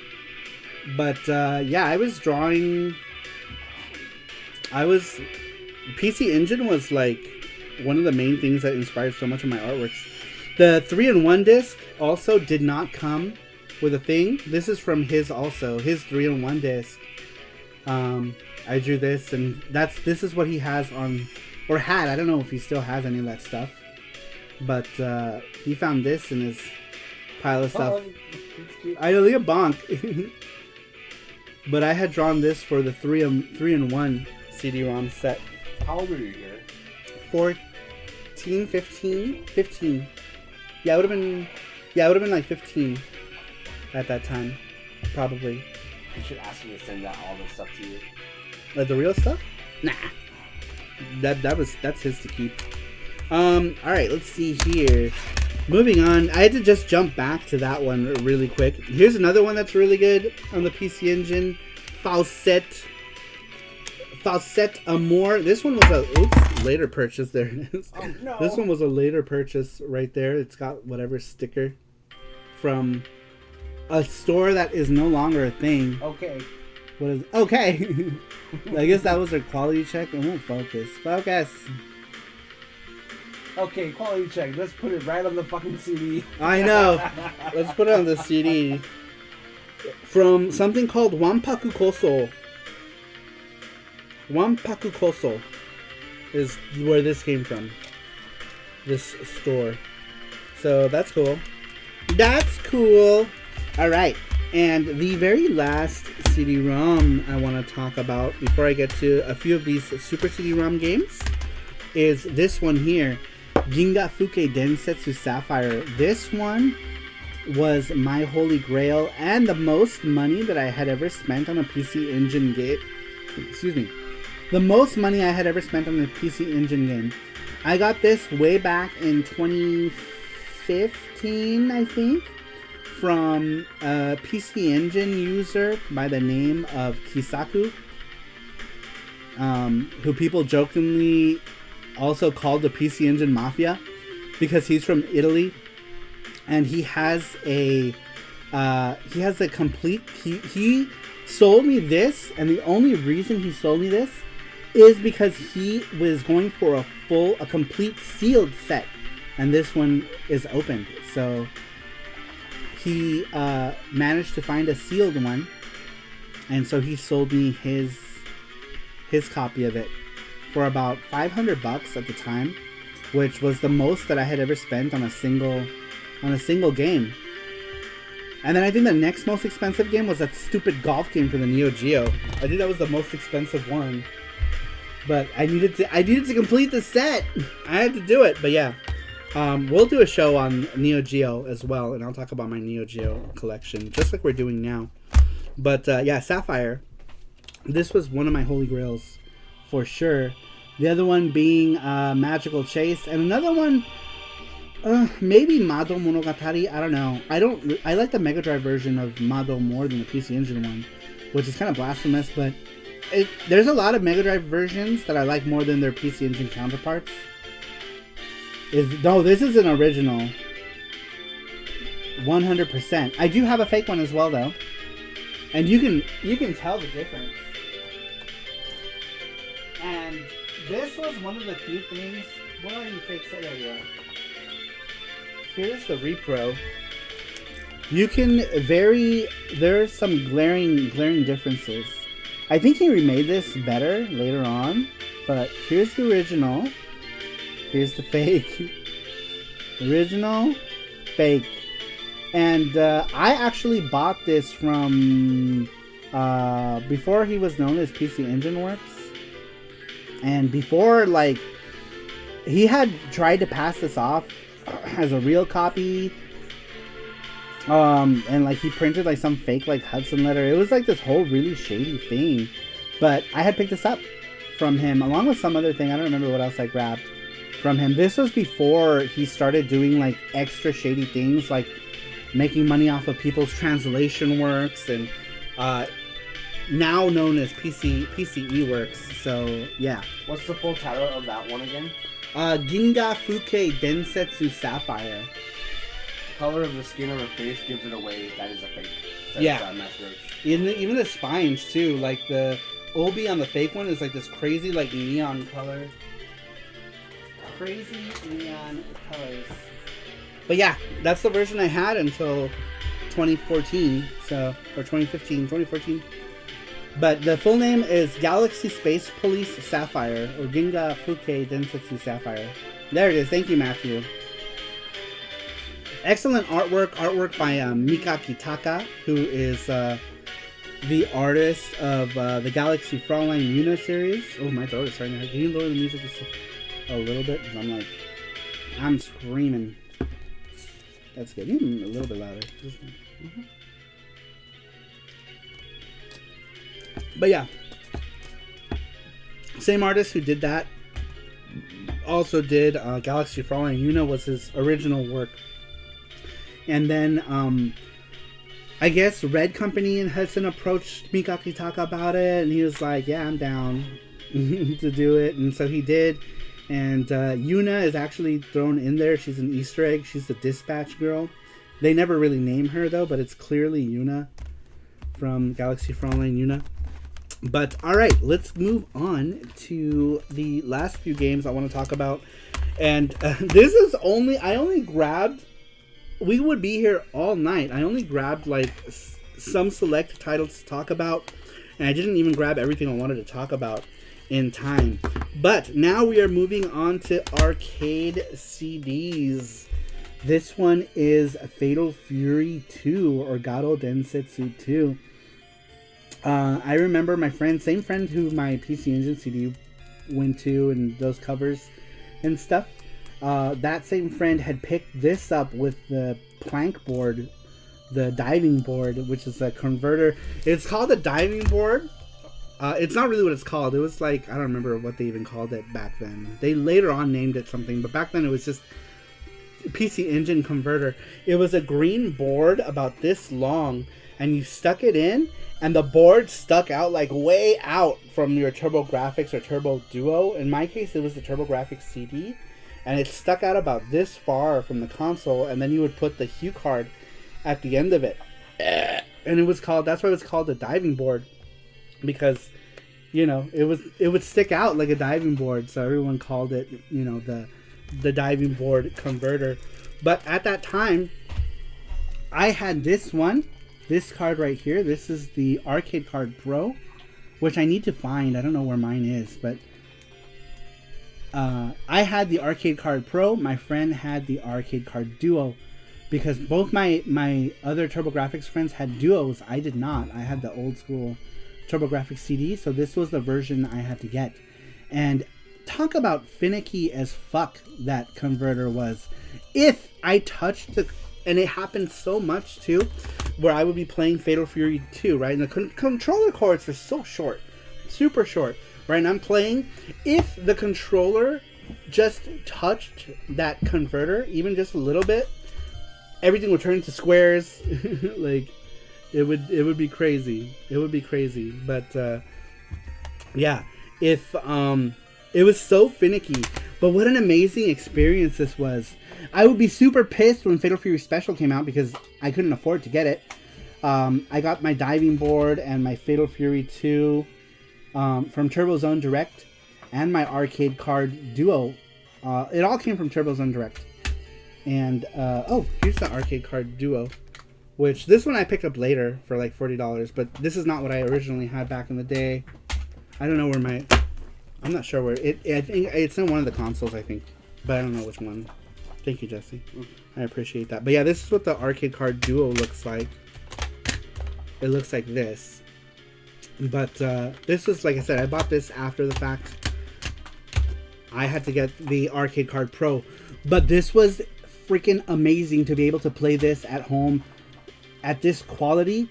But yeah, I was drawing. PC Engine was like one of the main things that inspired so much of my artworks. The 3-in-1 disc also did not come with a thing. This is from his 3-in-1 disc. I drew this, and this is what he has on, or had. I don't know if he still has any of that stuff, but he found this in his pile of stuff. I know, look at Bonk. But I had drawn this for the 3-in-1 CD-ROM set. How old were you here? 14, 15. Yeah, it would have been like 15 at that time, probably. You should ask me to send out all this stuff to you. Like the real stuff? Nah. That's his to keep. Alright, let's see here. Moving on, I had to just jump back to that one really quick. Here's another one that's really good on the PC Engine. Faucet Amour. This one was a later purchase. There it is. Oh, no. This one was a later purchase right there. It's got whatever sticker from a store that is no longer a thing. Okay. What is okay? I guess that was their quality check. It won't focus. Focus. Okay, quality check. Let's put it right on the fucking CD. I know. Let's put it on the CD. From something called Wanpaku Koso. Wanpaku Koso is where this came from. This store. So that's cool. That's cool. Alright. And the very last CD-ROM I want to talk about before I get to a few of these Super CD-ROM games is this one here. Ginga Fuke Densetsu Sapphire. This one was my holy grail and the most money that I had ever spent on a PC Engine game. Excuse me. The most money I had ever spent on a PC Engine game. I got this way back in 2015, I think, from a PC Engine user by the name of Kisaku, who people jokingly also called the PC Engine Mafia because he's from Italy, and he has a complete. He sold me this, and the only reason he sold me this is because he was going for a complete sealed set, and this one is opened. So he managed to find a sealed one, and so he sold me his copy of it for about $500 at the time, which was the most that I had ever spent on a single game. And then I think the next most expensive game was that stupid golf game for the Neo Geo. I think that was the most expensive one. But I needed to complete the set. I had to do it. But yeah, we'll do a show on Neo Geo as well, and I'll talk about my Neo Geo collection, just like we're doing now. But yeah, Sapphire. This was one of my holy grails, for sure. The other one being Magical Chase, and another one, maybe Mado Monogatari. I don't know. I like the Mega Drive version of Mado more than the PC Engine one, which is kind of blasphemous, but. There's a lot of Mega Drive versions that I like more than their PC Engine counterparts. This is an original. 100%. I do have a fake one as well, though. And you can tell the difference. And this was one of the few things... What are you fake set over? Here's the repro. You can there's some glaring differences. I think he remade this better later on, but here's the original. Here's the fake. Original, fake. And I actually bought this from before he was known as PC Engine Works. And before, like, he had tried to pass this off as a real copy. And like he printed like some fake like Hudson letter. It was like this whole really shady thing. But I had picked this up from him along with some other thing. I don't remember what else I grabbed from him. This was before he started doing like extra shady things, like making money off of people's translation works, and now known as PCE Works. So yeah. What's the full title of that one again? Ginga Fuke Densetsu Sapphire. Color of the skin on her face gives it away. That is a fake. Yeah. Even the spines too. Like the obi on the fake one is like this crazy like neon color. Crazy neon colors. But yeah, that's the version I had until 2014. Or 2014. But the full name is Galaxy Space Police Sapphire, or Ginga Fuke Densetsu Sapphire. There it is. Thank you, Matthew. Excellent artwork by Mika Kitaka, who is the artist of the Galaxy Fraulein Yuna series. Oh, my throat is starting to hurt. Can you lower the music just a little bit? Because I'm screaming. That's good. Even a little bit louder. Mm-hmm. But yeah, same artist who did that also did Galaxy Fraulein Yuna was his original work. And then, I guess Red Company in Hudson approached Mika Kitaka about it, and he was like, yeah, I'm down to do it. And so he did. And Yuna is actually thrown in there. She's an Easter egg. She's the dispatch girl. They never really name her though, but it's clearly Yuna from Galaxy Frontline Yuna. But all right, let's move on to the last few games I want to talk about. And this is I only grabbed, we would be here all night. I only grabbed like some select titles to talk about, and I didn't even grab everything I wanted to talk about in time. But now we are moving on to arcade CDs. This one is Fatal Fury 2 or Garo Densetsu 2. I remember my friend, same friend who my PC Engine CD went to and those covers and stuff. That same friend had picked this up with the plank board, the diving board, which is a converter. It's called a diving board. It's not really what it's called. It was like, I don't remember what they even called it back then. They later on named it something, but back then it was just PC Engine converter. It was a green board about this long, and you stuck it in, and the board stuck out like way out from your Turbo Grafx or Turbo Duo. In my case, it was the Turbo Grafx CD, and it stuck out about this far from the console, and then you would put the HuCard at the end of it. And it was called, that's why it was called a diving board, because, you know, it would stick out like a diving board, so everyone called it, you know, the diving board converter. But at that time, I had this one, this card right here. This is the Arcade Card Pro, which I need to find. I don't know where mine is, but I had the Arcade Card Pro. My friend had the Arcade Card Duo, because both my other TurboGrafx friends had Duos. I did not. I had the old school TurboGrafx CD, so this was the version I had to get. And talk about finicky as fuck that converter was. If I touched the, and it happened so much too, where I would be playing Fatal Fury 2, right? And the controller cords are so short, super short, right? And I'm playing. If the controller just touched that converter, even just a little bit, everything would turn into squares. Like, it would be crazy. It would be crazy. But yeah, if it was so finicky. But what an amazing experience this was. I would be super pissed when Fatal Fury Special came out because I couldn't afford to get it. I got my diving board and my Fatal Fury 2 from TurboZone Direct, and my Arcade Card Duo. It all came from TurboZone Direct. And, oh, here's the Arcade Card Duo, which this one I picked up later for like $40, but this is not what I originally had back in the day. I don't know where my, I'm not sure where, I think it's in one of the consoles, I think, but I don't know which one. Thank you, Jesse. I appreciate that. But yeah, this is what the Arcade Card Duo looks like. It looks like this. But this was, like I said, I bought this after the fact. I had to get the Arcade Card Pro. But this was freaking amazing to be able to play this at home at this quality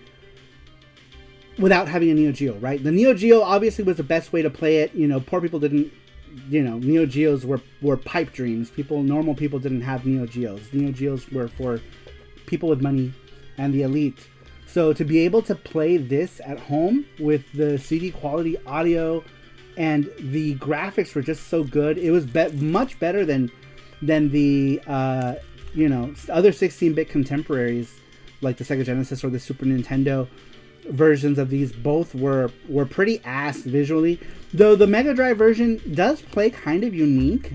without having a Neo Geo, right? The Neo Geo obviously was the best way to play it. You know, poor people didn't, you know, Neo Geos were pipe dreams. Normal people didn't have Neo Geos. Neo Geos were for people with money and the elite. So to be able to play this at home with the CD quality audio and the graphics were just so good. It was much better than the you know, other 16-bit contemporaries like the Sega Genesis or the Super Nintendo versions of these. Both were pretty ass visually, though the Mega Drive version does play kind of unique.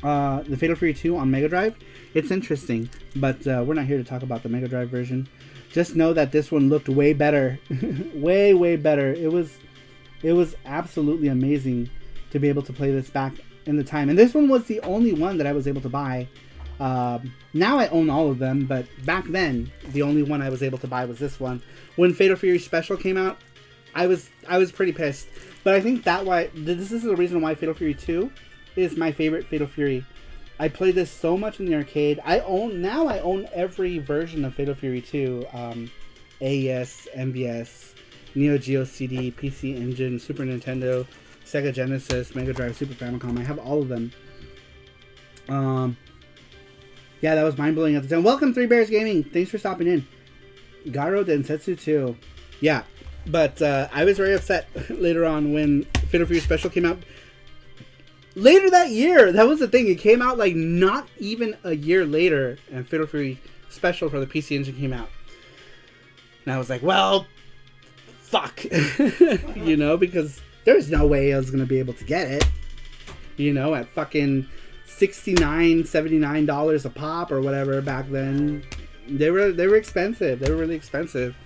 The Fatal Fury 2 on Mega Drive, it's interesting, but we're not here to talk about the Mega Drive version. Just know that this one looked way better. way better. It was absolutely amazing to be able to play this back in the time. And this one was the only one that I was able to buy. Now I own all of them, but back then the only one I was able to buy was this one. When Fatal Fury Special came out, I was pretty pissed. But I think this is the reason why Fatal Fury 2 is my favorite Fatal Fury. I played this so much in the arcade. I own every version of Fatal Fury 2. AES, MVS, Neo Geo CD, PC Engine, Super Nintendo, Sega Genesis, Mega Drive, Super Famicom. I have all of them. Yeah, that was mind-blowing at the time. Welcome, Three Bears Gaming. Thanks for stopping in. Garo Densetsu 2. Yeah, but I was very upset later on when Fatal Fury Special came out. Later that year, that was the thing. It came out like not even a year later, and Fatal Fury special for the PC Engine came out. And I was like, well, fuck. You know, because there's no way I was going to be able to get it. You know, at fucking $69, $79 a pop or whatever back then. They were expensive. They were really expensive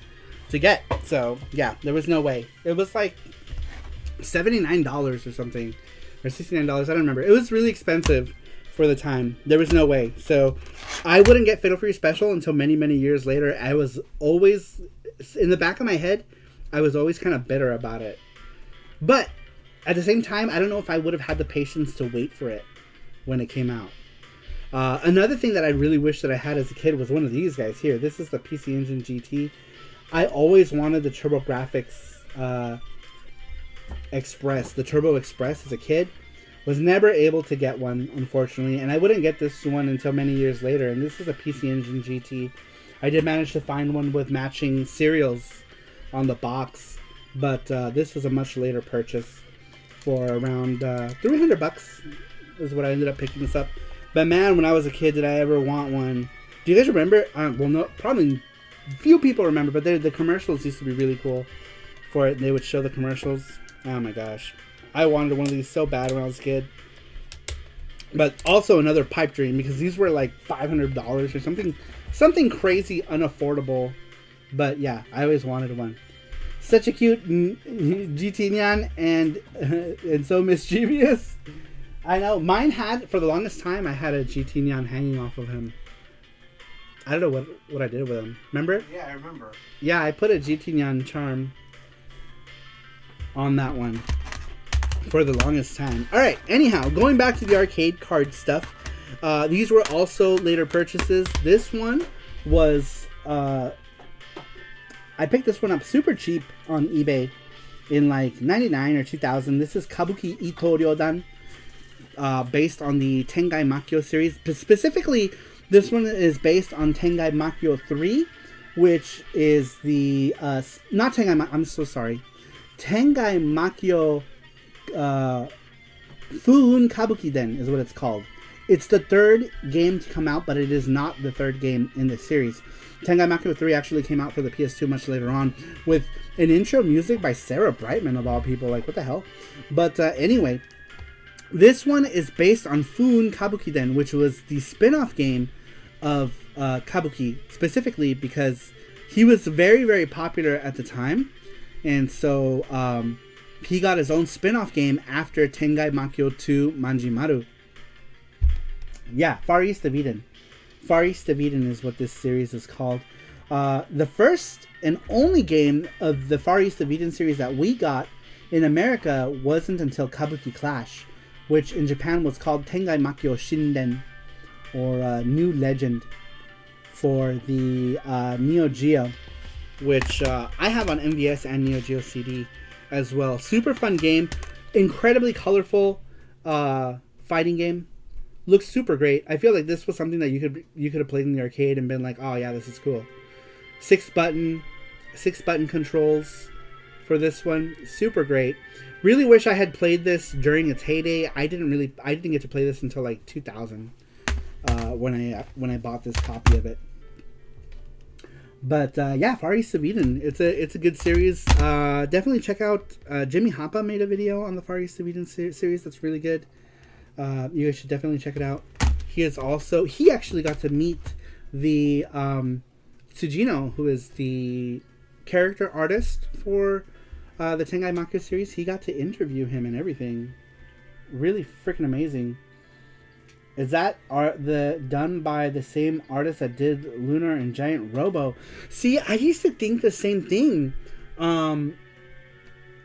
to get. So, yeah, there was no way. It was like $79 or something. Or $69, I don't remember. It was really expensive for the time. There was no way. So, I wouldn't get Fatal Fury Special until many, many years later. I was always, in the back of my head, I was always kind of bitter about it. But, at the same time, I don't know if I would have had the patience to wait for it when it came out. Another thing that I really wish that I had as a kid was one of these guys here. This is the PC Engine GT. I always wanted the Turbo Grafx Express, the Turbo Express as a kid. Was never able to get one, unfortunately, and I wouldn't get this one until many years later. And this is a PC Engine GT. I did manage to find one with matching serials on the box, but this was a much later purchase for around $300 is what I ended up picking this up. But man, when I was a kid, did I ever want one? Do you guys remember? Well, no, probably few people remember, but the commercials used to be really cool for it. They would show the commercials. Oh my gosh. I wanted one of these so bad when I was a kid. But also another pipe dream, because these were like $500 or something crazy unaffordable. But yeah, I always wanted one. Such a cute GT Nyan and so mischievous. I know. Mine had, for the longest time, I had a GT Nyan hanging off of him. I don't know what I did with him. Remember? Yeah, I remember. Yeah, I put a GT Nyan charm on that one for the longest time. Alright, anyhow, going back to the arcade card stuff. These were also later purchases. This one was... I picked this one up super cheap on eBay in like 99 or 2000. This is Kabuki Ito Ryodan. Based on the Tengai Makyo series. Specifically, this one is based on Tengai Makyo 3, which is the... not Tengai... I'm so sorry. Tengai Makyo Fuun Kabuki Den is what it's called. It's the third game to come out, but it is not the third game in the series. Tengai Makyo 3 actually came out for the PS2 much later on, with an intro music by Sarah Brightman, of all people. Like, what the hell? But anyway... This one is based on Fuun Kabuki Den, which was the spin-off game of Kabuki, specifically because he was very, very popular at the time. And so he got his own spin-off game after Tengai Makyo 2 Manjimaru. Yeah, Far East of Eden. Far East of Eden is what this series is called. The first and only game of the Far East of Eden series that we got in America wasn't until Kabuki Clash, which in Japan was called Tengai Makyo Shinden, or New Legend, for the Neo Geo, which I have on MVS and Neo Geo CD as well. Super fun game, incredibly colorful fighting game. Looks super great. I feel like this was something that you could have played in the arcade and been like, oh yeah, this is cool. Six button controls for this one. Super great. Really wish I had played this during its heyday. I didn't get to play this until like 2000 when I bought this copy of it. But yeah, Far East of Eden. It's a good series. Definitely check out Jimmy Hoppa made a video on the Far East of Eden series that's really good. You guys should definitely check it out. He actually got to meet the Tsujino, who is the character artist for the Tengai Makyo series. He got to interview him and everything. Really freaking amazing. Is that done by the same artist that did Lunar and Giant Robo? See, I used to think the same thing. I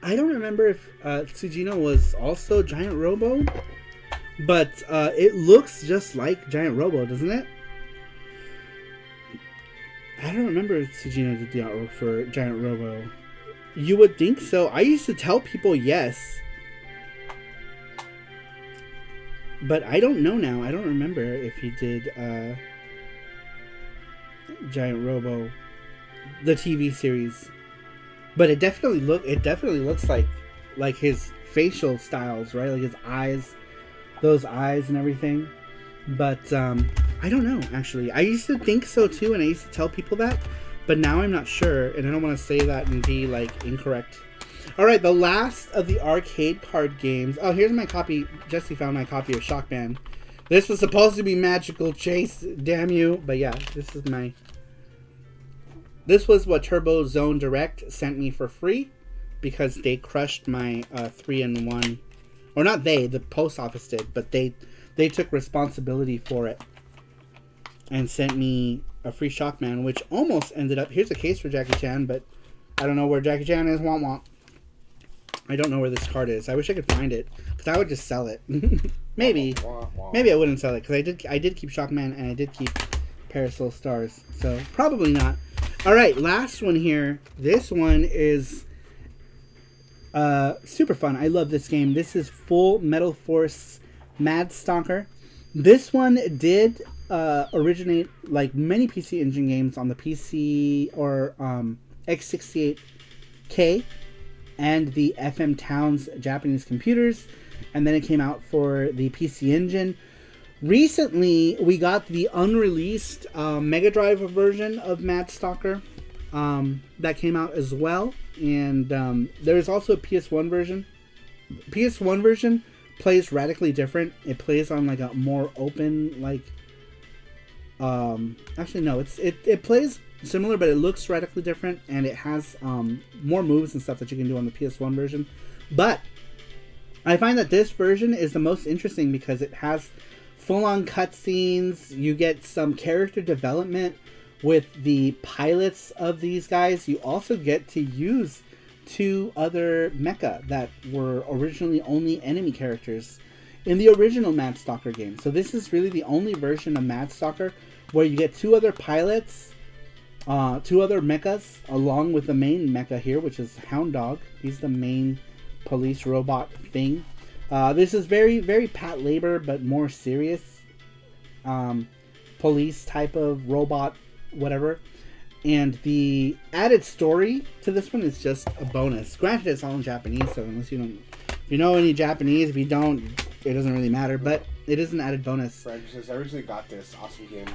don't remember if Tsujino was also Giant Robo, but it looks just like Giant Robo, doesn't it? I don't remember if Tsujino did the artwork for Giant Robo. You would think so. I used to tell people yes. But I don't know now. I don't remember if he did Giant Robo, the TV series. But it definitely looks like his facial styles, right? Like his eyes, those eyes and everything. But I I don't know, actually. I used to think so too, and I used to tell people that, but now I'm not sure, and I don't want to say that and be, like, incorrect. Alright, the last of the arcade card games. Oh, here's my copy. Jesse found my copy of Shockman. This was supposed to be Magical Chase, damn you. But yeah, this is my... This was what Turbo Zone Direct sent me for free, because they crushed my 3-in-1. Or not they, the post office did, but they took responsibility for it and sent me a free Shockman, which almost ended up... Here's a case for Jackie Chan, but I don't know where Jackie Chan is. Womp womp. I don't know where this card is. I wish I could find it, because I would just sell it. Maybe I wouldn't sell it, because I did keep Shockman and I did keep Parasol Stars. So probably not. All right, last one here. This one is super fun. I love this game. This is Full Metal Force Mad Stalker. This one did originate, like many PC Engine games, on the PC or X68K and the FM Towns Japanese computers, and then it came out for the PC Engine. Recently, we got the unreleased Mega Drive version of Mad Stalker that came out as well, and there's also a PS1 version. PS1 version plays radically different. It plays on like a more open, like actually no, it plays similar, but it looks radically different, and it has more moves and stuff that you can do on the PS1 version. But I find that this version is the most interesting because it has full-on cutscenes. You get some character development with the pilots of these guys. You also get to use 2 other mecha that were originally only enemy characters in the original Mad Stalker game. So this is really the only version of Mad Stalker where you get 2 other pilots, 2 other mechas, along with the main mecha here, which is Hound Dog. He's the main police robot thing. This is very, very Pat Labor, but more serious police type of robot, whatever. And the added story to this one is just a bonus. Granted, it's all in Japanese, so unless you don't, if you know any Japanese, if you don't, it doesn't really matter. But it is an added bonus. I originally got this awesome game.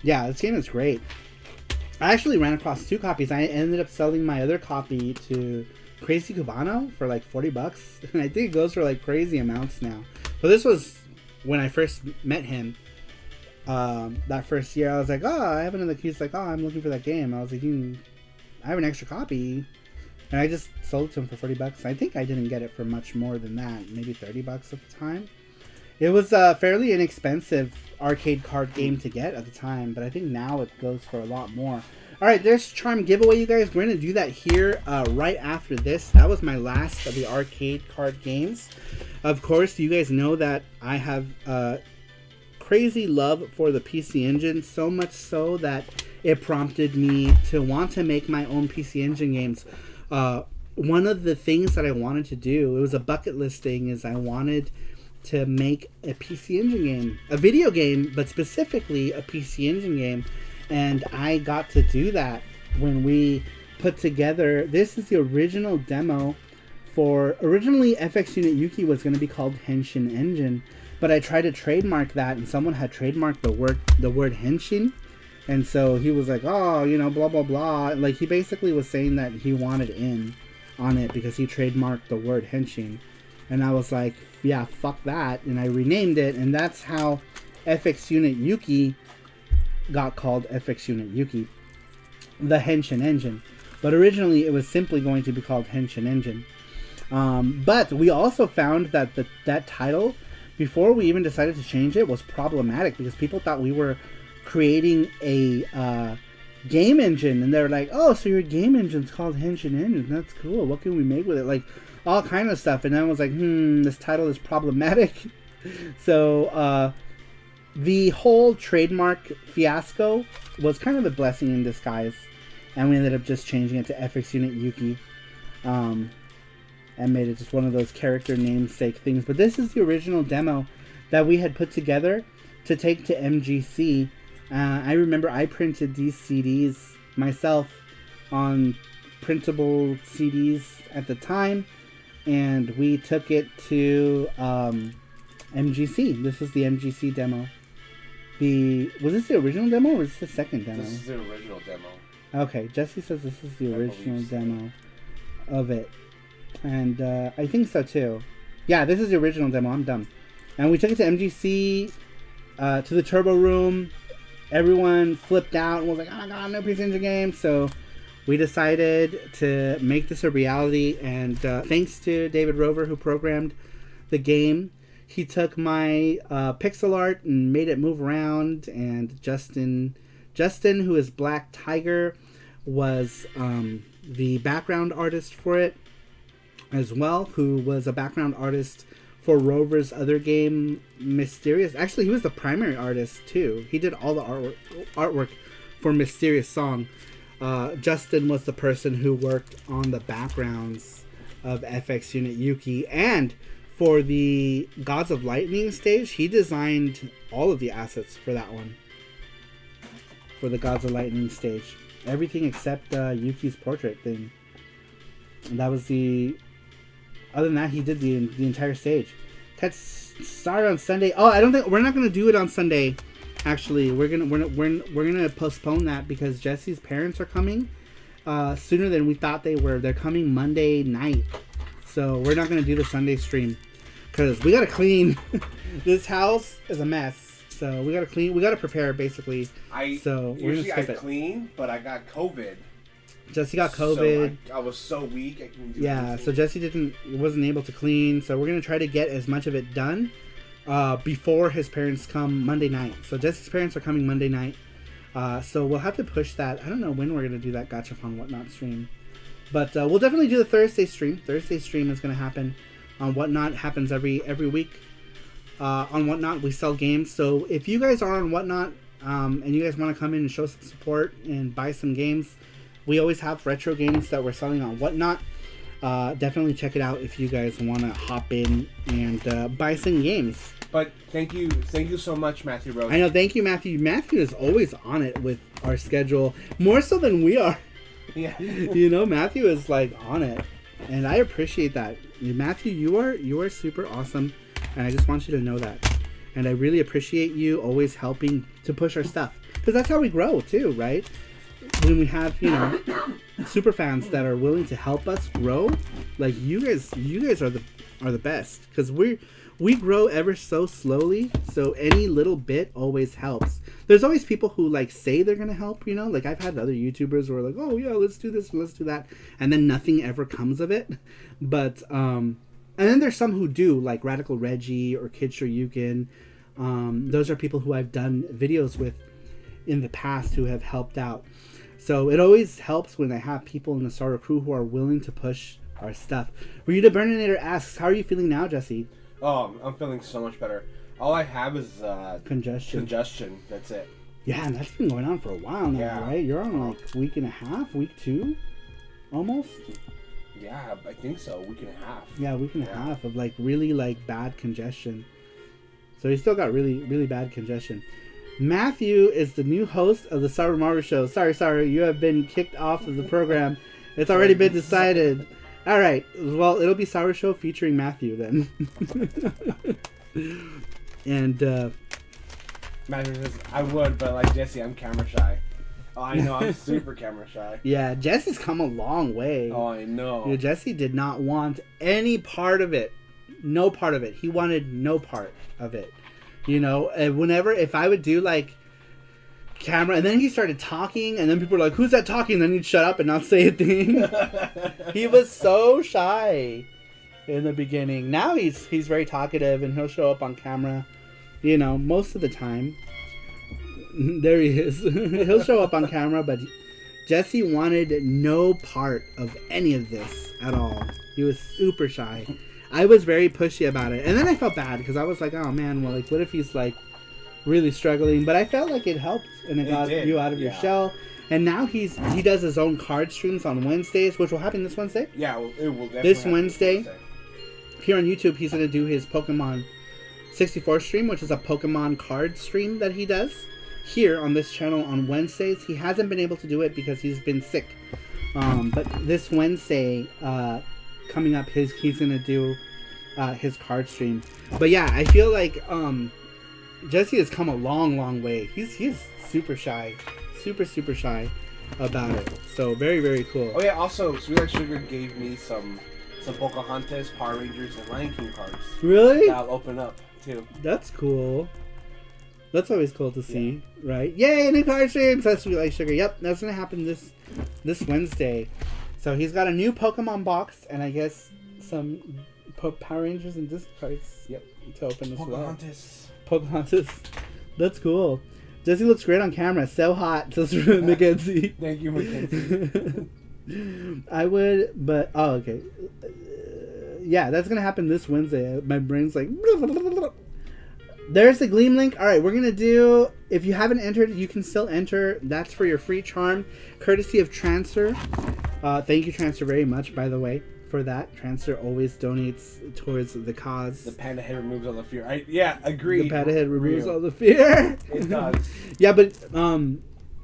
Yeah, this game is great. I actually ran across 2 copies. I ended up selling my other copy to Crazy Cubano for like $40, and I think it goes for like crazy amounts now. But this was when I first met him. That first year, I was like, oh, I have another key. He's like, oh, I'm looking for that game. I was like, I have an extra copy, and I just sold it to him for $40. I think I didn't get it for much more than that, maybe $30 at the time. It was a fairly inexpensive arcade card game to get at the time, but I think now it goes for a lot more. Alright, there's Charm giveaway, you guys. We're going to do that here right after this. That was my last of the arcade card games. Of course, you guys know that I have crazy love for the PC Engine, so much so that it prompted me to want to make my own PC Engine games. One of the things that I wanted to do, it was a bucket list thing, is I wanted to make a PC Engine game, a video game, but specifically a PC Engine game. And I got to do that when we put together, this is the original demo for, originally FX Unit Yuki was going to be called Henshin Engine, but I tried to trademark that, and someone had trademarked the word Henshin, and so he was like, oh, you know, blah blah blah. Like, he basically was saying that he wanted in on it because he trademarked the word Henshin. And I was like, yeah, fuck that. And I renamed it, and that's how FX Unit Yuki got called FX Unit Yuki, the Henshin Engine. But originally it was simply going to be called Henshin Engine. But we also found that that title, before we even decided to change it, was problematic because people thought we were creating a game engine, and they're like, oh, so your game engine's called Henshin Engine. That's cool. What can we make with it? Like, all kind of stuff. And then I was like, this title is problematic. So the whole trademark fiasco was kind of a blessing in disguise, and we ended up just changing it to FX Unit Yuki, and made it just one of those character namesake things. But this is the original demo that we had put together to take to MGC. I remember I printed these CDs myself on printable CDs at the time, and we took it to MGC. This is the MGC demo. Was this the original demo or was this the second demo? This is the original demo. Okay, Jesse says this is the original demo of it. And I think so too. Yeah, this is the original demo. I'm dumb. And we took it to MGC, to the Turbo Room. Everyone flipped out and was like, oh my god, no PC Engine game. So we decided to make this a reality. And thanks to David Rover, who programmed the game. He took my pixel art and made it move around. And Justin, who is Black Tiger, was the background artist for it as well, who was a background artist for Rover's other game, Mysterious. Actually, he was the primary artist too. He did all the artwork for Mysterious Song. Justin was the person who worked on the backgrounds of FX Unit Yuki, and for the Gods of Lightning stage, he designed all of the assets for that one. For the Gods of Lightning stage. Everything except Yuki's portrait thing. And that was the... Other than that, he did the entire stage. Catch Sar on Sunday. Oh, I don't think... We're not going to do it on Sunday, actually. We're gonna postpone that because Jesse's parents are coming sooner than we thought they were. They're coming Monday night. So we're not going to do the Sunday stream. Because we got to clean. This house is a mess. So we gotta clean. We gotta prepare, basically. Usually I clean, but I got COVID. Jesse got COVID. So I was so weak. I couldn't do anything. So Jesse wasn't able to clean. So we're gonna try to get as much of it done before his parents come Monday night. So Jesse's parents are coming Monday night. So we'll have to push that. I don't know when we're gonna do that Gachapon Whatnot stream, but we'll definitely do the Thursday stream. Thursday stream is gonna happen on Whatnot. Happens every week. On Whatnot, we sell games. So if you guys are on Whatnot and you guys want to come in and show some support and buy some games, we always have retro games that we're selling on Whatnot. Definitely check it out if you guys want to hop in and buy some games. But thank you so much, Matthew Rose. I know, thank you, Matthew. Matthew is always on it with our schedule, more so than we are. Yeah. You know, Matthew is like on it, and I appreciate that. Matthew, you are super awesome. And I just want you to know that. And I really appreciate you always helping to push our stuff. Because that's how we grow, too, right? When we have, super fans that are willing to help us grow. Like, you guys are the best. Because we grow ever so slowly. So any little bit always helps. There's always people who, like, say they're going to help, Like, I've had other YouTubers who are like, oh, yeah, let's do this and let's do that. And then nothing ever comes of it. But, and then there's some who do, like Radical Reggie or Kid Shoryuken. Those are people who I've done videos with in the past who have helped out. So it always helps when I have people in the Saru crew who are willing to push our stuff. Rita Burninator asks, how are you feeling now, Jesse? Oh, I'm feeling so much better. All I have is congestion. That's it. Yeah, and that's been going on for a while now, right? You're on like week and a half, week 2, almost. Yeah, I think so. Week and a half. Yeah, week and a half of like really like bad congestion. So he's still got really, really bad congestion. Matthew is the new host of the SaruShow. Sorry, you have been kicked off of the program. It's already been decided. All right, well, it'll be SaruShow featuring Matthew then. And Matthew says, I would, but like Jesse, I'm camera shy. Oh, I know, I'm super camera shy. Yeah, Jesse's come a long way. Oh, I know. Yeah, Jesse did not want any part of it. No part of it. He wanted no part of it. If I would do like camera, and then he started talking, and then people were like, who's that talking? And then he'd shut up and not say a thing. He was so shy in the beginning. Now he's very talkative, and he'll show up on camera, most of the time. There he is. He'll show up on camera, but Jesse wanted no part of any of this at all. He was super shy. I was very pushy about it. And then I felt bad because I was like, oh man, well, like, what if he's like really struggling? But I felt like it helped and it got you out of your shell. And now he does his own card streams on Wednesdays, which will happen this Wednesday. Yeah, it will definitely this Wednesday. Here on YouTube, he's going to do his Pokemon 64 stream, which is a Pokemon card stream that he does here on this channel on Wednesdays. He hasn't been able to do it because he's been sick. But this Wednesday, coming up, he's going to do his card stream. But yeah, I feel like Jesse has come a long, long way. He's super shy. Super shy about it. So very, very cool. Oh yeah, also Sweet Like Sugar gave me some Pocahontas, Power Rangers, and Lion King cards. Really? That I'll open up too. That's cool. That's always cool to see, right? Yay, new card streams! That's Sweet Like Sugar. Yep, that's gonna happen this Wednesday. So he's got a new Pokemon box, and I guess some Power Rangers and Disney cards. Yep. To open as Pocahontas. well. Pocahontas. That's cool. Jesse looks great on camera. So hot, says Mackenzie. Thank you, Mackenzie. I would, but oh, okay. Yeah, that's gonna happen this Wednesday. My brain's like. There's the Gleam link. All right, we're gonna do. If you haven't entered, you can still enter. That's for your free charm, courtesy of Transfer. Thank you, Transfer, very much. By the way, for that, Transfer always donates towards the cause. The panda head removes all the fear. Yeah, agree. The panda head removes all the fear. It does. Yeah, but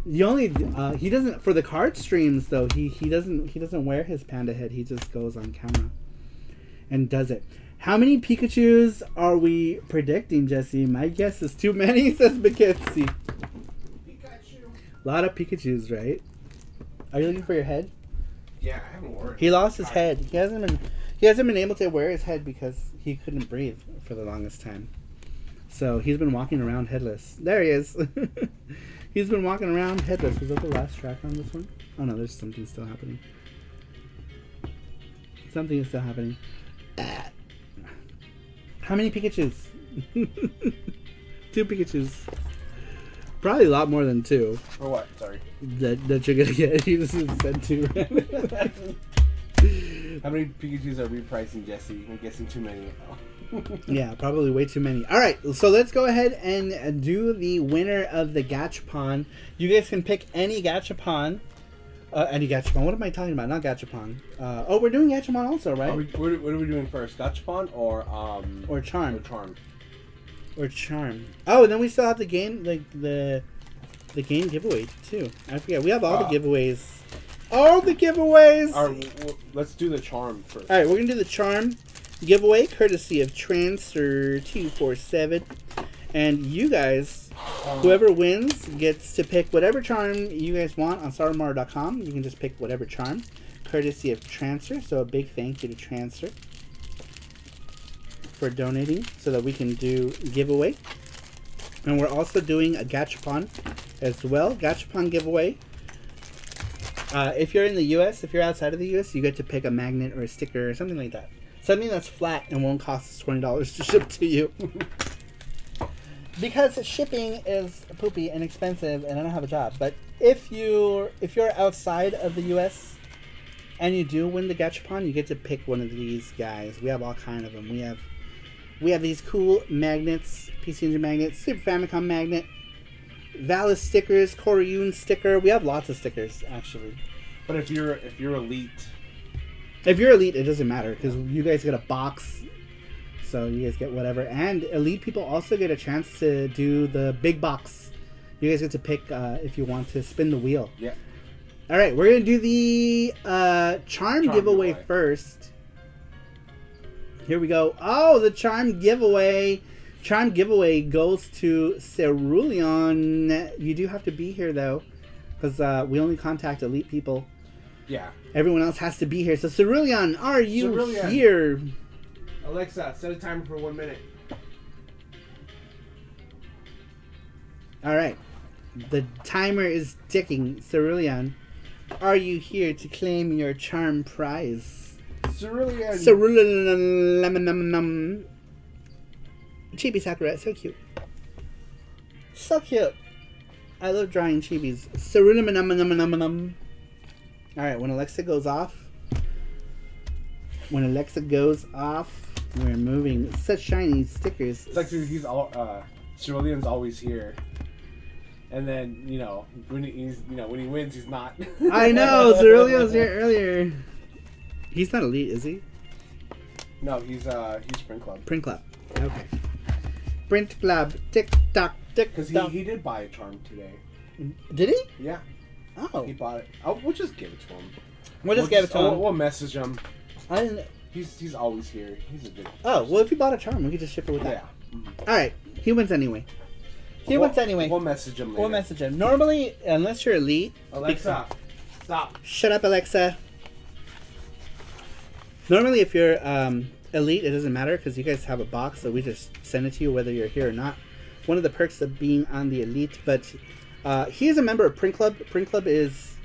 he only he doesn't for the card streams though. He doesn't wear his panda head. He just goes on camera and does it. How many Pikachus are we predicting, Jesse? My guess is too many, says Mackenzie. Pikachu. A lot of Pikachus, right? Are you looking for your head? Yeah, I haven't worked. He lost his head. He hasn't been able to wear his head because he couldn't breathe for the longest time. So he's been walking around headless. There he is. He's been walking around headless. Was that the last track on this one? Oh no, there's something still happening. Something is still happening. How many Pikachus? 2 Pikachus. Probably a lot more than 2. For what? Sorry. That you're gonna get. You just said 2. How many Pikachus are we pricing, Jesse? I'm guessing too many. Yeah, probably way too many. All right, so let's go ahead and do the winner of the Gachapon. You guys can pick any Gachapon. Any Gachapon. What am I talking about? Not Gachapon. Oh, we're doing Gachapon also, right? What are we doing first? Gachapon or Charm? Or Charm. Or Charm. Oh, and then we still have the game, like the game giveaway too. I forget. We have all the giveaways. All the giveaways. All right, let's do the Charm first. All right, we're gonna do the Charm giveaway, courtesy of Transfer247, and you guys, whoever wins gets to pick whatever charm you guys want on SaruMar.com. You can just pick whatever charm, courtesy of Transfer. So a big thank you to Transfer for donating so that we can do giveaway. And we're also doing a Gachapon as well. Gachapon giveaway. If you're in the US, if you're outside of the US, you get to pick a magnet or a sticker or something like that. Something that's flat and won't cost us $20 to ship to you. Because shipping is poopy and expensive and I don't have a job. But if you're outside of the US and you do win the Gachapon, you get to pick one of these guys. We have all kind of them. We have these cool magnets, PC Engine magnets, Super Famicom magnet, Valis stickers, Koryun sticker. We have lots of stickers actually. But if you're elite. If you're elite, it doesn't matter because you guys get a box, so you guys get whatever. And elite people also get a chance to do the big box. You guys get to pick if you want to spin the wheel. Yeah. All right, we're gonna do the charm giveaway first. Here we go. Oh, the charm giveaway. Charm giveaway goes to Cerulean. You do have to be here though, because we only contact elite people. Yeah. Everyone else has to be here. So, Cerulean, are you here? Alexa, set a timer for 1 minute. All right. The timer is ticking. Cerulean, are you here to claim your charm prize? Cerulean. Cerulean. Chibi Sakura, so cute. So cute. I love drawing chibis. Cerulean. All right, when Alexa goes off, we're moving such shiny stickers. It's like Cerulean's always here, and then when he wins, he's not. I know Cerulean was here earlier. He's not elite, is he? No, he's Print Club. Print Club. Okay. Print Club. Tick tock. Tick tock. Because he did buy a charm today. Did he? Yeah. Oh. He bought it. We'll just give it to him. We'll message him. I didn't. He's always here. He's a good. Oh well, if he bought a charm, we could just ship it with that. Yeah. Mm-hmm. All right, he wins anyway. He wants anyway. We'll message him later. We'll message him. Normally, unless you're elite... Alexa, stop. Shut up, Alexa. Normally, if you're elite, it doesn't matter because you guys have a box, so we just send it to you whether you're here or not. One of the perks of being on the elite, but he is a member of Print Club. Print Club is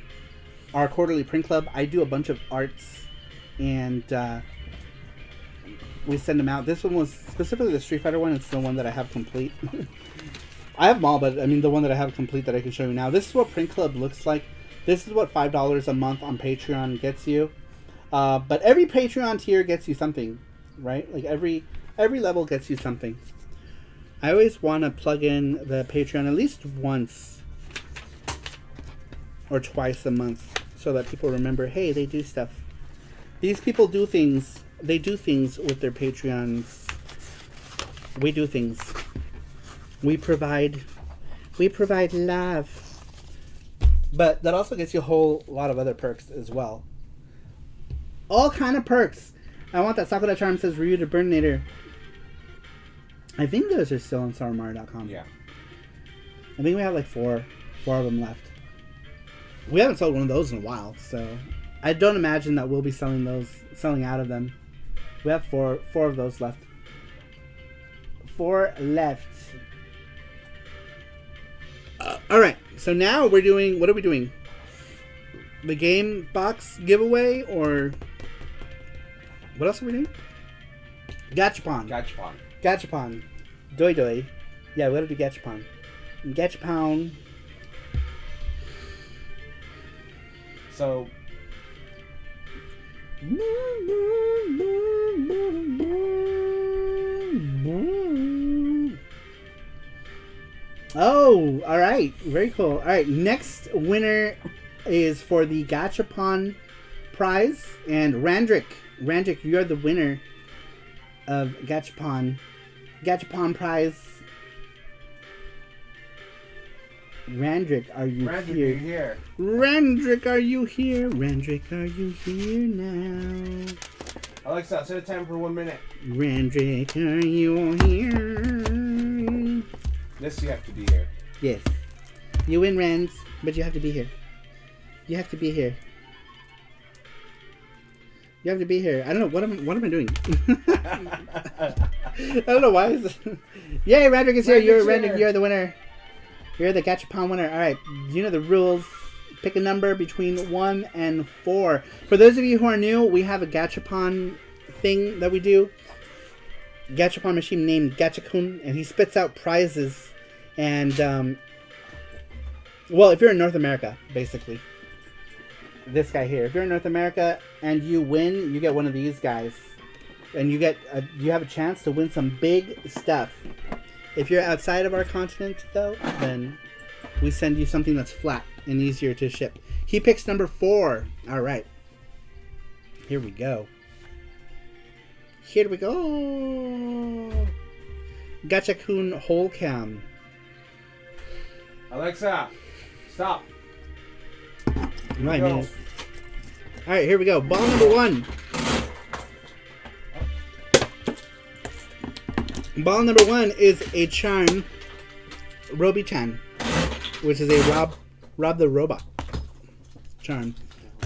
our quarterly print club. I do a bunch of arts, and we send them out. This one was specifically the Street Fighter one. It's the one that I have complete. I have them all, but I mean the one that I have complete that I can show you now. This is what Print Club looks like. This is what $5 a month on Patreon gets you. But every Patreon tier gets you something, right? Like every level gets you something. I always want to plug in the Patreon at least once or twice a month so that people remember, hey, they do stuff. These people do things. They do things with their Patreons. We do things. We provide love. But that also gets you a whole lot of other perks as well. All kind of perks. I want that Sakura Charm says Ryu the Burninator. I think those are still on SaruMario.com. Yeah. I think we have like four of them left. We haven't sold one of those in a while, so I don't imagine that we'll be selling out of them. We have four of those left. 4 left. Alright, so now we're doing... What are we doing? The game box giveaway, or... What else are we doing? Gachapon. Gachapon. Doi Doi. Yeah, we gotta do Gachapon. Gachapon. So... Oh, alright. Very cool. Alright, next winner is for the Gachapon prize. And Randrick, you're the winner of Gachapon prize. Randrick, are you here? Randrick, are you here? Randrick, are you here now? Alexa, set a time for 1 minute. Randrick, are you here? This you have to be here. Yes. You win, Rands, but you have to be here. You have to be here. You have to be here. I don't know. What am I doing? I don't know why. Yay, Randrick is here. You're the winner. You're the Gachapon winner. Alright, you know the rules. Pick a number between 1 and 4. For those of you who are new, we have a Gachapon thing that we do. Gachapon machine named Gachakun, and he spits out prizes. And, well, if you're in North America, basically. This guy here. If you're in North America and you win, you get one of these guys. And you have a chance to win some big stuff. If you're outside of our continent, though, then we send you something that's flat and easier to ship. He picks number 4. All right. Here we go. Here we go. Gachakun Whole Cam. Alexa, stop. Right, man. All right, here we go. Ball number 1. Ball number 1 is a charm, Roby-chan, which is a Rob the Robot charm.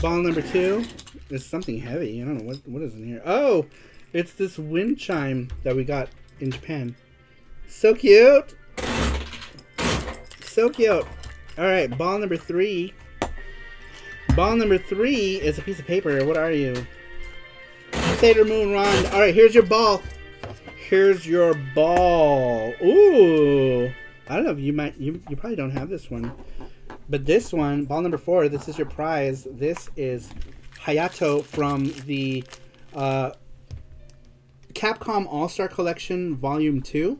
Ball number 2 is something heavy. I don't know what is in here. Oh, it's this wind chime that we got in Japan. So cute. So cute. All right, ball number 3. Ball number 3 is a piece of paper. What are you? Sailor Moon Ron. All right, here's your ball. Here's your ball. Ooh. I don't know if you probably don't have this one. But this one, ball number 4, this is your prize. This is Hayato from the Capcom All-Star Collection Volume 2.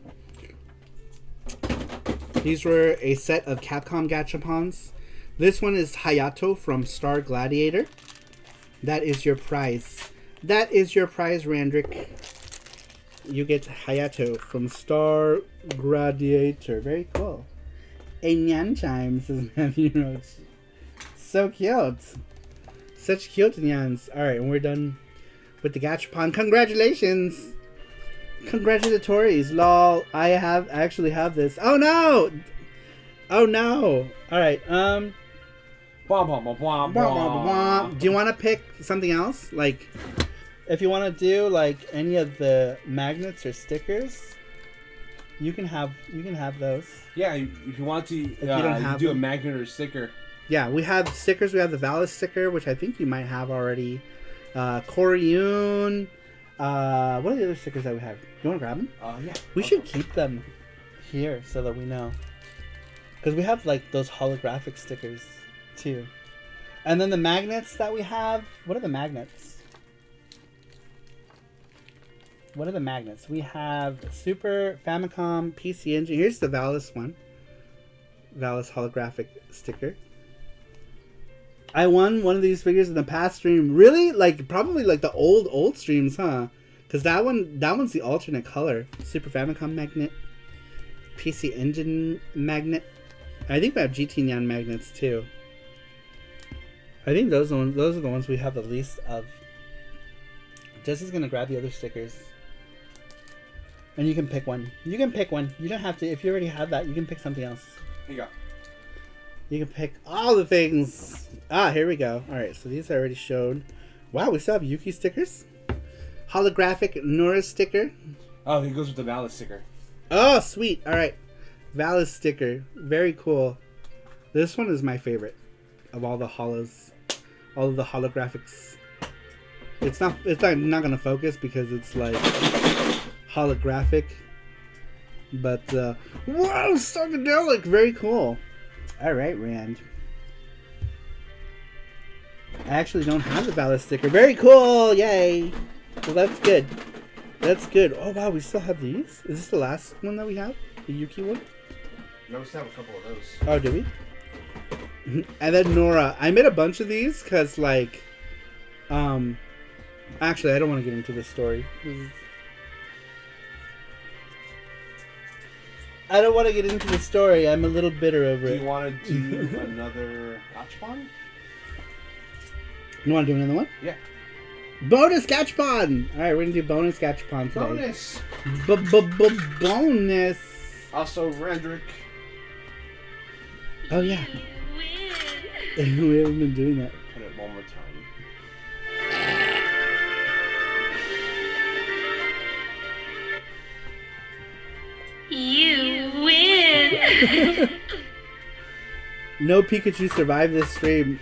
These were a set of Capcom Gachapons. This one is Hayato from Star Gladiator. That is your prize. That is your prize, Randrick. You get Hayato from Star Gladiator. Very cool. A Nyan chime, says Matthew Roach. So cute. Such cute Nyans. Alright, and we're done with the Gachapon. Congratulations! Congratulatories, lol. I actually have this. Oh no! Oh no! Alright, Blah, blah, blah, blah, Blah, blah, blah. Do you want to pick something else? Like, if you want to do like any of the magnets or stickers, you can have those. Yeah, if you want to, If you don't have do a them. magnet or sticker. Yeah, we have stickers. We have the Valis sticker, which I think you might have already. Koryun. What are the other stickers that we have? You want to grab them? Yeah. We should keep them here so that we know. Because we have like those holographic stickers too. And then the magnets that we have. What are the magnets? What are the magnets? We have Super Famicom PC Engine. Here's the Valis one. Valis holographic sticker. I won one of these figures in the past stream. Really? Like probably like the old streams, huh? Because that one's the alternate color. Super Famicom magnet. PC Engine magnet. I think we have GT Neon magnets too. I think those are the ones we have the least of. Jesse's gonna grab the other stickers. And you can pick one. You can pick one. You don't have to. If you already have that, you can pick something else. Here you go. You can pick all the things. Ah, here we go. Alright, so these I already showed. Wow, we still have Yuki stickers. Holographic Nora sticker. Oh, he goes with the Valis sticker. Oh, sweet. Alright. Valis sticker. Very cool. This one is my favorite of all the holos. All of the holographics. It's not gonna focus because it's like holographic. But whoa, psychedelic. Very cool. Alright, Rand. I actually don't have the Valis sticker. Very cool! Yay! Well, that's good. That's good. Oh, wow, we still have these? Is this the last one that we have? The Yuki one? No, we still have a couple of those. Oh, do we? And then Nora. I made a bunch of these because, like, actually, I don't want to get into this story. I don't want to get into the story. I'm a little bitter over Do it. you want to do another Gachapon? You want to do another one? Yeah. Bonus Gachapon! Alright, we're going to do bonus Gachapon today. Bonus! Bonus! Also, Randrick. Oh, yeah. We haven't been doing that. Put it one more time. You win! No Pikachu survived this stream.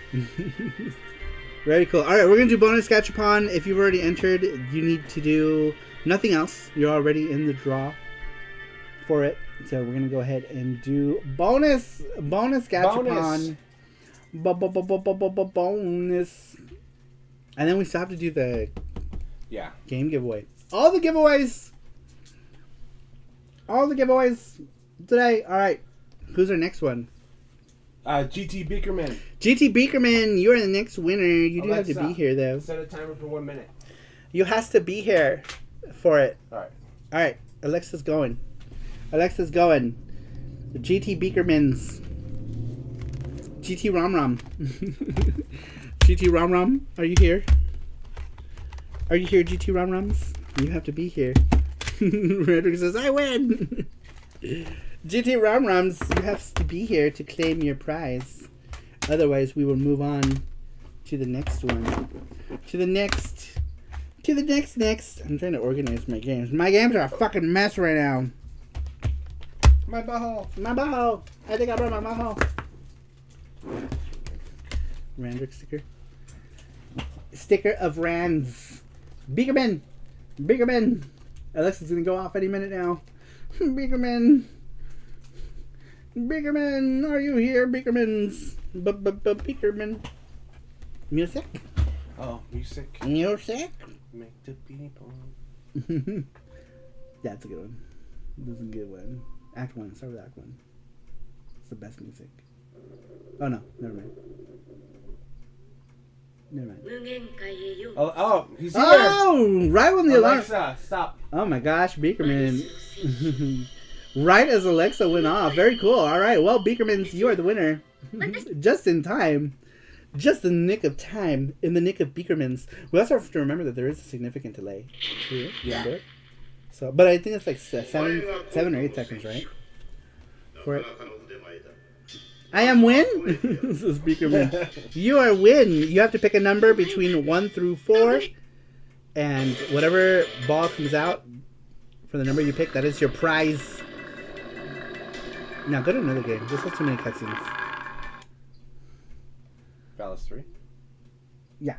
Very cool. Alright, we're going to do bonus Gachapon. If you've already entered, you need to do nothing else. You're already in the draw for it. So we're going to go ahead and do bonus Gachapon. Bonus. And then we still have to do the game giveaway. All the giveaways today. Alright. Who's our next one? GT Beakerman. GT Beakerman, you are the next winner. You do Alexa, have to be here, though. Set a timer for 1 minute. You has to be here for it. Alright. Alright, Alexa's going. The GT Beakermans. GT Rom. GT Rom, are you here? Are you here, GT Roms? You have to be here. Redrick says, I win! GT Roms, you have to be here to claim your prize. Otherwise, we will move on to the next one. To the next. I'm trying to organize my games. My games are a fucking mess right now. My butthole. I think I brought my butthole. Randrick sticker. Sticker of Rands. Beakerman. Alexa's gonna go off any minute now. Beakerman, are you here, Beakermans? Beakerman. Music? Oh, music. Make the people. That's a good one. This is a good one. Act 1. Start with Act 1. It's the best music. Oh no, never mind. Oh, he's here. Oh, right when the alarm. Alexa, stop. Oh my gosh, Beakerman. Right as Alexa went off. Very cool. All right. Well, Beakermans, you are the winner. Just in time. Just in the nick of time. In the nick of Beakermans. We also have to remember that there is a significant delay. Yeah. So, but I think it's like 7 or 8 seconds, right? For it. I am win. This is Beakerman. You are win. You have to pick a number between 1 through 4, and whatever ball comes out for the number you pick, that is your prize. Now go to another game. This has too many cutscenes. Phallus 3? Yeah.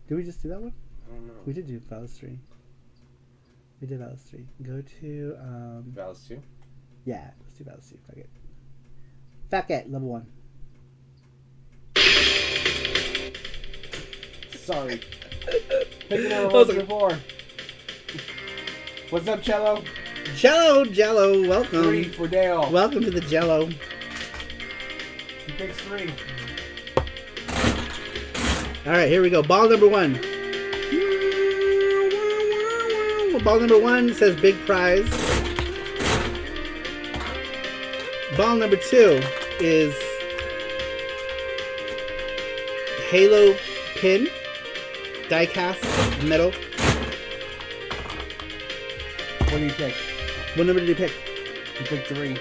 Did we just do that one? I don't know. We did do Phallus 3. We did Phallus 3. Go to Phallus 2? yeah, let's do Phallus 2. Fuck it. Fuck it, level 1. Sorry. Picking out 1 through 4. What's up, Cello? Jello, welcome. 3 for Dale. Welcome to the Jello. He picks 3. Alright, here we go. Ball number 1. Ball number 1 says big prize. Ball number 2 is Halo pin, die-cast metal. What do you pick? What number did you pick? You picked 3.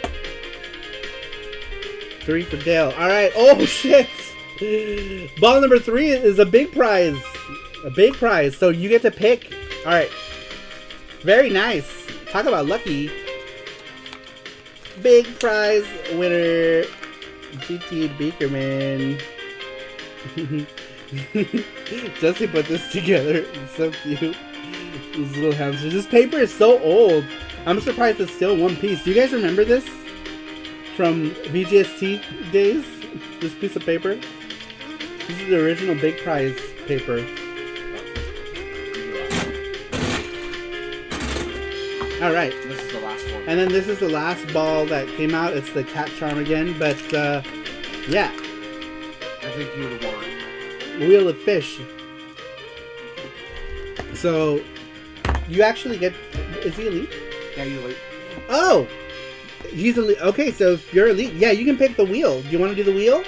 3 for Dale. Alright. Oh, shit. Ball number 3 is a big prize. A big prize. So you get to pick. Alright. Very nice. Talk about lucky. Big prize winner. GT Beakerman. Jesse put this together. It's so cute. These little hamsters. This paper is so old. I'm surprised it's still one piece. Do you guys remember this? From VGST days? This piece of paper? This is the original big prize paper. Alright. This is the last one. And then this is the last ball that came out. It's the cat charm again. But, yeah. I think you would want it. Wheel of Fish. So, you actually get... Is he elite? Yeah, you like. Oh! He's elite. Okay, so if you're elite, yeah, you can pick the wheel. Do you want to do the wheel?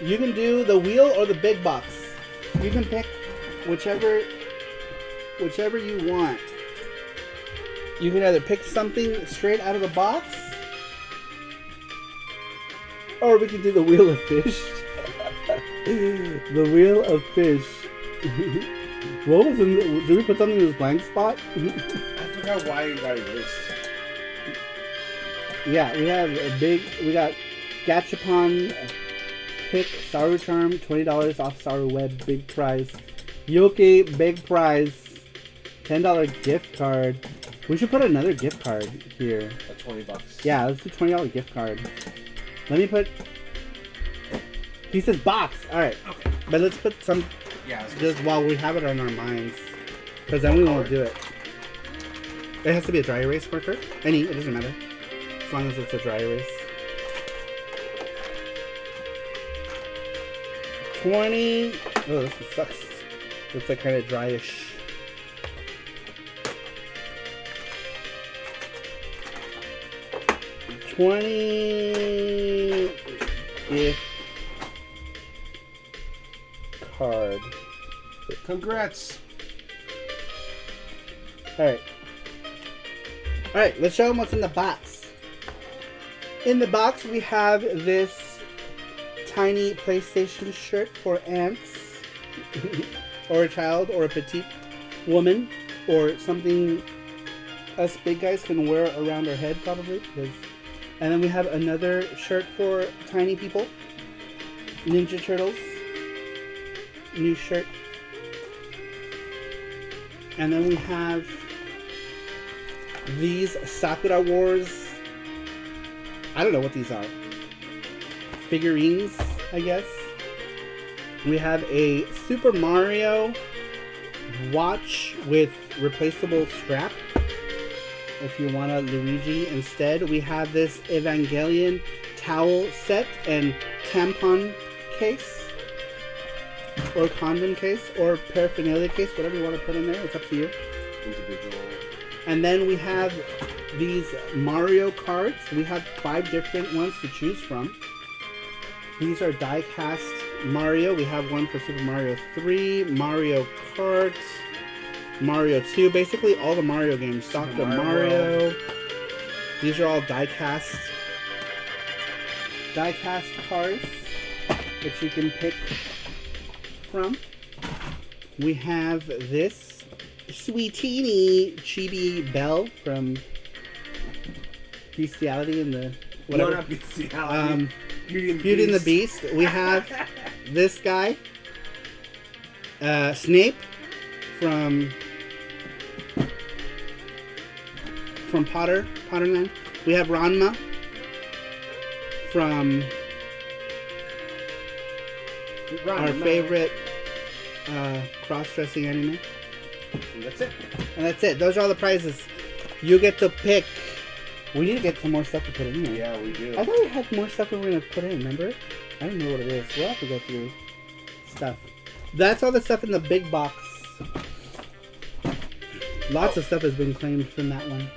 You can do the wheel or the big box. You can pick whichever you want. You can either pick something straight out of the box, or we can do the Wheel of Fish. The Wheel of Fish. What was in the, did we put something in this blank spot? I forgot why you got erased. Yeah, we got Gachapon pick, Saru Charm, $20 off Saru Web, big prize. Yoki, big prize. $10 gift card. We should put another gift card here. At $20. Yeah, let's do $20 gift card. Let me put... He says box. Alright. Okay. But let's put some... Yeah. Just while we have it on our minds. Because then we won't do it. It has to be a dry erase marker. Any, it doesn't matter. As long as it's a dry erase. 20... Oh, this one sucks. Looks like kind of dryish. Gift card. Congrats. Alright, let's show them what's in the box. In the box, we have this tiny PlayStation shirt for aunts, or a child, or a petite woman, or something us big guys can wear around our head, probably. And then we have another shirt for tiny people. Ninja Turtles. New shirt. And then we have these Sakura Wars. I don't know what these are. Figurines, I guess. We have a Super Mario watch with replaceable strap. If you want a Luigi instead, we have this Evangelion towel set and tampon case, or condom case, or paraphernalia case, whatever you want to put in there. It's up to you. Individual. And then we have these Mario cards. We have 5 different ones to choose from. These are die-cast Mario. We have one for Super Mario 3, Mario Kart, Mario 2. Basically all the Mario games. Super Dr. Mario Mario. World. These are all die-cast cards that you can pick from. We have this sweet-teeny chibi Belle from Bestiality in the... whatever. No, not Bestiality. Beauty and the Beast. We have this guy, Snape from Potterland. We have Ranma from our favorite cross-dressing anime. And that's it. And that's it. Those are all the prizes. You get to pick. We need to get some more stuff to put in there. Yeah, we do. I thought we had more stuff we were going to put in, remember? I don't know what it is. We'll have to go through stuff. That's all the stuff in the big box. Lots of stuff has been claimed from that one.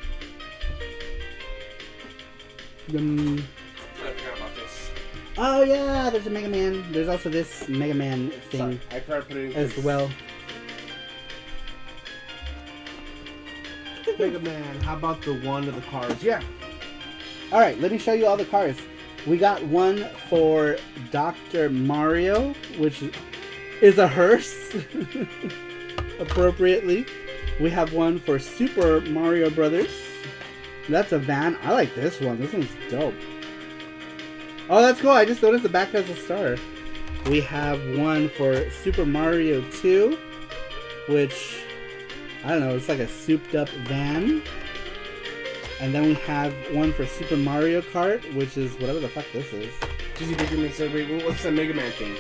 I forgot about this. Oh yeah, there's a Mega Man. There's also this Mega Man thing Sorry, I tried to put it in as well. Mega Man, how about the one of the cars? Yeah. Alright, let me show you all the cars. We got one for Dr. Mario, which is a hearse, appropriately. We have one for Super Mario Brothers. That's a van. I like this one. This one's dope. Oh, that's cool. I just noticed the back has a star. We have one for Super Mario 2, which, I don't know, it's like a souped up van. And then we have one for Super Mario Kart, which is whatever the fuck this is. Dizzy Biggerman said, wait, what's the Mega Man thing?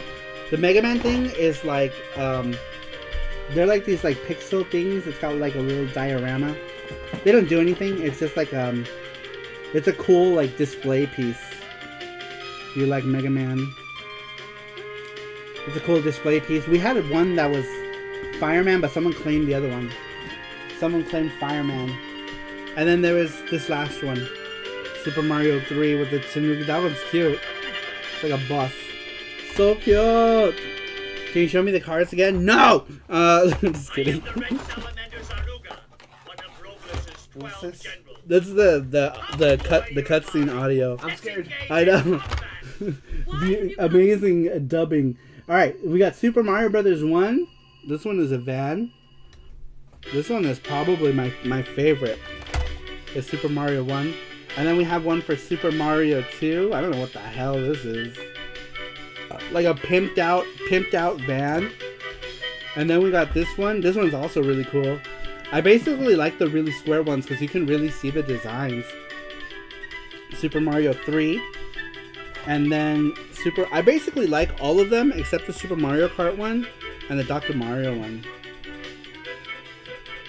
The Mega Man thing is like, they're like these like pixel things. It's got like a little diorama. They don't do anything. It's just like, it's a cool like display piece. You like Mega Man? It's a cool display piece. We had one that was Fireman, but someone claimed the other one. Someone claimed Fireman. And then there was this last one, Super Mario 3 with the Tanuki. That one's cute. It's like a bus. So cute! Can you show me the cards again? No! Just kidding. What's this? That's the cutscene audio. I'm scared. I know. The amazing dubbing. Alright, we got Super Mario Brothers 1. This one is a van. This one is probably my favorite. Is Super Mario 1. And then we have one for Super Mario 2. I don't know what the hell this is. Like a pimped out van. And then we got this one. This one's also really cool. I basically like the really square ones because you can really see the designs. Super Mario 3. And then I basically like all of them except the Super Mario Kart one and the Dr. Mario one.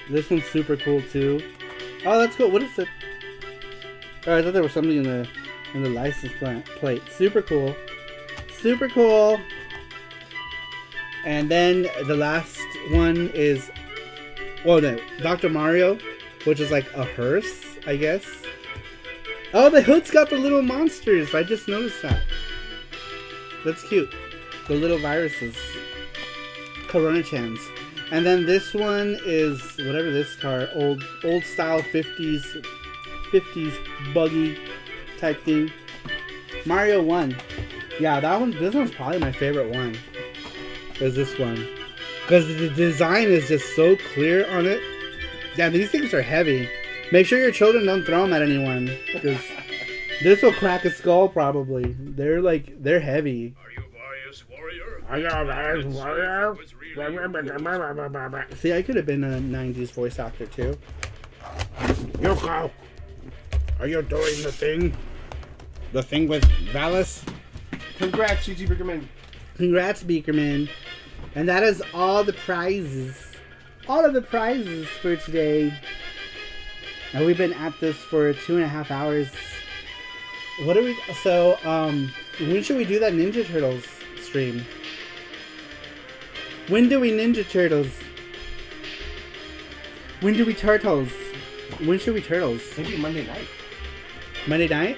This one's super cool too. Oh, that's cool. What is it? Oh, I thought there was something in the license plate. Super cool. Super cool. And then the last one is, well, no, Dr. Mario, which is like a hearse, I guess. Oh, the hood's got the little monsters. I just noticed that. That's cute. The little viruses. Corona-chans. And then this one is whatever this car, old style 50s buggy type thing. Mario 1. Yeah, this one's probably my favorite one. Is this one. Because the design is just so clear on it. Yeah, these things are heavy. Make sure your children don't throw them at anyone. Because this will crack a skull probably. They're heavy. Are you Various Warrior? Are you a Various Warrior? See, I could have been a 90s voice actor too. Yoko! Are you doing the thing? The thing with Valis? Congrats, GG Biggerman. Congrats, Beakerman. And that is all the prizes. All of the prizes for today. Now we've been at this for 2.5 hours. What do we... So, when should we do that Ninja Turtles stream? When do we Ninja Turtles? When do we Turtles? When should we Turtles? Maybe Monday night. Monday night?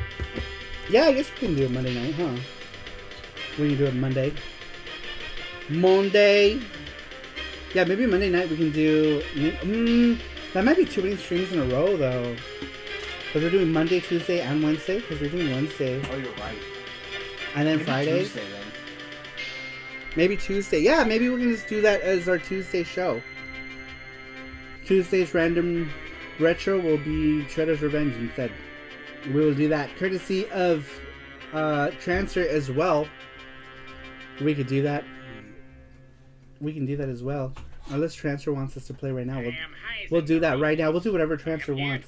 Yeah, I guess we can do it Monday night, huh? We can do it Monday. Monday. Yeah, maybe Monday night we can do... that might be too many streams in a row, though. Because we're doing Monday, Tuesday, and Wednesday. Because we're doing Wednesday. Oh, you're right. And then Maybe Friday. Tuesday, then. Maybe Tuesday. Yeah, maybe we can just do that as our Tuesday show. Tuesday's random retro will be Shredder's Revenge instead. We will do that courtesy of Transfer as well. We could do that. We can do that as well. Unless Transfer wants us to play right now. We'll do that right now. We'll do whatever Transfer wants.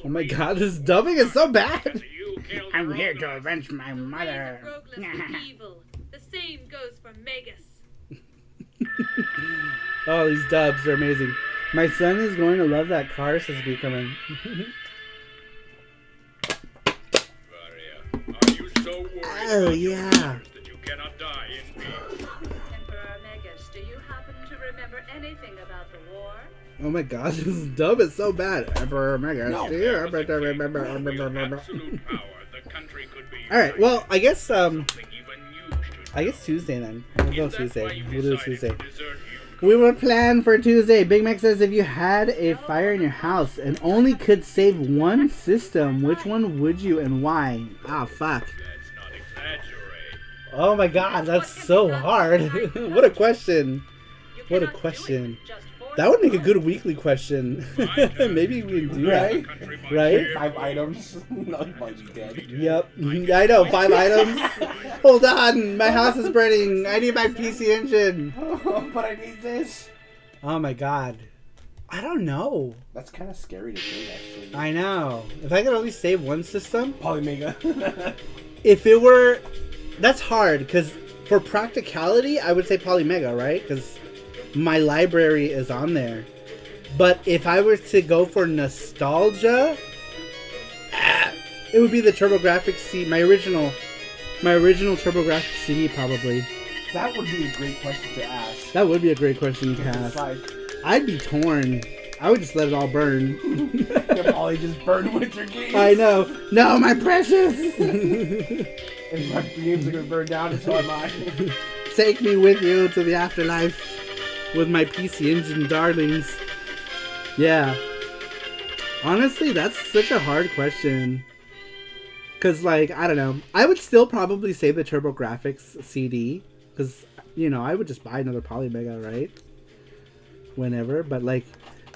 Oh my god, this dubbing is so bad. I'm here to avenge my mother. Evil. The same goes for Megas. Oh, these dubs are amazing. My son is going to love that Cars is becoming. Are you so worried Oh, yeah. that you cannot die in peace? Emperor Megas, do you happen to remember anything about the war? Oh my god, this dub is so bad. Emperor Mega. No. Absolute power, the country could be Alright, well, I guess something even you should Tuesday then. We'll go Is that why Tuesday. you We'll do decided Tuesday. to desert We were planned for Tuesday. Big Mac says if you had a fire in your house and only could save one system, which one would you and why? Ah, fuck. Let's not exaggerate. Oh my god, that's so hard. What a question. What a question. That would make a good weekly question. Maybe we can do that. Right? 5 items. No, you might be dead. Yep. I know, 5 items. Hold on, my house is burning. I need my PC engine. But I need this. Oh my god. I don't know. That's kind of scary to think, actually. I know. If I could only save one system, Polymega. if it were... That's hard, because for practicality, I would say Polymega, right? Because my library is on there. But if I were to go for nostalgia, it would be the TurboGrafx CD, my original TurboGrafx CD, probably. That would be a great question to ask. That would be a great question to ask. I'd be torn. I would just let it all burn. You'll probably just burn with your games. I know. No, my precious! And my games are going to burn down, and so am I. Take me with you to the afterlife with my PC Engine darlings. Yeah. Honestly, that's such a hard question. Because, like, I don't know. I would still probably say the TurboGrafx CD. Because, you know, I would just buy another Polymega, right? Whenever. But, like,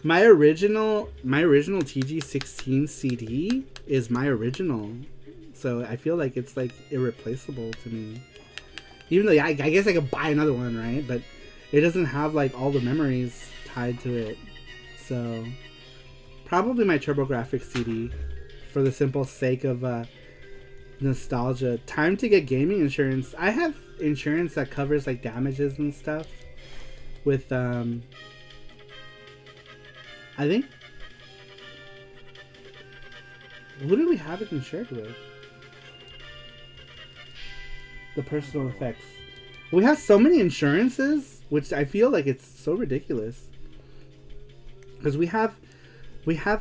my original TG16 CD is my original. So I feel like it's, like, irreplaceable to me. Even though I guess I could buy another one, right? But it doesn't have, like, all the memories tied to it. So probably my TurboGrafx CD for the simple sake of nostalgia. Time to get gaming insurance. I have insurance that covers, like, damages and stuff with I think, who do we have it insured with? The personal effects. We have so many insurances, which I feel like it's so ridiculous. Because we have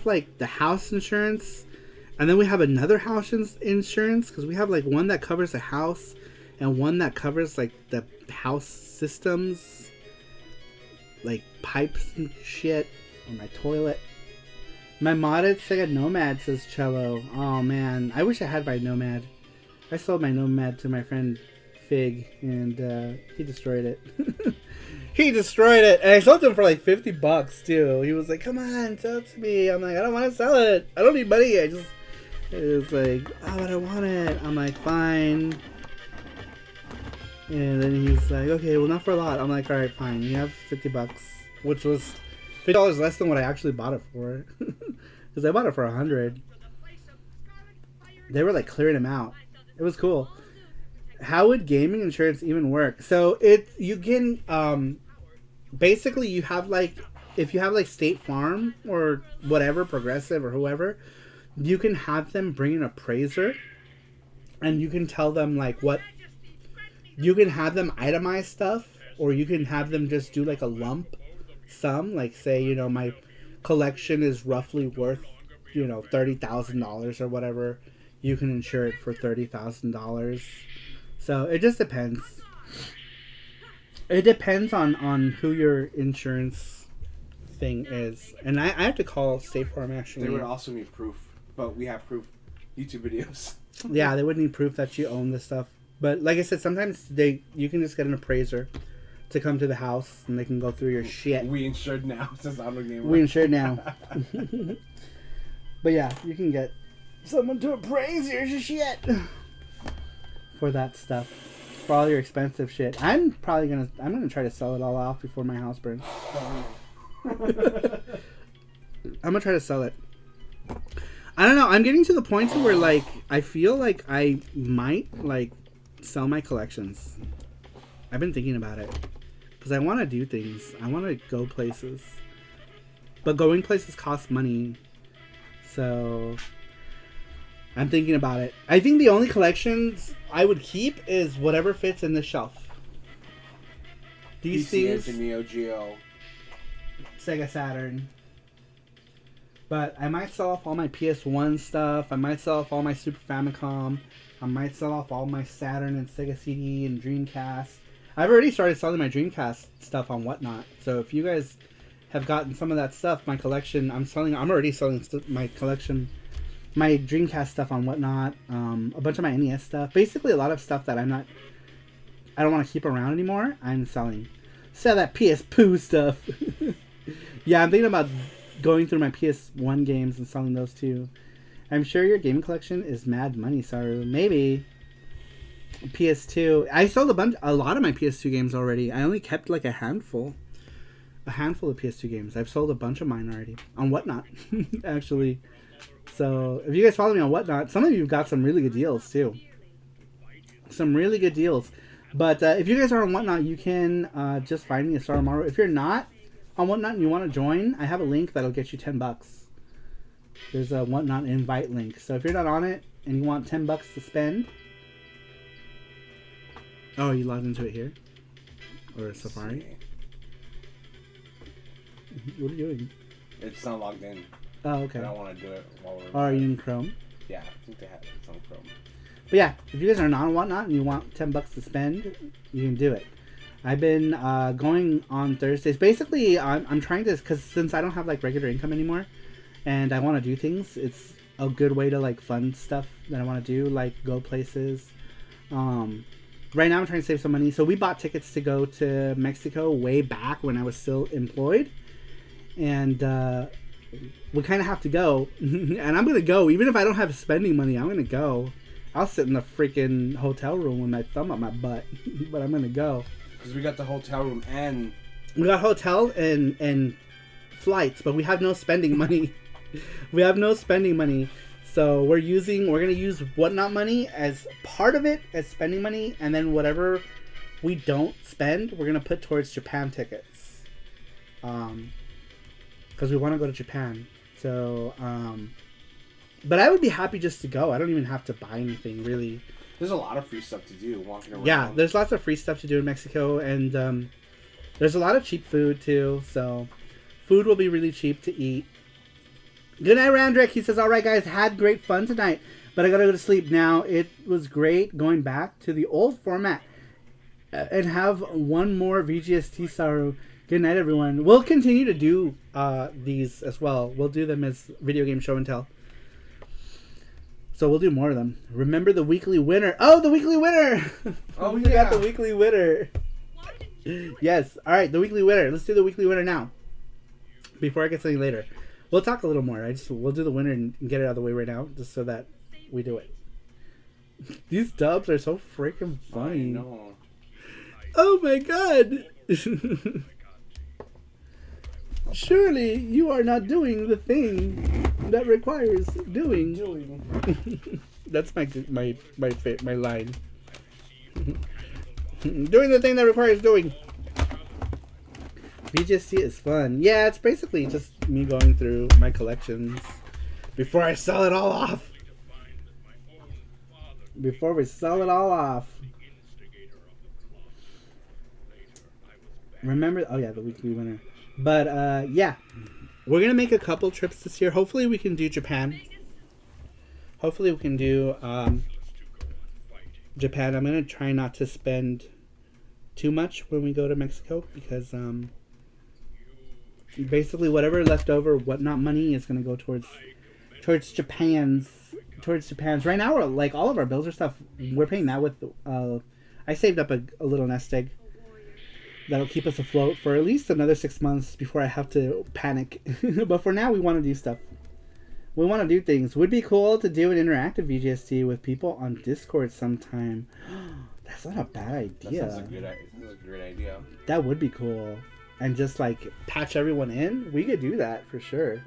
like the house insurance, and then we have another house insurance, because we have like one that covers the house and one that covers like the house systems, like pipes and shit, or my toilet. My modded Sega Nomad, says Cello. Oh man, I wish I had my Nomad. I sold my Nomad to my friend Fig, and he destroyed it. He destroyed it, and I sold it him for like $50 too. He was like, "Come on, sell it to me." I'm like, "I don't want to sell it. I don't need money. It was like, oh, but I want it." I'm like, "Fine." And then he's like, "Okay, well, not for a lot." I'm like, "All right, fine. You have $50, which was $50 less than what I actually bought it for, because I bought it for $100. They were like clearing them out. It was cool. How would gaming insurance even work? So you can basically you have like, if you have like State Farm or whatever, Progressive or whoever, you can have them bring an appraiser, and you can tell them like what you can have them itemize stuff, or you can have them just do like a lump sum, like say, you know, my collection is roughly worth, you know, $30,000 or whatever. You can insure it for $30,000. So it just depends. It depends on who your insurance thing is, and I have to call State Farm actually. They would also need proof, but we have proof. YouTube videos. Yeah, they would need proof that you own this stuff. But like I said, sometimes you can just get an appraiser to come to the house and they can go through your shit. We insured now since I'm a gamer. We insured now. But yeah, you can get someone to appraise your shit for that stuff. For all your expensive shit. I'm gonna try to sell it all off before my house burns. I'm gonna try to sell it. I don't know. I'm getting to the point where like I feel like I might like sell my collections. I've been thinking about it because I want to do things. I want to go places, but going places costs money. So I'm thinking about it. I think the only collections I would keep is whatever fits in the shelf. These PC things, Neo Geo, Sega Saturn. But I might sell off all my PS1 stuff. I might sell off all my Super Famicom. I might sell off all my Saturn and Sega CD and Dreamcast. I've already started selling my Dreamcast stuff on Whatnot. So if you guys have gotten some of that stuff, my collection, I'm already selling my collection, my Dreamcast stuff on Whatnot. A bunch of my NES stuff. Basically a lot of stuff that I don't want to keep around anymore. I'm selling. Sell that PS Poo stuff. Yeah, I'm thinking about going through my PS1 games and selling those too. I'm sure your gaming collection is mad money, Saru. Maybe. PS2. I sold a lot of my PS2 games already. I only kept like a handful of PS2 games. I've sold a bunch of mine already on Whatnot, actually. So if you guys follow me on Whatnot, some of you have got some really good deals too. Some really good deals. But if you guys are on Whatnot, you can just find me a Star Tomorrow. If you're not on Whatnot and you want to join, I have a link that'll get you $10. There's a Whatnot invite link. So if you're not on it and you want $10 to spend. Oh, you logged into it here? Or Safari? What are you doing? It's not logged in. Oh, okay. I don't want to do it while we're... Oh, are you in Chrome? Yeah, I think they have it on Chrome. But yeah, if you guys are not on Whatnot and you want $10 to spend, you can do it. I've been going on Thursdays. Basically, I'm trying to, because since I don't have like regular income anymore, and I want to do things, it's a good way to like fund stuff that I want to do, like go places. Right now I'm trying to save some money. So we bought tickets to go to Mexico way back when I was still employed. And we kind of have to go. And I'm going to go. Even if I don't have spending money, I'm going to go. I'll sit in the freaking hotel room with my thumb up my butt. But I'm going to go. Because we got the hotel room and... We got hotel and flights, but we have no spending money. We have no spending money. So we're going to use Whatnot money as part of it, as spending money, and then whatever we don't spend, we're going to put towards Japan tickets. Because we want to go to Japan. So, but I would be happy just to go. I don't even have to buy anything, really. There's a lot of free stuff to do walking around. Yeah, there's lots of free stuff to do in Mexico, and there's a lot of cheap food, too. So, food will be really cheap to eat. Good night, Randrick. He says, all right, guys, had great fun tonight, but I got to go to sleep now. It was great going back to the old format and have one more VGST Saru. Good night, everyone. We'll continue to do these as well. We'll do them as video game show and tell. So we'll do more of them. Remember the weekly winner. Oh, the weekly winner. Oh, we got the weekly winner. Yes. All right, the weekly winner. Let's do the weekly winner now. Before I get something later. We'll talk a little more. We'll do the winner and get it out of the way right now, just so that we do it. These dubs are so freaking funny. I know. Oh my god! Surely you are not doing the thing that requires doing. That's my line. Doing the thing that requires doing. VGST is fun. Yeah, it's basically just me going through my collections before I sell it all off. Before we sell it all off. Remember, oh yeah, the weekly winner. But yeah, we're gonna make a couple trips this year. Hopefully we can do Japan. Hopefully we can do Japan. I'm gonna try not to spend too much when we go to Mexico because basically whatever left over, whatnot money is going to go towards Japan's. Right now, we're, like, all of our bills or stuff, we're paying that with. I saved up a little nest egg that'll keep us afloat for at least another 6 months before I have to panic. But for now, we want to do stuff. We want to do things. Would be cool to do an interactive VGST with people on Discord sometime. That's not a bad idea. That sounds a great idea. That would be cool. And just like patch everyone in. We could do that for sure.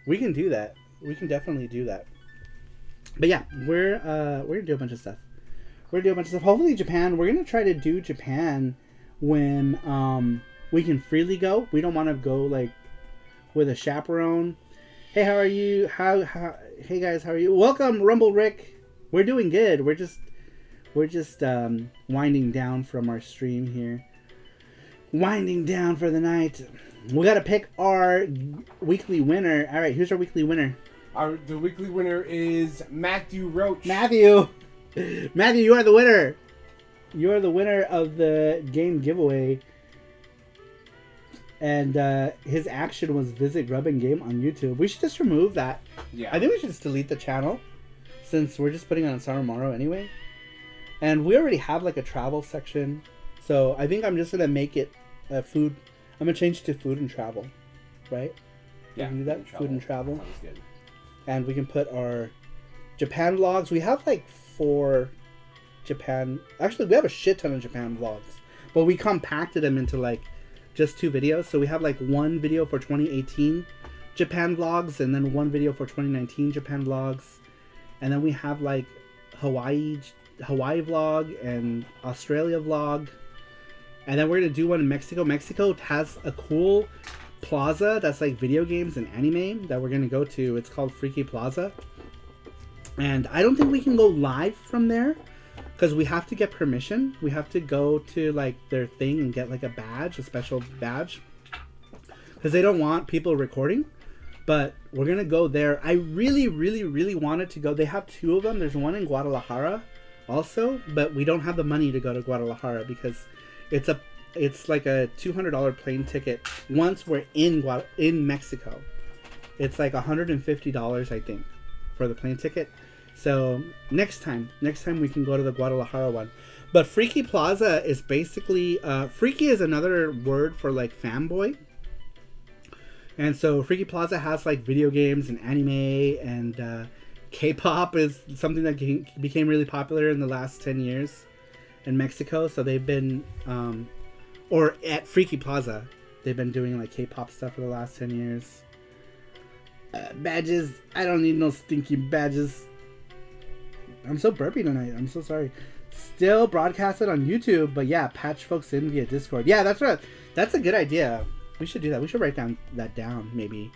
We can do that. We can definitely do that. But yeah, we're gonna do a bunch of stuff. Hopefully Japan. We're gonna try to do Japan when we can freely go. We don't want to go like with a chaperone. Hey, how are you? Hey guys, how are you? Welcome, Rumble Rick. We're doing good. We're just winding down from our stream here. Winding down for the night. We gotta pick our weekly winner. All right, who's our weekly winner? The weekly winner is Matthew Roach. Matthew, you are the winner. You are the winner of the game giveaway. And his action was visit Grub and Game on YouTube. We should just remove that. Yeah. I think we should just delete the channel since we're just putting on Sarumaro anyway. And we already have like a travel section. So I think I'm just going to make it food. I'm going to change it to food and travel. Right? Yeah. We can do that. Food and travel. Sounds good. And we can put our Japan vlogs. We have like 4 Japan. Actually, we have a shit ton of Japan vlogs. But we compacted them into like just 2 videos. So we have like 1 video for 2018 Japan vlogs and then 1 video for 2019 Japan vlogs. And then we have like Hawaii vlog and Australia vlog. And then we're going to do one in Mexico. Mexico has a cool plaza that's like video games and anime that we're going to go to. It's called Freaky Plaza. And I don't think we can go live from there because we have to get permission. We have to go to like their thing and get like a badge, a special badge, because they don't want people recording. But we're going to go there. I really, really, really wanted to go. They have 2 of them. There's one in Guadalajara also, but we don't have the money to go to Guadalajara because it's like a $200 plane ticket once we're in Mexico. It's like $150, I think, for the plane ticket. So next time we can go to the Guadalajara one. But Freaky Plaza is basically freaky is another word for like fanboy. And so Freaky Plaza has like video games and anime, and K-pop is something that became really popular in the last 10 years in Mexico. So they've been or at Freaky Plaza, they've been doing like K-pop stuff for the last 10 years. Badges. I don't need no stinky badges. I'm so burpy tonight. I'm so sorry. Still broadcasted on YouTube, but yeah, patch folks in via Discord. Yeah, that's a good idea. We should do that. We should write that down maybe.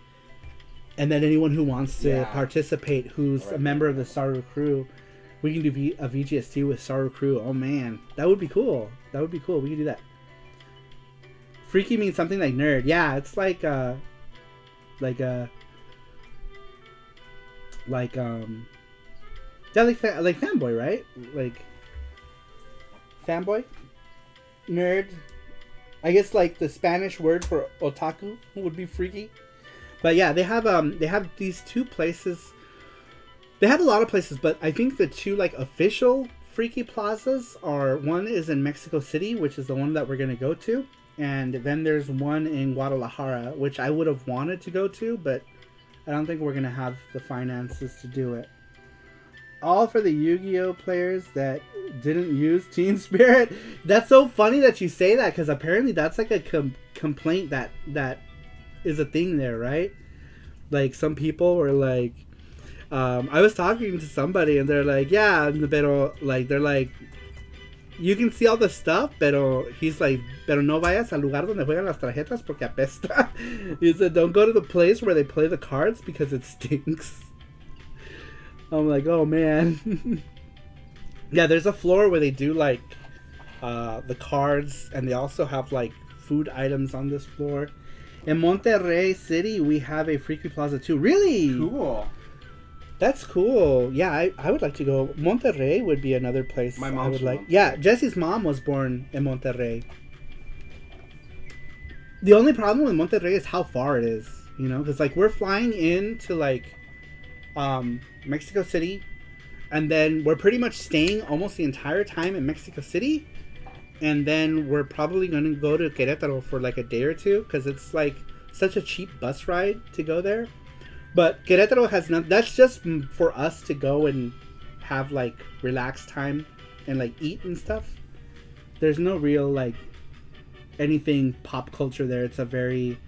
And then anyone who wants to participate, who's a member of the Saru crew, we can do a VGST with Saru crew. Oh man, that would be cool. We can do that. Freaky means something like nerd. Yeah, it's like fanboy, right? Like fanboy, nerd. I guess like the Spanish word for otaku would be freaky. But yeah, they have these 2 places. They have a lot of places, but I think the 2 like official Freaky Plazas are, one is in Mexico City, which is the one that we're gonna go to, and then there's one in Guadalajara, which I would have wanted to go to, but I don't think we're gonna have the finances to do it. All for the Yu-Gi-Oh players that didn't use Teen Spirit. That's so funny that you say that, because apparently that's like a complaint that is a thing there, right? Like some people were like, I was talking to somebody and they're like, yeah, pero like they're like, you can see all the stuff, pero he's like, pero no vayas al lugar donde juegan las tarjetas porque apesta. He said, don't go to the place where they play the cards because it stinks. I'm like, oh man. Yeah, there's a floor where they do like the cards, and they also have like food items on this floor. In Monterrey City, we have a Freaky Plaza too. Really? Cool. That's cool. Yeah, I would like to go. Monterrey would be another place My I mom's would from like. Monterrey. Yeah, Jesse's mom was born in Monterrey. The only problem with Monterrey is how far it is, you know, because like we're flying into like Mexico City, and then we're pretty much staying almost the entire time in Mexico City, and then we're probably going to go to Querétaro for like a day or two because it's like such a cheap bus ride to go there. But Querétaro has none. That's just for us to go and have like relaxed time and like eat and stuff. There's no real like anything pop culture there. It's a very,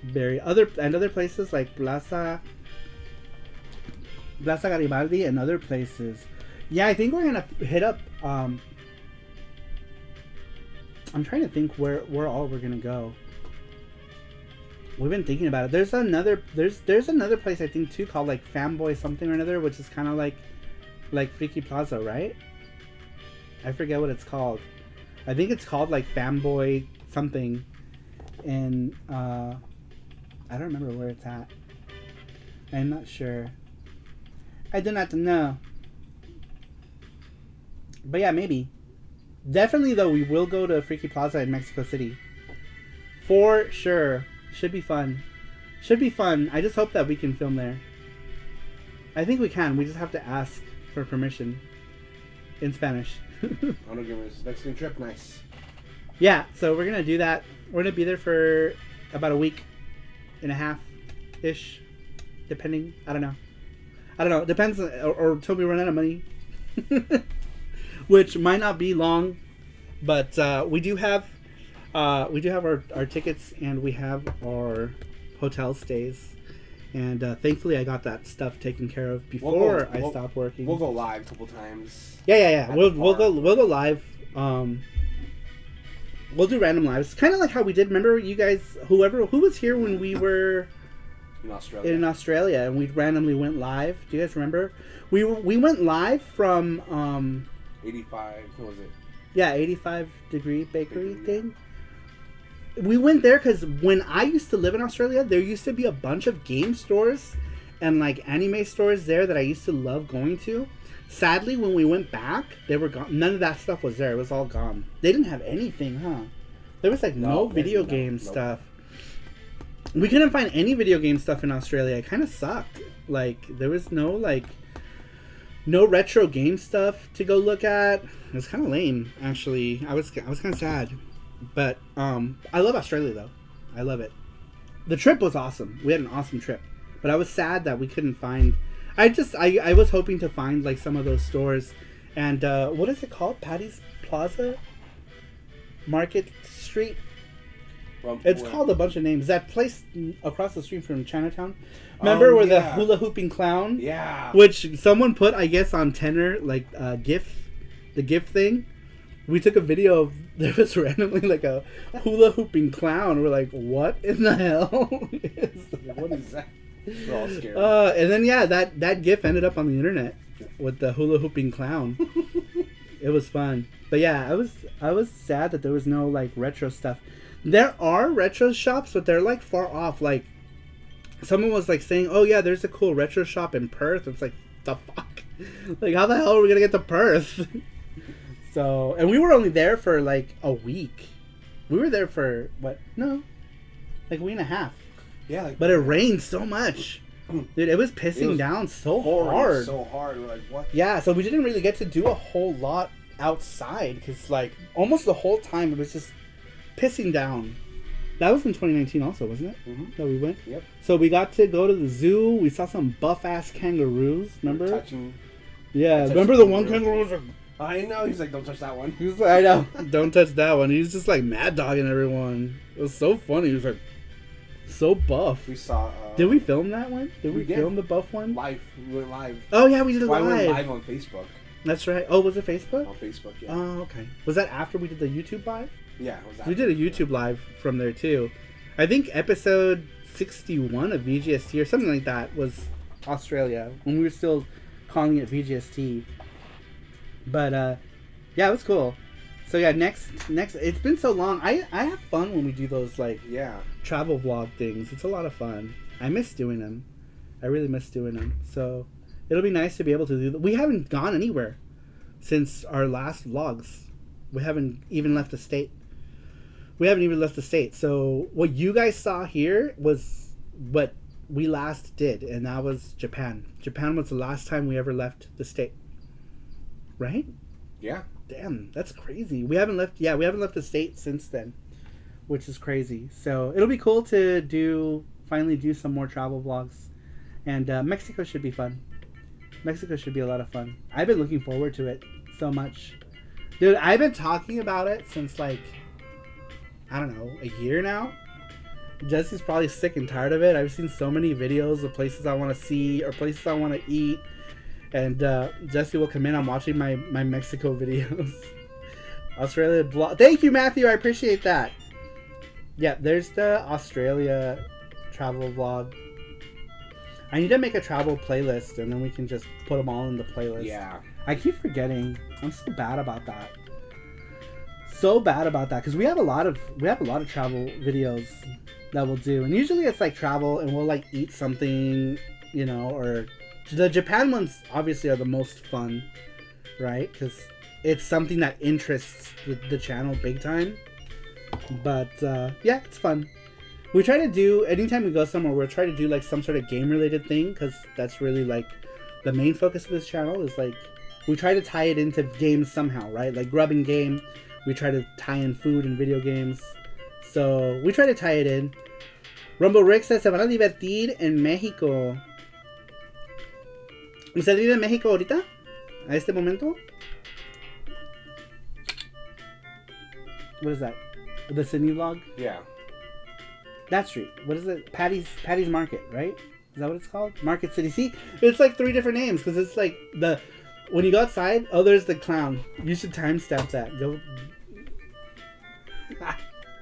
very other places like Plaza Garibaldi and other places. Yeah, I think we're gonna hit up. I'm trying to think where all we're gonna go. We've been thinking about it. There's another place I think too called like Fanboy something or another, which is kind of like Freaky Plaza, right? I forget what it's called. I think it's called like Fanboy something, and I don't remember where it's at. I'm not sure. I do not know. But yeah, maybe. Definitely though, we will go to Freaky Plaza in Mexico City. For sure. Should be fun. Should be fun. I just hope that we can film there. I think we can. We just have to ask for permission. In Spanish. I'm gonna give this Mexican trip. Nice. Yeah, so we're gonna do that. We're gonna be there for about a week and a half-ish. Depending. I don't know. It depends, or until we run out of money. Which might not be long. But we do have our tickets, and we have our hotel stays, and thankfully I got that stuff taken care of before I stopped working. We'll go live a couple times. Yeah. We'll go live. We'll do random lives, kind of like how we did. Remember, you guys, who was here when we were in Australia, and we randomly went live. Do you guys remember? We went live from 85. What was it? Yeah, 85 Degree Bakery thing. We went there because when I used to live in Australia, there used to be a bunch of game stores and like anime stores there that I used to love going to. Sadly, when we went back, they were gone. None of that stuff was there. It was all gone. They didn't have anything, huh? There was like no video game stuff. We couldn't find any video game stuff in Australia. It kind of sucked. Like there was no retro game stuff to go look at. It was kind of lame, actually. I was kind of sad. But I love Australia though. I love it. The trip was awesome. We had an awesome trip. But I was sad that we couldn't find. I was hoping to find like some of those stores. And what is it called? Patty's Plaza? Market Street? It's called a bunch of names. That place across the street from Chinatown. Remember where the hula hooping clown? Yeah. Which someone put, I guess, on Tenor, like GIF, the GIF thing. We took a video of, there was randomly like a hula hooping clown. We're like, what in the hell? What is that? We're all scared. And then that GIF ended up on the internet with the hula hooping clown. It was fun. But yeah, I was sad that there was no like retro stuff. There are retro shops, but they're like far off. Like someone was like saying, "Oh yeah, there's a cool retro shop in Perth." It's like, the fuck? Like how the hell are we gonna get to Perth? So, and we were only there for like a week. We were there for what? No, like a week and a half. Yeah, but it rained so much, dude. It was pissing down so hard. So hard. We're like, what? Yeah, so we didn't really get to do a whole lot outside because like almost the whole time it was just pissing down. That was in 2019 also, wasn't it? Mm-hmm. That we went? Yep. So we got to go to the zoo. We saw some buff-ass kangaroos, remember? Yeah, remember the one kangaroo? I know, he's like, don't touch that one. He was like, I know, don't touch that one. He was just like mad dogging everyone. It was so funny. He was like, so buff. We saw... did we film that one? Did we did. film the buff one? Live. We went live. Oh yeah, we did it live. I went live on Facebook. That's right. Oh, was it Facebook? On Facebook, yeah. Oh, okay. Was that after we did the YouTube live? Yeah, it was after. We did a YouTube live from there too. I think episode 61 of VGST or something like that was Australia when we were still calling it VGST. But yeah, it was cool. So yeah, next it's been so long. I have fun when we do those like travel vlog things. It's a lot of fun. I miss doing them. I really miss doing them. So it'll be nice to be able to do. We haven't gone anywhere since our last vlogs. We haven't even left the state. So what you guys saw here was what we last did, and that was Japan. Japan was the last time we ever left the state. Right? Yeah. Damn, that's crazy. We haven't left the state since then, which is crazy. So it'll be cool to finally do some more travel vlogs, and Mexico should be fun. Mexico should be a lot of fun. I've been looking forward to it so much, dude. I've been talking about it since like, I don't know, a year now. Jesse's probably sick and tired of it. I've seen so many videos of places I want to see or places I want to eat. And Jesse will come in. I'm watching my Mexico videos. Australia blog. Thank you, Matthew. I appreciate that. Yeah, there's the Australia travel vlog. I need to make a travel playlist, and then we can just put them all in the playlist. Yeah. I keep forgetting. I'm so bad about that. Because we have a lot of travel videos that we'll do, and usually it's like travel, and we'll like eat something, you know, or the Japan ones obviously are the most fun, right? Because it's something that interests the channel big time. But yeah, it's fun. We try to do, anytime we go somewhere, we'll try to do like some sort of game related thing, because that's really like the main focus of this channel is like, we try to tie it into games somehow, right? Like grubbing game, we try to tie in food and video games. So we try to tie it in. Rumble Rick says, se van a divertir en México. ¿Usted vive en México ahorita? ¿A este momento? What is that? The Sydney vlog? Yeah. That street. What is it? Patty's Market, right? Is that what it's called? Market City. See, it's like 3 different names because it's like when you go outside. Oh, there's the clown. You should timestamp that. Go.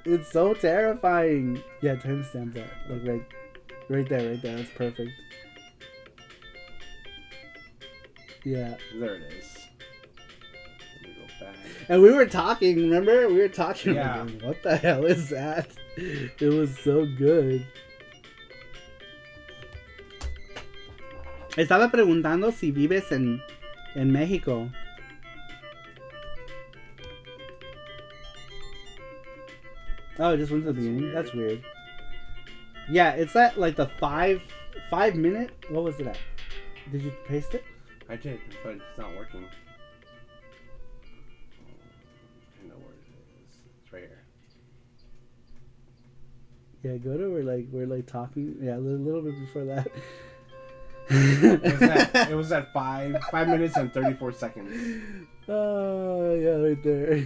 It's so terrifying. Yeah, timestamp that. Like right there. That's perfect. Yeah. There it is. Let me go back. And we were talking, remember? We were talking. Yeah. Like, what the hell is that? It was so good. Estaba preguntando si vives en México. Oh, it just went to the beginning? Weird. That's weird. Yeah, it's at like the 5 minute. What was it at? Did you paste it? I did, but it's not working. I know where it is. It's right here. Yeah, go to we're like talking. Yeah, a little bit before that. It was at 5 minutes and 34 seconds. Oh, yeah, right there.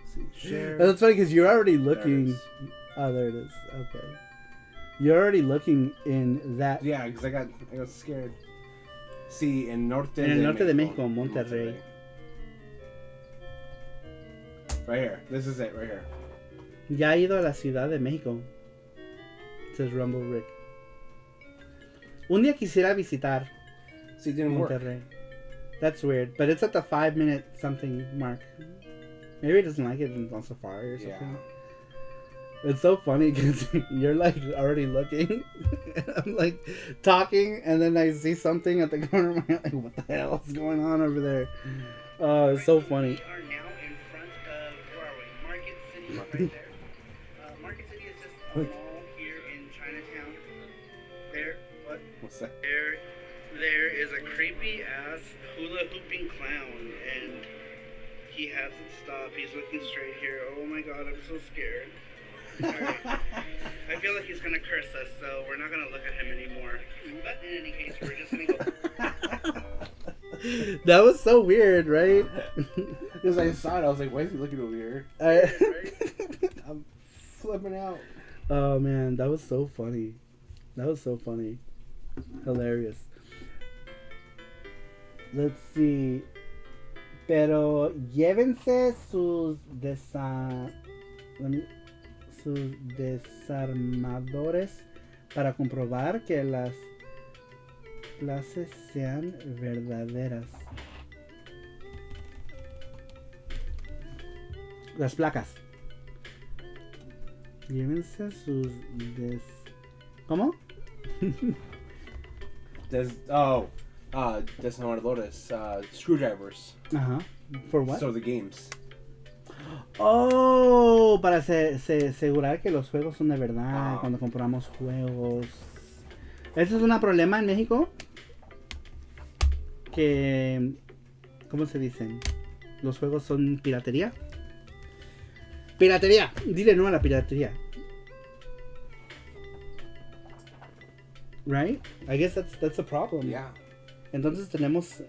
See, share. That's funny because you're already looking. There it is. Oh, there it is. Okay. You're already looking in that. Yeah, because I got scared. Sí, en norte de México, Monterrey. Right here. This is it, right here. Ya ha ido a la Ciudad de México. Says Rumble Rick. Un día quisiera visitar See, it didn't work. Monterrey. That's weird, but it's at the 5 minute something mark. Maybe it doesn't like it on Safari or something. Yeah. It's so funny because you're like already looking. I'm like talking, and then I see something at the corner of my eye. Like, what the hell is going on over there? Oh, it's so funny. We are now in front of, where are we? Market City, right there. Market City is just a mall here in Chinatown. What's that? There is a creepy ass hula hooping clown, and he hasn't stopped. He's looking straight here. Oh my god, I'm so scared. Alright. I feel like he's gonna curse us, so we're not gonna look at him anymore. But in any case, we're just gonna go. That was so weird, right? Because I saw it, I was like, why is he looking over here? I'm flipping out. Oh man, that was so funny. Hilarious. Let's see. Pero llévense sus desarmadores para comprobar que las clases sean verdaderas. Las placas. Llévense sus ¿Cómo? Desarmadores, screwdrivers. Ajá. For what? So the games. Oh, para asegurar que los juegos son de verdad cuando compramos juegos. Eso es un problema en México. Que, ¿cómo se dicen? Los juegos son piratería. Piratería. Dile no a la piratería. Right? I guess that's a problem. Yeah. Entonces tenemos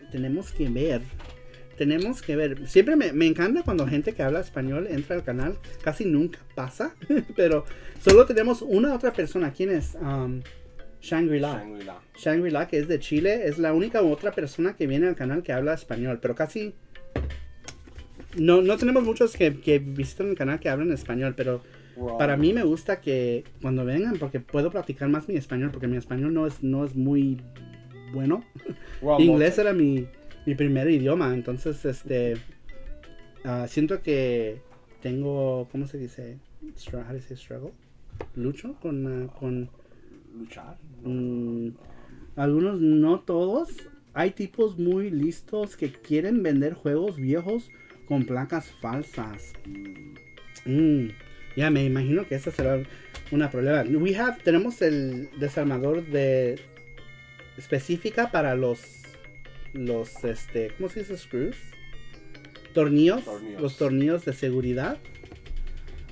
que ver. Tenemos que ver. Siempre me encanta cuando gente que habla español entra al canal. Casi nunca pasa. Pero solo tenemos una otra persona. ¿Quién es? Shangri-La. Shangri-La, que es de Chile. Es la única otra persona que viene al canal que habla español. Pero casi... No tenemos muchos que visitan el canal que hablan español. Pero para mí me gusta que cuando vengan, porque puedo practicar más mi español. Porque mi español no es muy bueno. Inglés era mi primer idioma. Entonces, siento que tengo... ¿Cómo se dice? How do you say struggle? Lucho con Luchar. Algunos, no todos. Hay tipos muy listos que quieren vender juegos viejos con placas falsas. Ya me imagino que esa será una problema. Tenemos el desarmador específica para los ¿cómo se dice? Screws. Tornillos. Los tornillos de seguridad.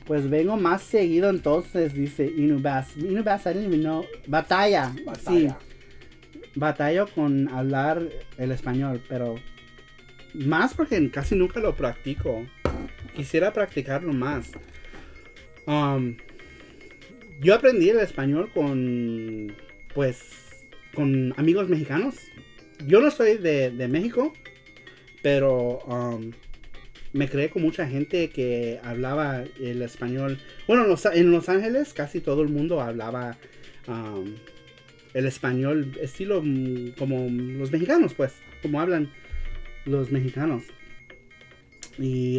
Pues vengo más seguido entonces, dice Inubas. Inubas, I didn't even know. Batalla. Sí. Batallo con hablar el español, pero más porque casi nunca lo practico. Quisiera practicarlo más. Yo aprendí el español con amigos mexicanos. Yo no soy de México, pero me creé con mucha gente que hablaba el español. Bueno, en Los Ángeles casi todo el mundo hablaba el español estilo como los mexicanos, pues, como hablan los mexicanos. Y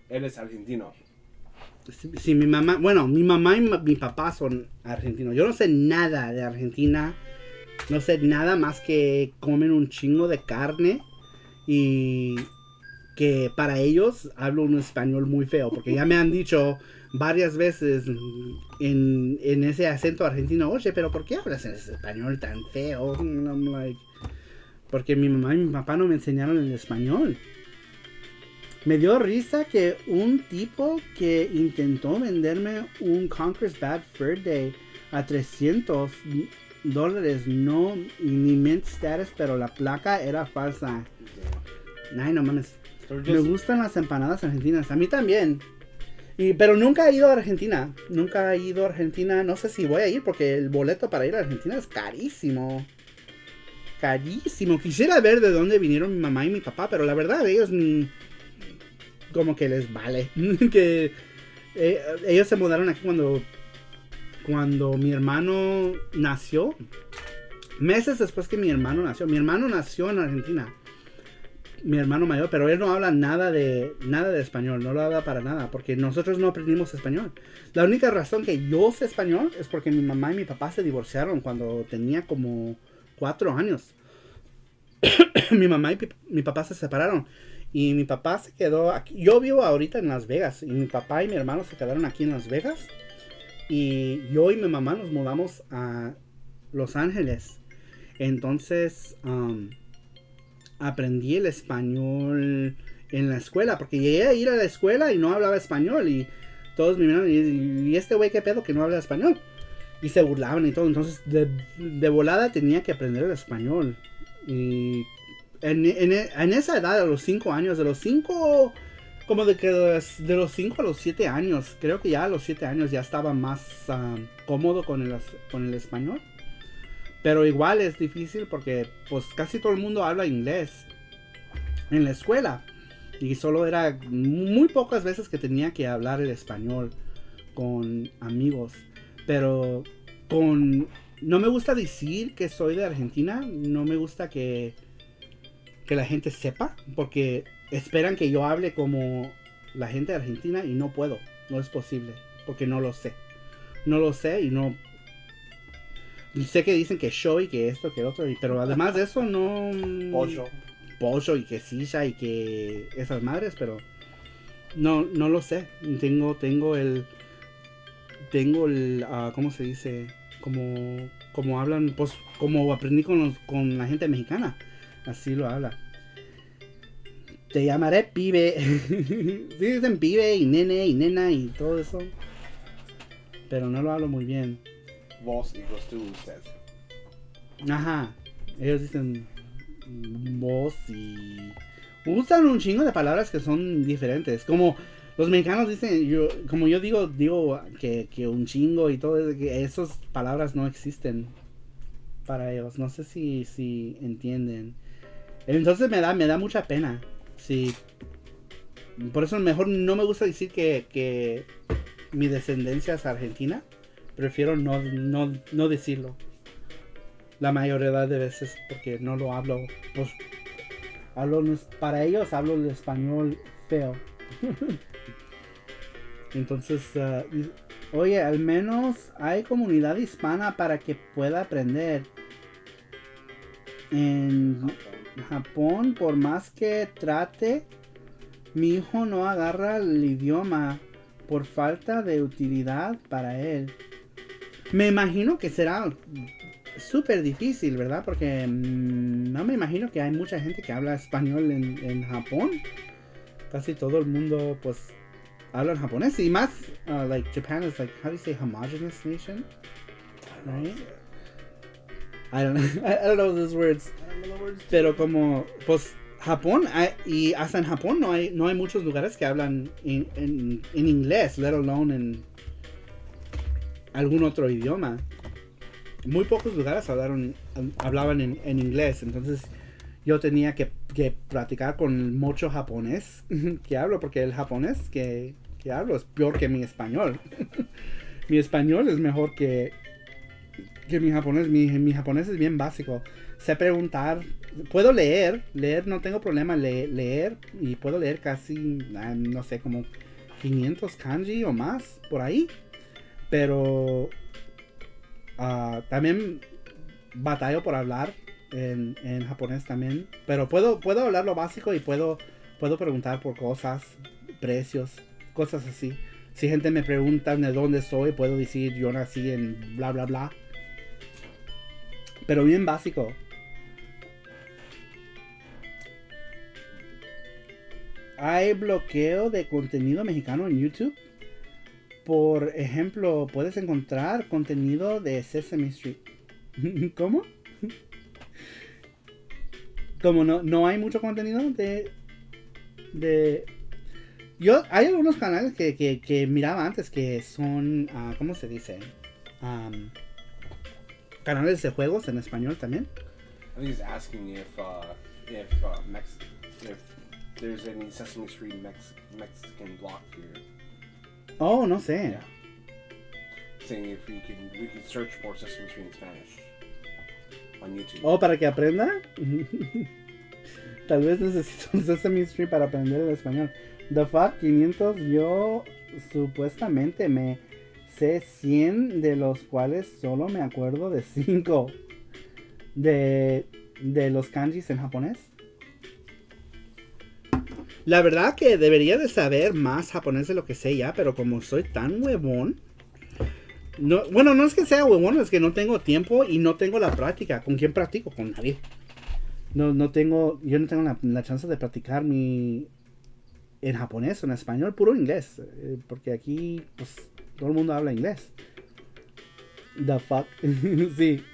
Él es argentino. Sí, mi mamá y mi papá son argentinos. Yo no sé nada de Argentina. No sé nada más que comen un chingo de carne. Y que para ellos hablo un español muy feo. Porque ya me han dicho varias veces en ese acento argentino: oye, pero ¿por qué hablas en ese español tan feo? And I'm like, porque mi mamá y mi papá no me enseñaron el español. Me dio risa que un tipo que intentó venderme un Conker's Bad Fur Day a $300 no ni mint status, pero la placa era falsa. Ay, no mames. Me gustan las empanadas argentinas. A mí también. Pero nunca he ido a Argentina. No sé si voy a ir porque el boleto para ir a Argentina es carísimo. Carísimo. Quisiera ver de dónde vinieron mi mamá y mi papá, pero la verdad ellos como que les vale. Que ellos se mudaron aquí cuando mi hermano nació. Meses después que mi hermano nació. Mi hermano nació en Argentina. Mi hermano mayor, pero él no habla nada de español, no lo habla para nada, porque nosotros no aprendimos español. La única razón que yo sé español es porque mi mamá y mi papá se divorciaron cuando tenía como 4 años. Mi mamá y mi papá se separaron y mi papá se quedó aquí. Yo vivo ahorita en Las Vegas y mi papá y mi hermano se quedaron aquí en Las Vegas y yo y mi mamá nos mudamos a Los Ángeles. Entonces aprendí el español en la escuela, porque llegué a ir a la escuela y no hablaba español y todos me miraron y este güey qué pedo que no habla español, y se burlaban y todo. Entonces de volada tenía que aprender el español. Y en esa edad, a los 5 años, de los 5 a los 7 años, creo que ya a los 7 años ya estaba más cómodo con el español. Pero igual es difícil porque pues casi todo el mundo habla inglés en la escuela. Y solo era muy pocas veces que tenía que hablar el español con amigos. Pero no me gusta decir que soy de Argentina. No me gusta que la gente sepa. Porque esperan que yo hable como la gente de Argentina y no puedo. No es posible. Porque no lo sé. No lo sé y no... sé que dicen que show y que esto, que otro, pero además de eso no... Pollo y que silla y que esas madres, pero no lo sé. Tengo el ¿cómo se dice? Como hablan, pues como aprendí con la gente mexicana, así lo habla. Te llamaré pibe. Sí, dicen pibe y nene y nena y todo eso, pero no lo hablo muy bien. Vos equals to usted. Ajá, ellos dicen vos y usan un chingo de palabras que son diferentes, como los mexicanos dicen, yo digo que un chingo y todo eso, que esas palabras no existen para ellos. No sé si entienden. Entonces me da mucha pena. Sí. Por eso mejor no me gusta decir que mi descendencia es argentina. Prefiero no decirlo. La mayoría de veces porque no lo hablo. Pues para ellos hablo el español feo. Entonces, oye, al menos hay comunidad hispana para que pueda aprender. En Japón, por más que trate, mi hijo no agarra el idioma por falta de utilidad para él. Me imagino que será súper difícil, ¿verdad? Porque no me imagino que hay mucha gente que habla español en Japón. Casi todo el mundo, pues, habla en japonés. Y más, like, Japan is like, how do you say homogeneous nation? Right? I don't know those words. Pero como, pues, Japón, y hasta en Japón no hay muchos lugares que hablan en inglés, let alone en algún otro idioma. Muy pocos lugares hablaban en inglés, entonces yo tenía que practicar con mucho japonés que hablo, porque el japonés que hablo es peor que mi español. Mi español es mejor que mi japonés. Mi japonés es bien básico. Sé preguntar, puedo leer no tengo problema leer, y puedo leer casi, no sé, como 500 kanji o más, por ahí. Pero también batallo por hablar en japonés también. Pero puedo hablar lo básico y puedo preguntar por cosas, precios, cosas así. Si gente me pregunta de dónde soy, puedo decir yo nací en bla bla bla. Pero bien básico. Hay bloqueo de contenido mexicano en YouTube. Por ejemplo, puedes encontrar contenido de Sesame Street. ¿Cómo? Como no hay mucho contenido hay algunos canales que miraba antes que son, ¿cómo se dice? Canales de juegos en español también. I think he's asking if there's any Sesame Street Mexican block here. Oh, no sé. Yeah. Saying if we can search for Sesame Street in Spanish on YouTube. Oh, para que aprenda. Tal vez necesito un Sesame Street para aprender el español. The Fuck 500, yo supuestamente me sé 100, de los cuales solo me acuerdo de 5 de los kanjis en japonés. La verdad que debería de saber más japonés de lo que sé ya, pero como soy tan huevón, no es que sea huevón, es que no tengo tiempo y no tengo la práctica. ¿Con quién practico? Con nadie. Yo no tengo la chance de practicar en japonés o en español, puro inglés, porque aquí pues todo el mundo habla inglés. The fuck. Sí.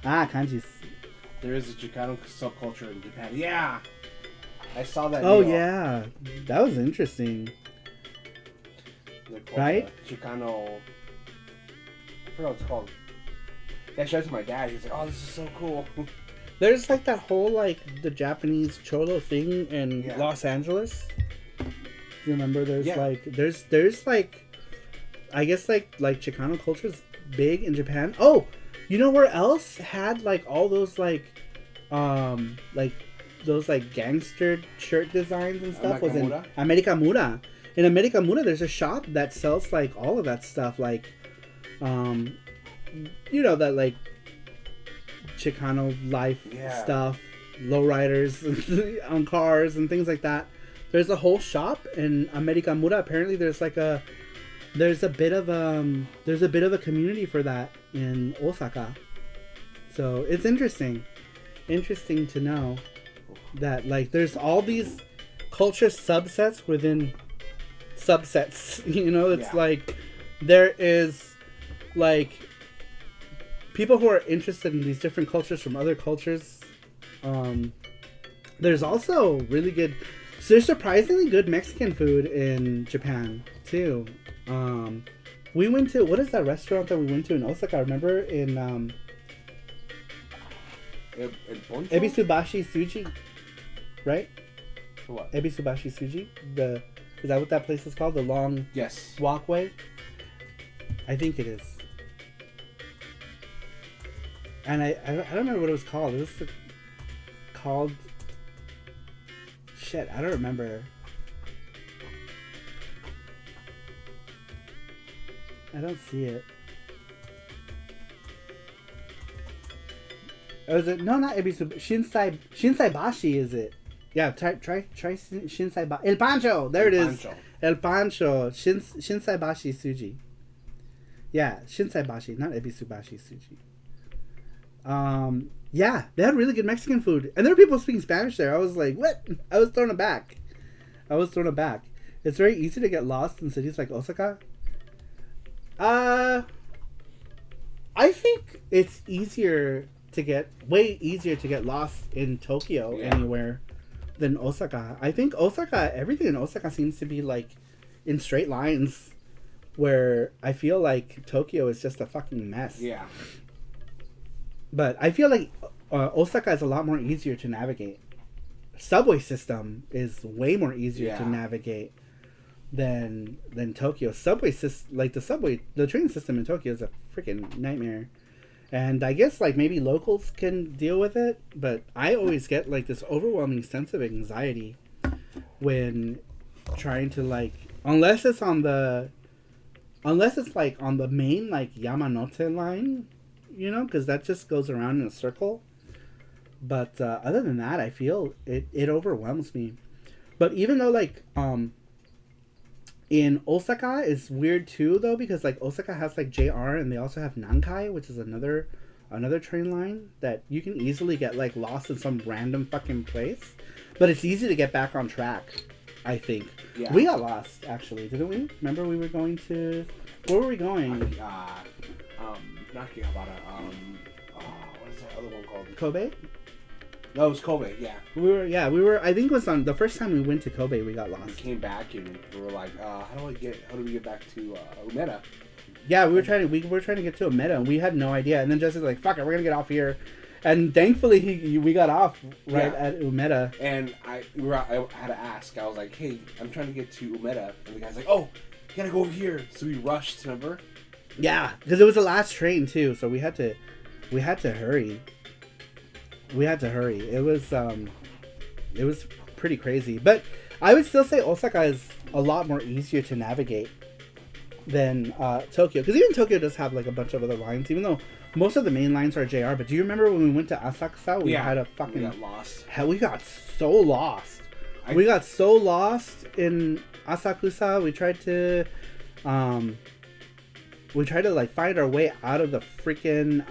Kanjis. There is a Chicano subculture in Japan. Yeah, I saw that. Oh yeah, that was interesting. Right? Chicano. I forgot what it's called. I showed it to my dad. He's like, "Oh, this is so cool." There's like that whole like the Japanese cholo thing in Los Angeles. You remember? There's like there's like, I guess like Chicano culture is big in Japan. Oh, you know where else had like all those like those like gangster shirt designs and stuff? Was in America Mura. In America Mura, there's a shop that sells like all of that stuff, like you know, that like Chicano life stuff, lowriders on cars and things like that. There's a whole shop in Americamura. Apparently, there's a bit of a community for that in Osaka. So it's interesting to know that like there's all these culture subsets within subsets. You know, it's like there is like people who are interested in these different cultures from other cultures. There's also really good. So there's surprisingly good Mexican food in Japan too. We went to, what is that restaurant that we went to in Osaka? Remember in Ebisubashi Suji, right? For what? Ebisubashi Suji. Is that what that place is called? The long walkway. I think it is. And I don't remember what it was called. It was called. Shit, I don't remember. I don't see it. Oh, is it? No, not Ebisu. Shinsai Bashi, is it? Yeah, try Shinsai Bashi. El Pancho! There it is. El Pancho. Shinsai Bashi Suji. Yeah, Shinsai Bashi, not Ebisu Bashi Suji. Yeah, they had really good Mexican food. And there were people speaking Spanish there. I was like, what? I was thrown aback. It's very easy to get lost in cities like Osaka. I think it's way easier to get lost in Tokyo anywhere than Osaka. I think everything in Osaka seems to be like in straight lines, where I feel like Tokyo is just a fucking mess. Yeah. But I feel like Osaka is a lot more easier to navigate. Subway system is way more easier to navigate than Tokyo. The train system in Tokyo is a freaking nightmare. And I guess like maybe locals can deal with it, but I always get like this overwhelming sense of anxiety when trying to like, unless it's like on the main like Yamanote line, you know, because that just goes around in a circle. But other than that, I feel it overwhelms me. But even though like in Osaka is weird too though, because like Osaka has like JR and they also have Nankai, which is another train line that you can easily get like lost in some random fucking place. But it's easy to get back on track, I think. Yeah. We got lost actually, didn't we? Remember we were going to, where were we going? Not Akihabara. What is that other one called? Kobe? No, it was Kobe. Yeah. We were. I think it was on the first time we went to Kobe. We got lost. We came back and we were like, how do we get back to Umeda? Yeah, we were trying to get to Umeda and we had no idea. And then Jesse's like, "Fuck it, we're gonna get off here." And thankfully, we got off at Umeda. And I had to ask. I was like, "Hey, I'm trying to get to Umeda," and the guy's like, "Oh, you gotta go over here." So we rushed. Remember? Yeah, because it was the last train too, so we had to hurry. It was pretty crazy, but I would still say Osaka is a lot more easier to navigate than Tokyo, because even Tokyo does have like a bunch of other lines, even though most of the main lines are JR. But do you remember when we went to Asakusa? We had a fucking... We got lost. We got so lost. We got so lost in Asakusa. We tried to like find our way out of the freaking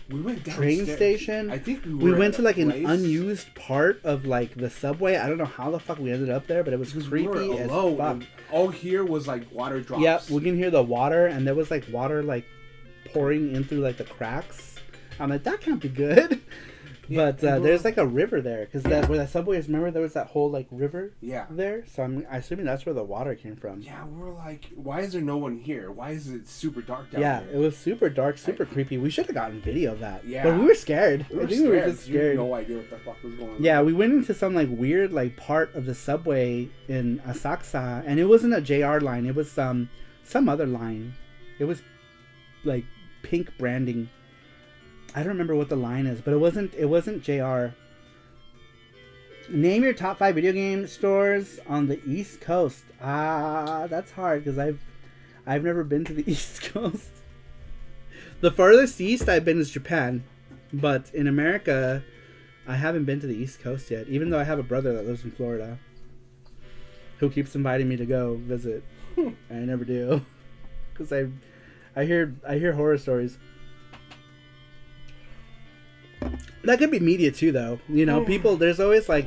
we went train station. I think we went to like an unused part of like the subway. I don't know how the fuck we ended up there, but it was creepy as fuck. All here was like water drops. Yep, we can hear the water, and there was like water like pouring in through like the cracks. I'm like, that can't be good. Yeah, but there's like a river there, because where that subway is, remember there was that whole like river there? So I'm assuming that's where the water came from. Yeah, we're like, why is there no one here? Why is it super dark down here? Yeah, it was super dark, super creepy. We should have gotten video of that. Yeah. But we were scared. We were just scared. You had no idea what the fuck was going on. Yeah, we went into some like weird like part of the subway in Asakusa, and it wasn't a JR line. It was some other line. It was like pink branding. I don't remember what the line is, but it wasn't JR. Name your top 5 video game stores on the East Coast. That's hard because I've never been to the East Coast. The farthest east I've been is Japan, but in America, I haven't been to the East Coast yet. Even though I have a brother that lives in Florida, who keeps inviting me to go visit. I never do, because I hear horror stories. That could be media too, though. You know, people. There's always like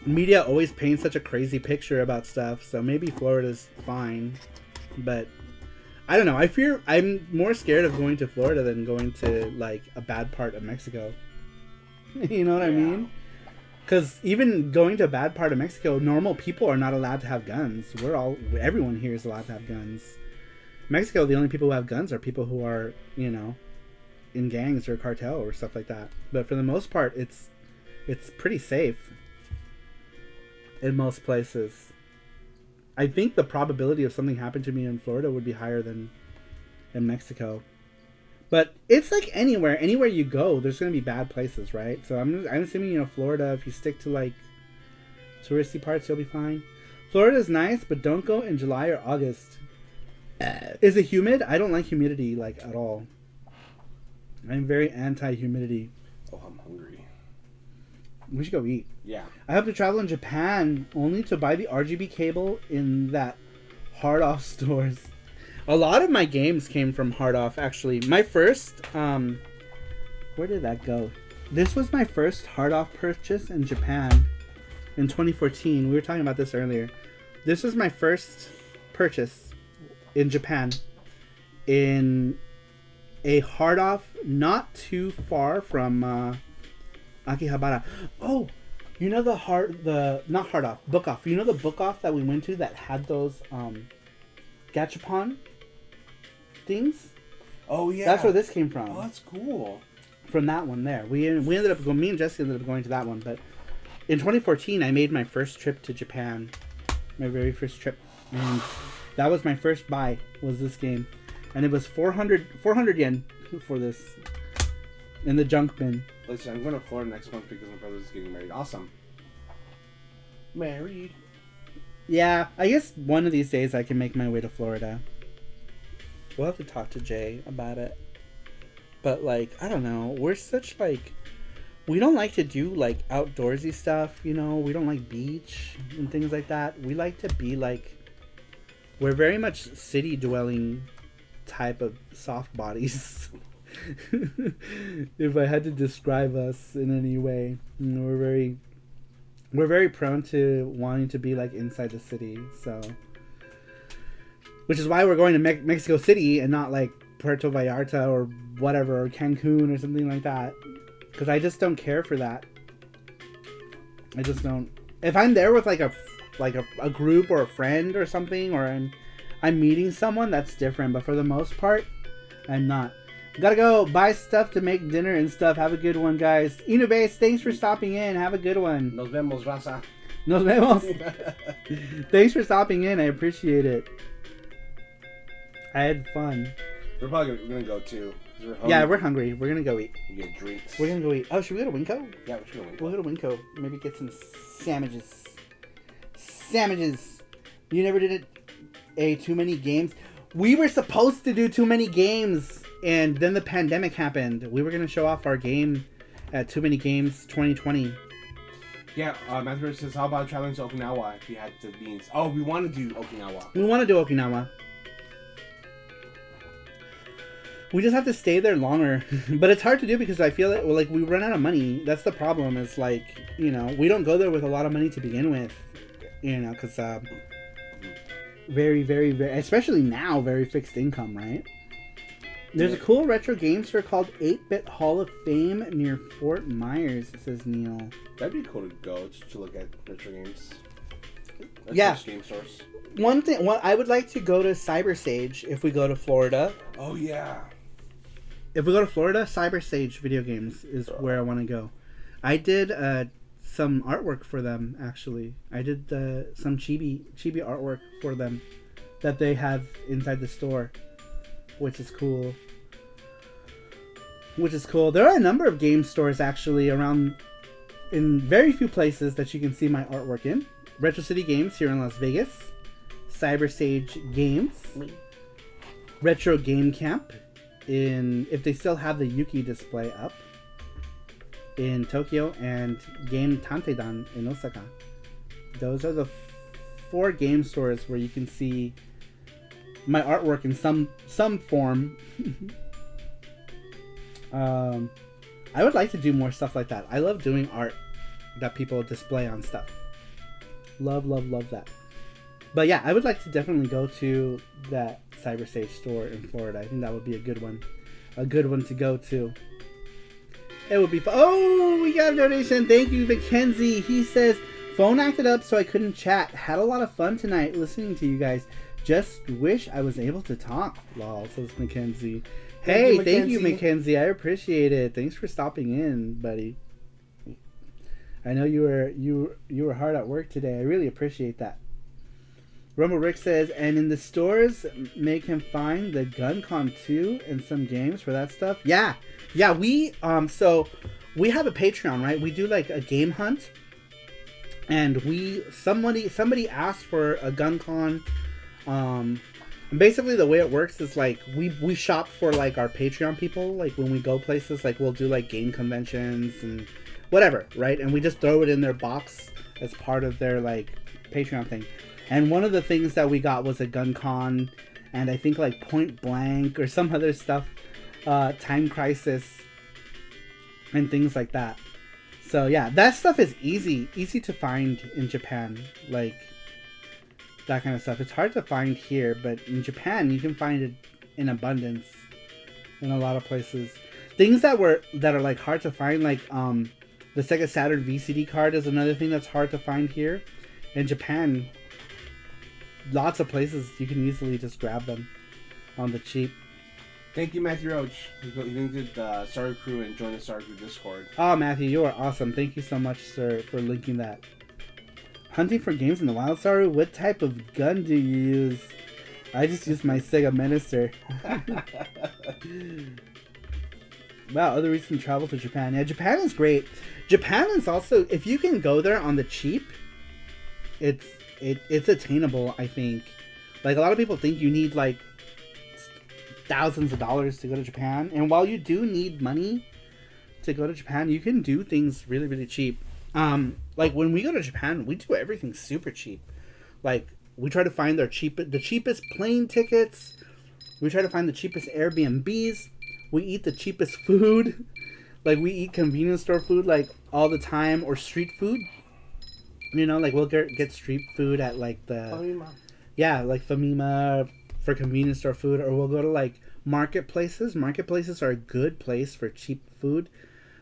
media always paints such a crazy picture about stuff. So maybe Florida's fine, but I don't know. I'm more scared of going to Florida than going to like a bad part of Mexico. You know what I mean? Because even going to a bad part of Mexico, normal people are not allowed to have guns. Everyone here is allowed to have guns. Mexico, the only people who have guns are people who are, you know, in gangs or cartel or stuff like that. But for the most part, it's pretty safe in most places. I think the probability of something happening to me in Florida would be higher than in Mexico. But it's like anywhere you go, there's going to be bad places, right? So I'm assuming, you know, Florida, if you stick to like touristy parts, you'll be fine. Florida's nice, but don't go in July or August. Is it humid? I don't like humidity like at all. I'm very anti-humidity. Oh, I'm hungry. We should go eat. Yeah. I hope to travel in Japan only to buy the RGB cable in that hard off stores. A lot of my games came from hard off, actually. My first, where did that go? This was my first hard off purchase in Japan in 2014. We were talking about this earlier. This was my first purchase in Japan in a hard off not too far from Akihabara. Oh, you know not hard off, book off. You know the book off that we went to that had those gachapon things? Oh yeah. That's where this came from. Oh, that's cool. From that one there. We ended up going, me and Jessica ended up going to that one, but in 2014 I made my first trip to Japan. My very first trip. And that was my first buy, was this game. And it was 400 yen for this in the junk bin. Listen, I'm going to Florida next month because my brother's getting married. Awesome. Married. Yeah, I guess one of these days I can make my way to Florida. We'll have to talk to Jay about it. But, like, I don't know. We're such, like... We don't like to do, like, outdoorsy stuff, you know? We don't like beach and things like that. We like to be, like... We're very much city-dwelling type of soft bodies. If I had to describe us in any way. You know, we're very prone to wanting to be, like, inside the city, so... Which is why we're going to Mexico City and not like Puerto Vallarta or whatever, or Cancun or something like that. Because I just don't care for that. I just don't. If I'm there with like a group or a friend or something, or I'm meeting someone, that's different. But for the most part, I'm not. Gotta go buy stuff to make dinner and stuff. Have a good one, guys. Inubase, thanks for stopping in. Have a good one. Nos vemos, raza. Nos vemos. Thanks for stopping in. I appreciate it. I had fun. We're probably gonna go too. We're hungry. Yeah, we're hungry. We're gonna go eat. We get drinks. We're gonna go eat. Oh, should we go to Winco? Yeah, we should go to Winco. We'll go to Winco. Maybe get some sandwiches. Sandwiches. You never did it. Too many games. We were supposed to do too many games, and then the pandemic happened. We were gonna show off our game at Too Many Games 2020. Yeah, Matthew says, how about traveling to Okinawa if you had the beans? Oh, we want to do Okinawa. We want to do Okinawa. We just have to stay there longer. But it's hard to do because I feel like we run out of money. That's the problem. It's like, you know, we don't go there with a lot of money to begin with. You know, because very, very, very, especially now, very fixed income, right? There's a cool retro game store called 8-Bit Hall of Fame near Fort Myers, says Neil. That'd be cool to go just to look at retro games. Yeah. Game stores. One thing, I would like to go to Cyber Sage if we go to Florida. Oh, yeah. If we go to Florida, Cyber Sage Video Games is where I want to go. I did some artwork for them, actually. I did some chibi artwork for them that they have inside the store, which is cool. There are a number of game stores, actually, around in very few places that you can see my artwork in. Retro City Games here in Las Vegas. Cyber Sage Games. Retro Game Camp if they still have the Yuki display up in Tokyo, and Game Tantedan in Osaka. Those are the 4 game stores where you can see my artwork in some form. I would like to do more stuff like that. I love doing art that people display on stuff. Love that. But yeah, I would like to definitely go to that Cyberstage store in Florida. I think that would be a good one to go to. It would be fun. Oh, we got a donation. Thank you, Mackenzie. He says, phone acted up so I couldn't chat. Had a lot of fun tonight listening to you guys. Just wish I was able to talk. Lol, says Mackenzie. Hey, thank you, Mackenzie. I appreciate it. Thanks for stopping in, buddy. I know you were hard at work today. I really appreciate that. Rumble Rick says, and in the stores, make him find the GunCon 2 and some games for that stuff. Yeah, we so we have a Patreon, right? We do like a game hunt, and somebody asked for a GunCon. And basically the way it works is like we shop for like our Patreon people. Like when we go places, like we'll do like game conventions and whatever, right? And we just throw it in their box as part of their like Patreon thing. And one of the things that we got was a GunCon, and I think like Point Blank or some other stuff, Time Crisis, and things like that. So yeah, that stuff is easy to find in Japan, like that kind of stuff. It's hard to find here, but in Japan you can find it in abundance in a lot of places. Things that are like hard to find, like the Sega Saturn VCD card is another thing that's hard to find here. In Japan, lots of places you can easily just grab them on the cheap. Thank you, Matthew Roach. You linked the SaruPro and join the SaruPro Discord. Oh, Matthew, you are awesome. Thank you so much, sir, for linking that. Hunting for games in the wild, Saru? What type of gun do you use? I just use my Sega Minister. Wow, other recent travel to Japan. Yeah, Japan is great. Japan is also, if you can go there on the cheap, it's attainable, I think. Like, a lot of people think you need like thousands of dollars to go to Japan, and while you do need money to go to Japan, you can do things really, really cheap. Like when we go to Japan, we do everything super cheap. Like we try to find the cheapest plane tickets. We try to find the cheapest Airbnbs. We eat the cheapest food. Like we eat convenience store food like all the time, or street food. You know, like we'll get street food at like Famima. Yeah, like Famima for convenience store food, or we'll go to like marketplaces. Marketplaces are a good place for cheap food.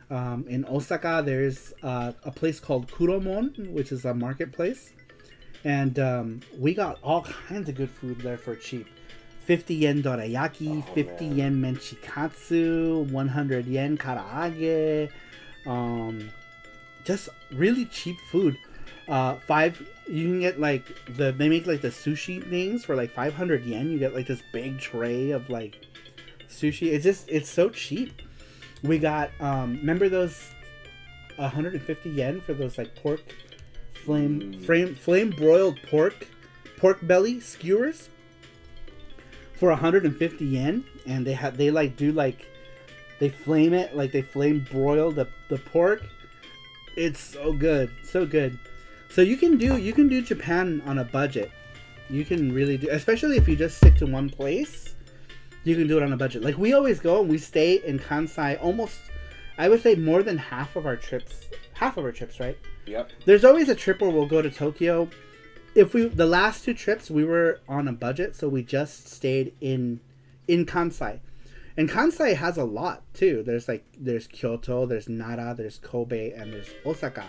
In Osaka, there's a place called Kuromon, which is a marketplace, and we got all kinds of good food there for cheap. 50 yen dorayaki, 50 yen menchikatsu, 100 yen karaage, just really cheap food. You can get like they make like the sushi things for like 500 yen. You get like this big tray of like sushi. It's so cheap. We got remember those 150 yen for those like pork flame broiled pork belly skewers for 150 yen, and they flame it, like they flame broil the pork. It's so good. So you can do Japan on a budget. You can really do, especially if you just stick to one place. You can do it on a budget. Like we always go and we stay in Kansai almost, I would say more than half of our trips, right? Yep. There's always a trip where we'll go to Tokyo. The last 2 trips we were on a budget, so we just stayed in Kansai. And Kansai has a lot too. There's Kyoto, there's Nara, there's Kobe, and there's Osaka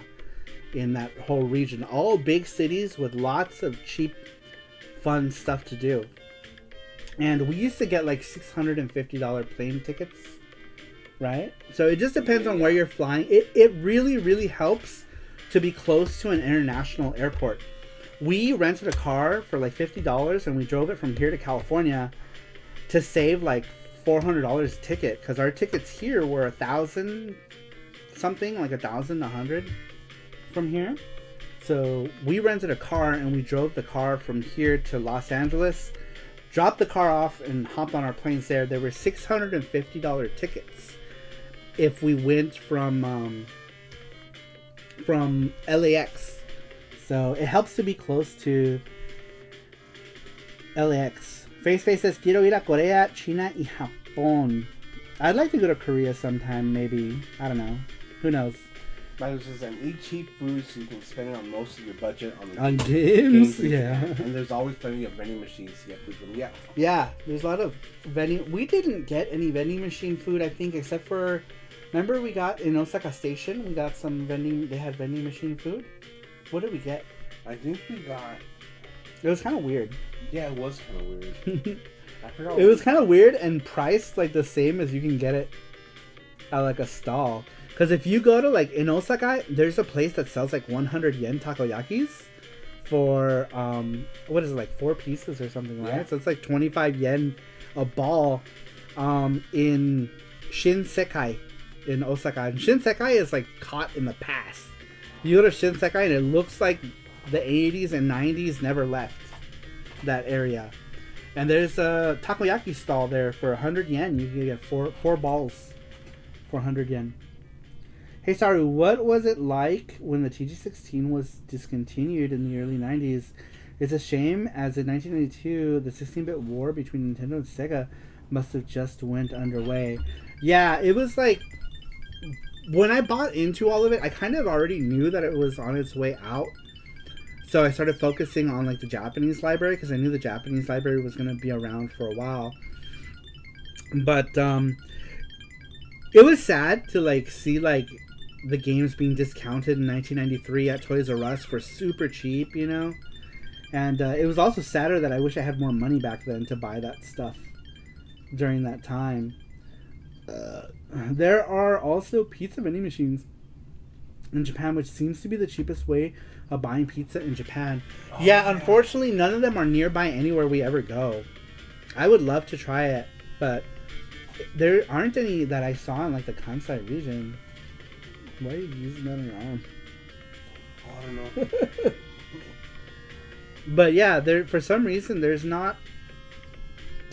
in that whole region. All big cities with lots of cheap, fun stuff to do. And we used to get like $650 plane tickets, right? So it just depends on where you're flying. It really, really helps to be close to an international airport. We rented a car for like $50 and we drove it from here to California to save like $400 a ticket, because our tickets here were $1,000 something, like $1,100 from here. So we rented a car and we drove the car from here to Los Angeles dropped the car off and hopped on our planes there. There were $650 tickets if we went from LAX. So it helps to be close to LAX. Face says, quiero ir a Corea, China y Japón. I'd like to go to Korea sometime, maybe. I don't know. Who knows? Mine says, and eat cheap food so you can spend it on most of your budget on games. Yeah. And there's always plenty of vending machines to get food from. Yeah. Yeah, there's a lot of vending. We didn't get any vending machine food, I think, except for... Remember we got in Osaka Station? We got some vending... They had vending machine food. What did we get? I think we got... It was kind of weird. Yeah, it was kind of weird. I forgot. It was kind of weird and priced like the same as you can get it at like a stall. Because if you go to like in Osaka, there's a place that sells like 100 yen takoyakis for what is it, like 4 pieces or something, right? Yeah. So it's like 25 yen a ball in Shinsekai in Osaka. And Shinsekai is like caught in the past. You go to Shinsekai and it looks like the 80s and 90s never left that area. And there's a takoyaki stall there for 100 yen. You can get four balls for 100 yen. Hey Saru, what was it like when the TG16 was discontinued in the early 90s? It's a shame, as in 1992, the 16-bit war between Nintendo and Sega must have just went underway. Yeah, it was like, when I bought into all of it, I kind of already knew that it was on its way out. So I started focusing on like the Japanese library, because I knew the Japanese library was going to be around for a while. But it was sad to like see like the games being discounted in 1993 at Toys R Us for super cheap, you know. And it was also sadder that I wish I had more money back then to buy that stuff during that time. There are also pizza vending machines in Japan, which seems to be the cheapest way of buying pizza in Japan. Yeah, unfortunately, none of them are nearby anywhere we ever go. I would love to try it, but there aren't any that I saw in like the Kansai region. Why are you using that on your arm? I don't know. But yeah, there for some reason there's not.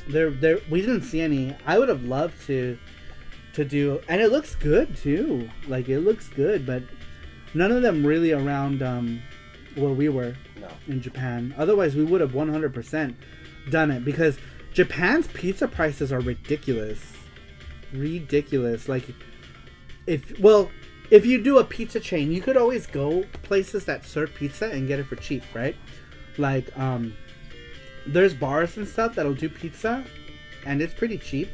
There we didn't see any. I would have loved to do, and it looks good too. Like it looks good, but none of them really around where we were in Japan. Otherwise, we would have 100% done it, because Japan's pizza prices are ridiculous. Ridiculous. Like if you do a pizza chain, you could always go places that serve pizza and get it for cheap, right? Like there's bars and stuff that'll do pizza, and it's pretty cheap.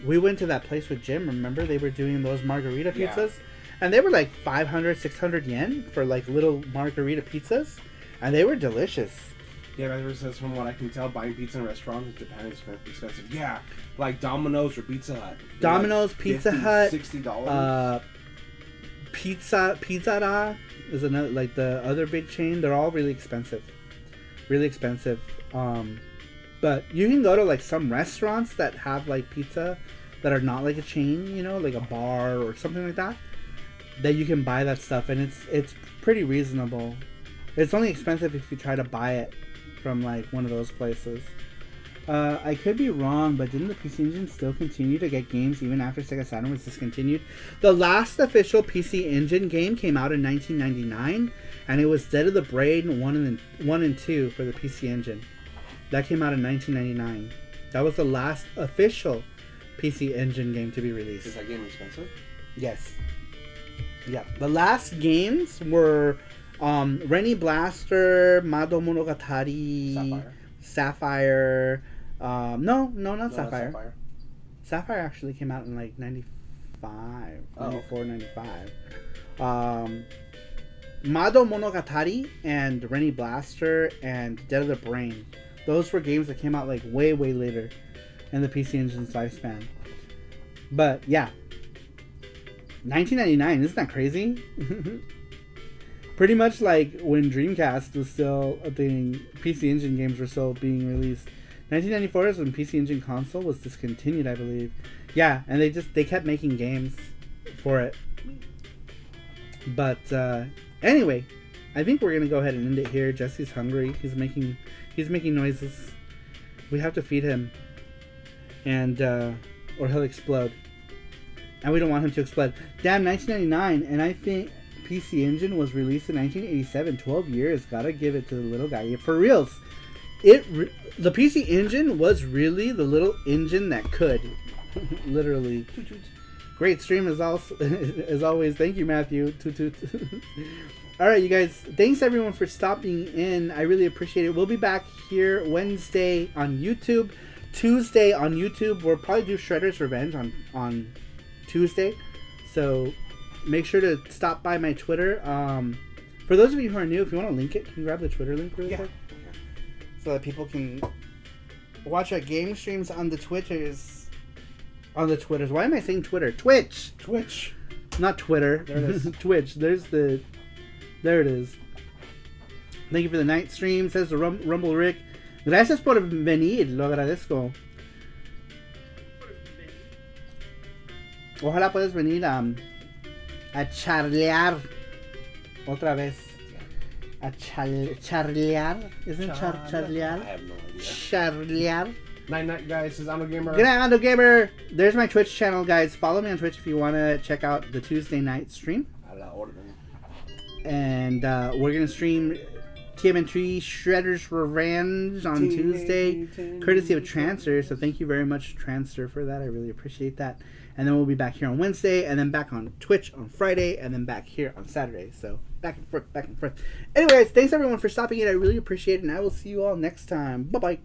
We went to that place with Jim. Remember, they were doing those margarita pizzas, and they were like 500, 600 yen for like little margarita pizzas, and they were delicious. Yeah, but says from what I can tell, buying pizza in restaurants in Japan is expensive. Yeah, like Domino's or Pizza Hut. Domino's, like Pizza Hut, $60. Pizzara is another, like the other big chain. They're all really expensive, really expensive. But you can go to like some restaurants that have like pizza that are not like a chain, you know, like a bar or something like that, that you can buy that stuff, and it's pretty reasonable. It's only expensive if you try to buy it from like one of those places. I could be wrong, but didn't the PC Engine still continue to get games even after Sega Saturn was discontinued? The last official PC Engine game came out in 1999, and it was Dead of the Brain 1 and 2 for the PC Engine. That came out in 1999. That was the last official PC Engine game to be released. Is that game expensive? Yes. Yeah. The last games were Renny Blaster, Mado Monogatari, Sapphire. No, not Sapphire. Sapphire actually came out in like 95, 94, 95. Mado Monogatari and Renny Blaster and Dead of the Brain. Those were games that came out like way, way later in the PC Engine's lifespan. But yeah, 1999, isn't that crazy? Pretty much like when Dreamcast was still a thing, PC Engine games were still being released. 1994 is when PC Engine console was discontinued, I believe. Yeah, and they kept making games for it. But anyway, I think we're gonna go ahead and end it here. Jesse's hungry. He's making noises. We have to feed him, and or he'll explode. And we don't want him to explode. Damn, 1999, and I think PC Engine was released in 1987. 12 years. Gotta give it to the little guy. Yeah, for reals. The PC Engine was really the little engine that could. Literally. Great stream as always. Thank you, Matthew. Toot toot. All right, you guys. Thanks everyone for stopping in. I really appreciate it. We'll be back here Wednesday on YouTube, Tuesday on YouTube. We'll probably do Shredder's Revenge on Tuesday. So make sure to stop by my Twitter. For those of you who are new, if you want to link it, can you grab the Twitter link really quick? So that people can watch our game streams on the Twitters. On the Twitters. Why am I saying Twitter? Twitch. Not Twitter. There it is. Twitch. There it is. Thank you for the night stream, says the Rumble Rick. Gracias por venir. Lo agradezco. Ojalá puedas venir a charlear otra vez. A charlear? Isn't charlear? I have no idea. Charlear. Night, guys. Says I'm a gamer. Good night, Ando Gamer. There's my Twitch channel, guys. Follow me on Twitch if you want to check out the Tuesday night stream. A la orden. And we're going to stream TMN3 Shredder's Revenge on Tuesday, courtesy of Transfer. So thank you very much, Transfer, for that. I really appreciate that. And then we'll be back here on Wednesday, and then back on Twitch on Friday, and then back here on Saturday. So back and forth, back and forth. Anyways, thanks everyone for stopping in. I really appreciate it, and I will see you all next time. Bye-bye.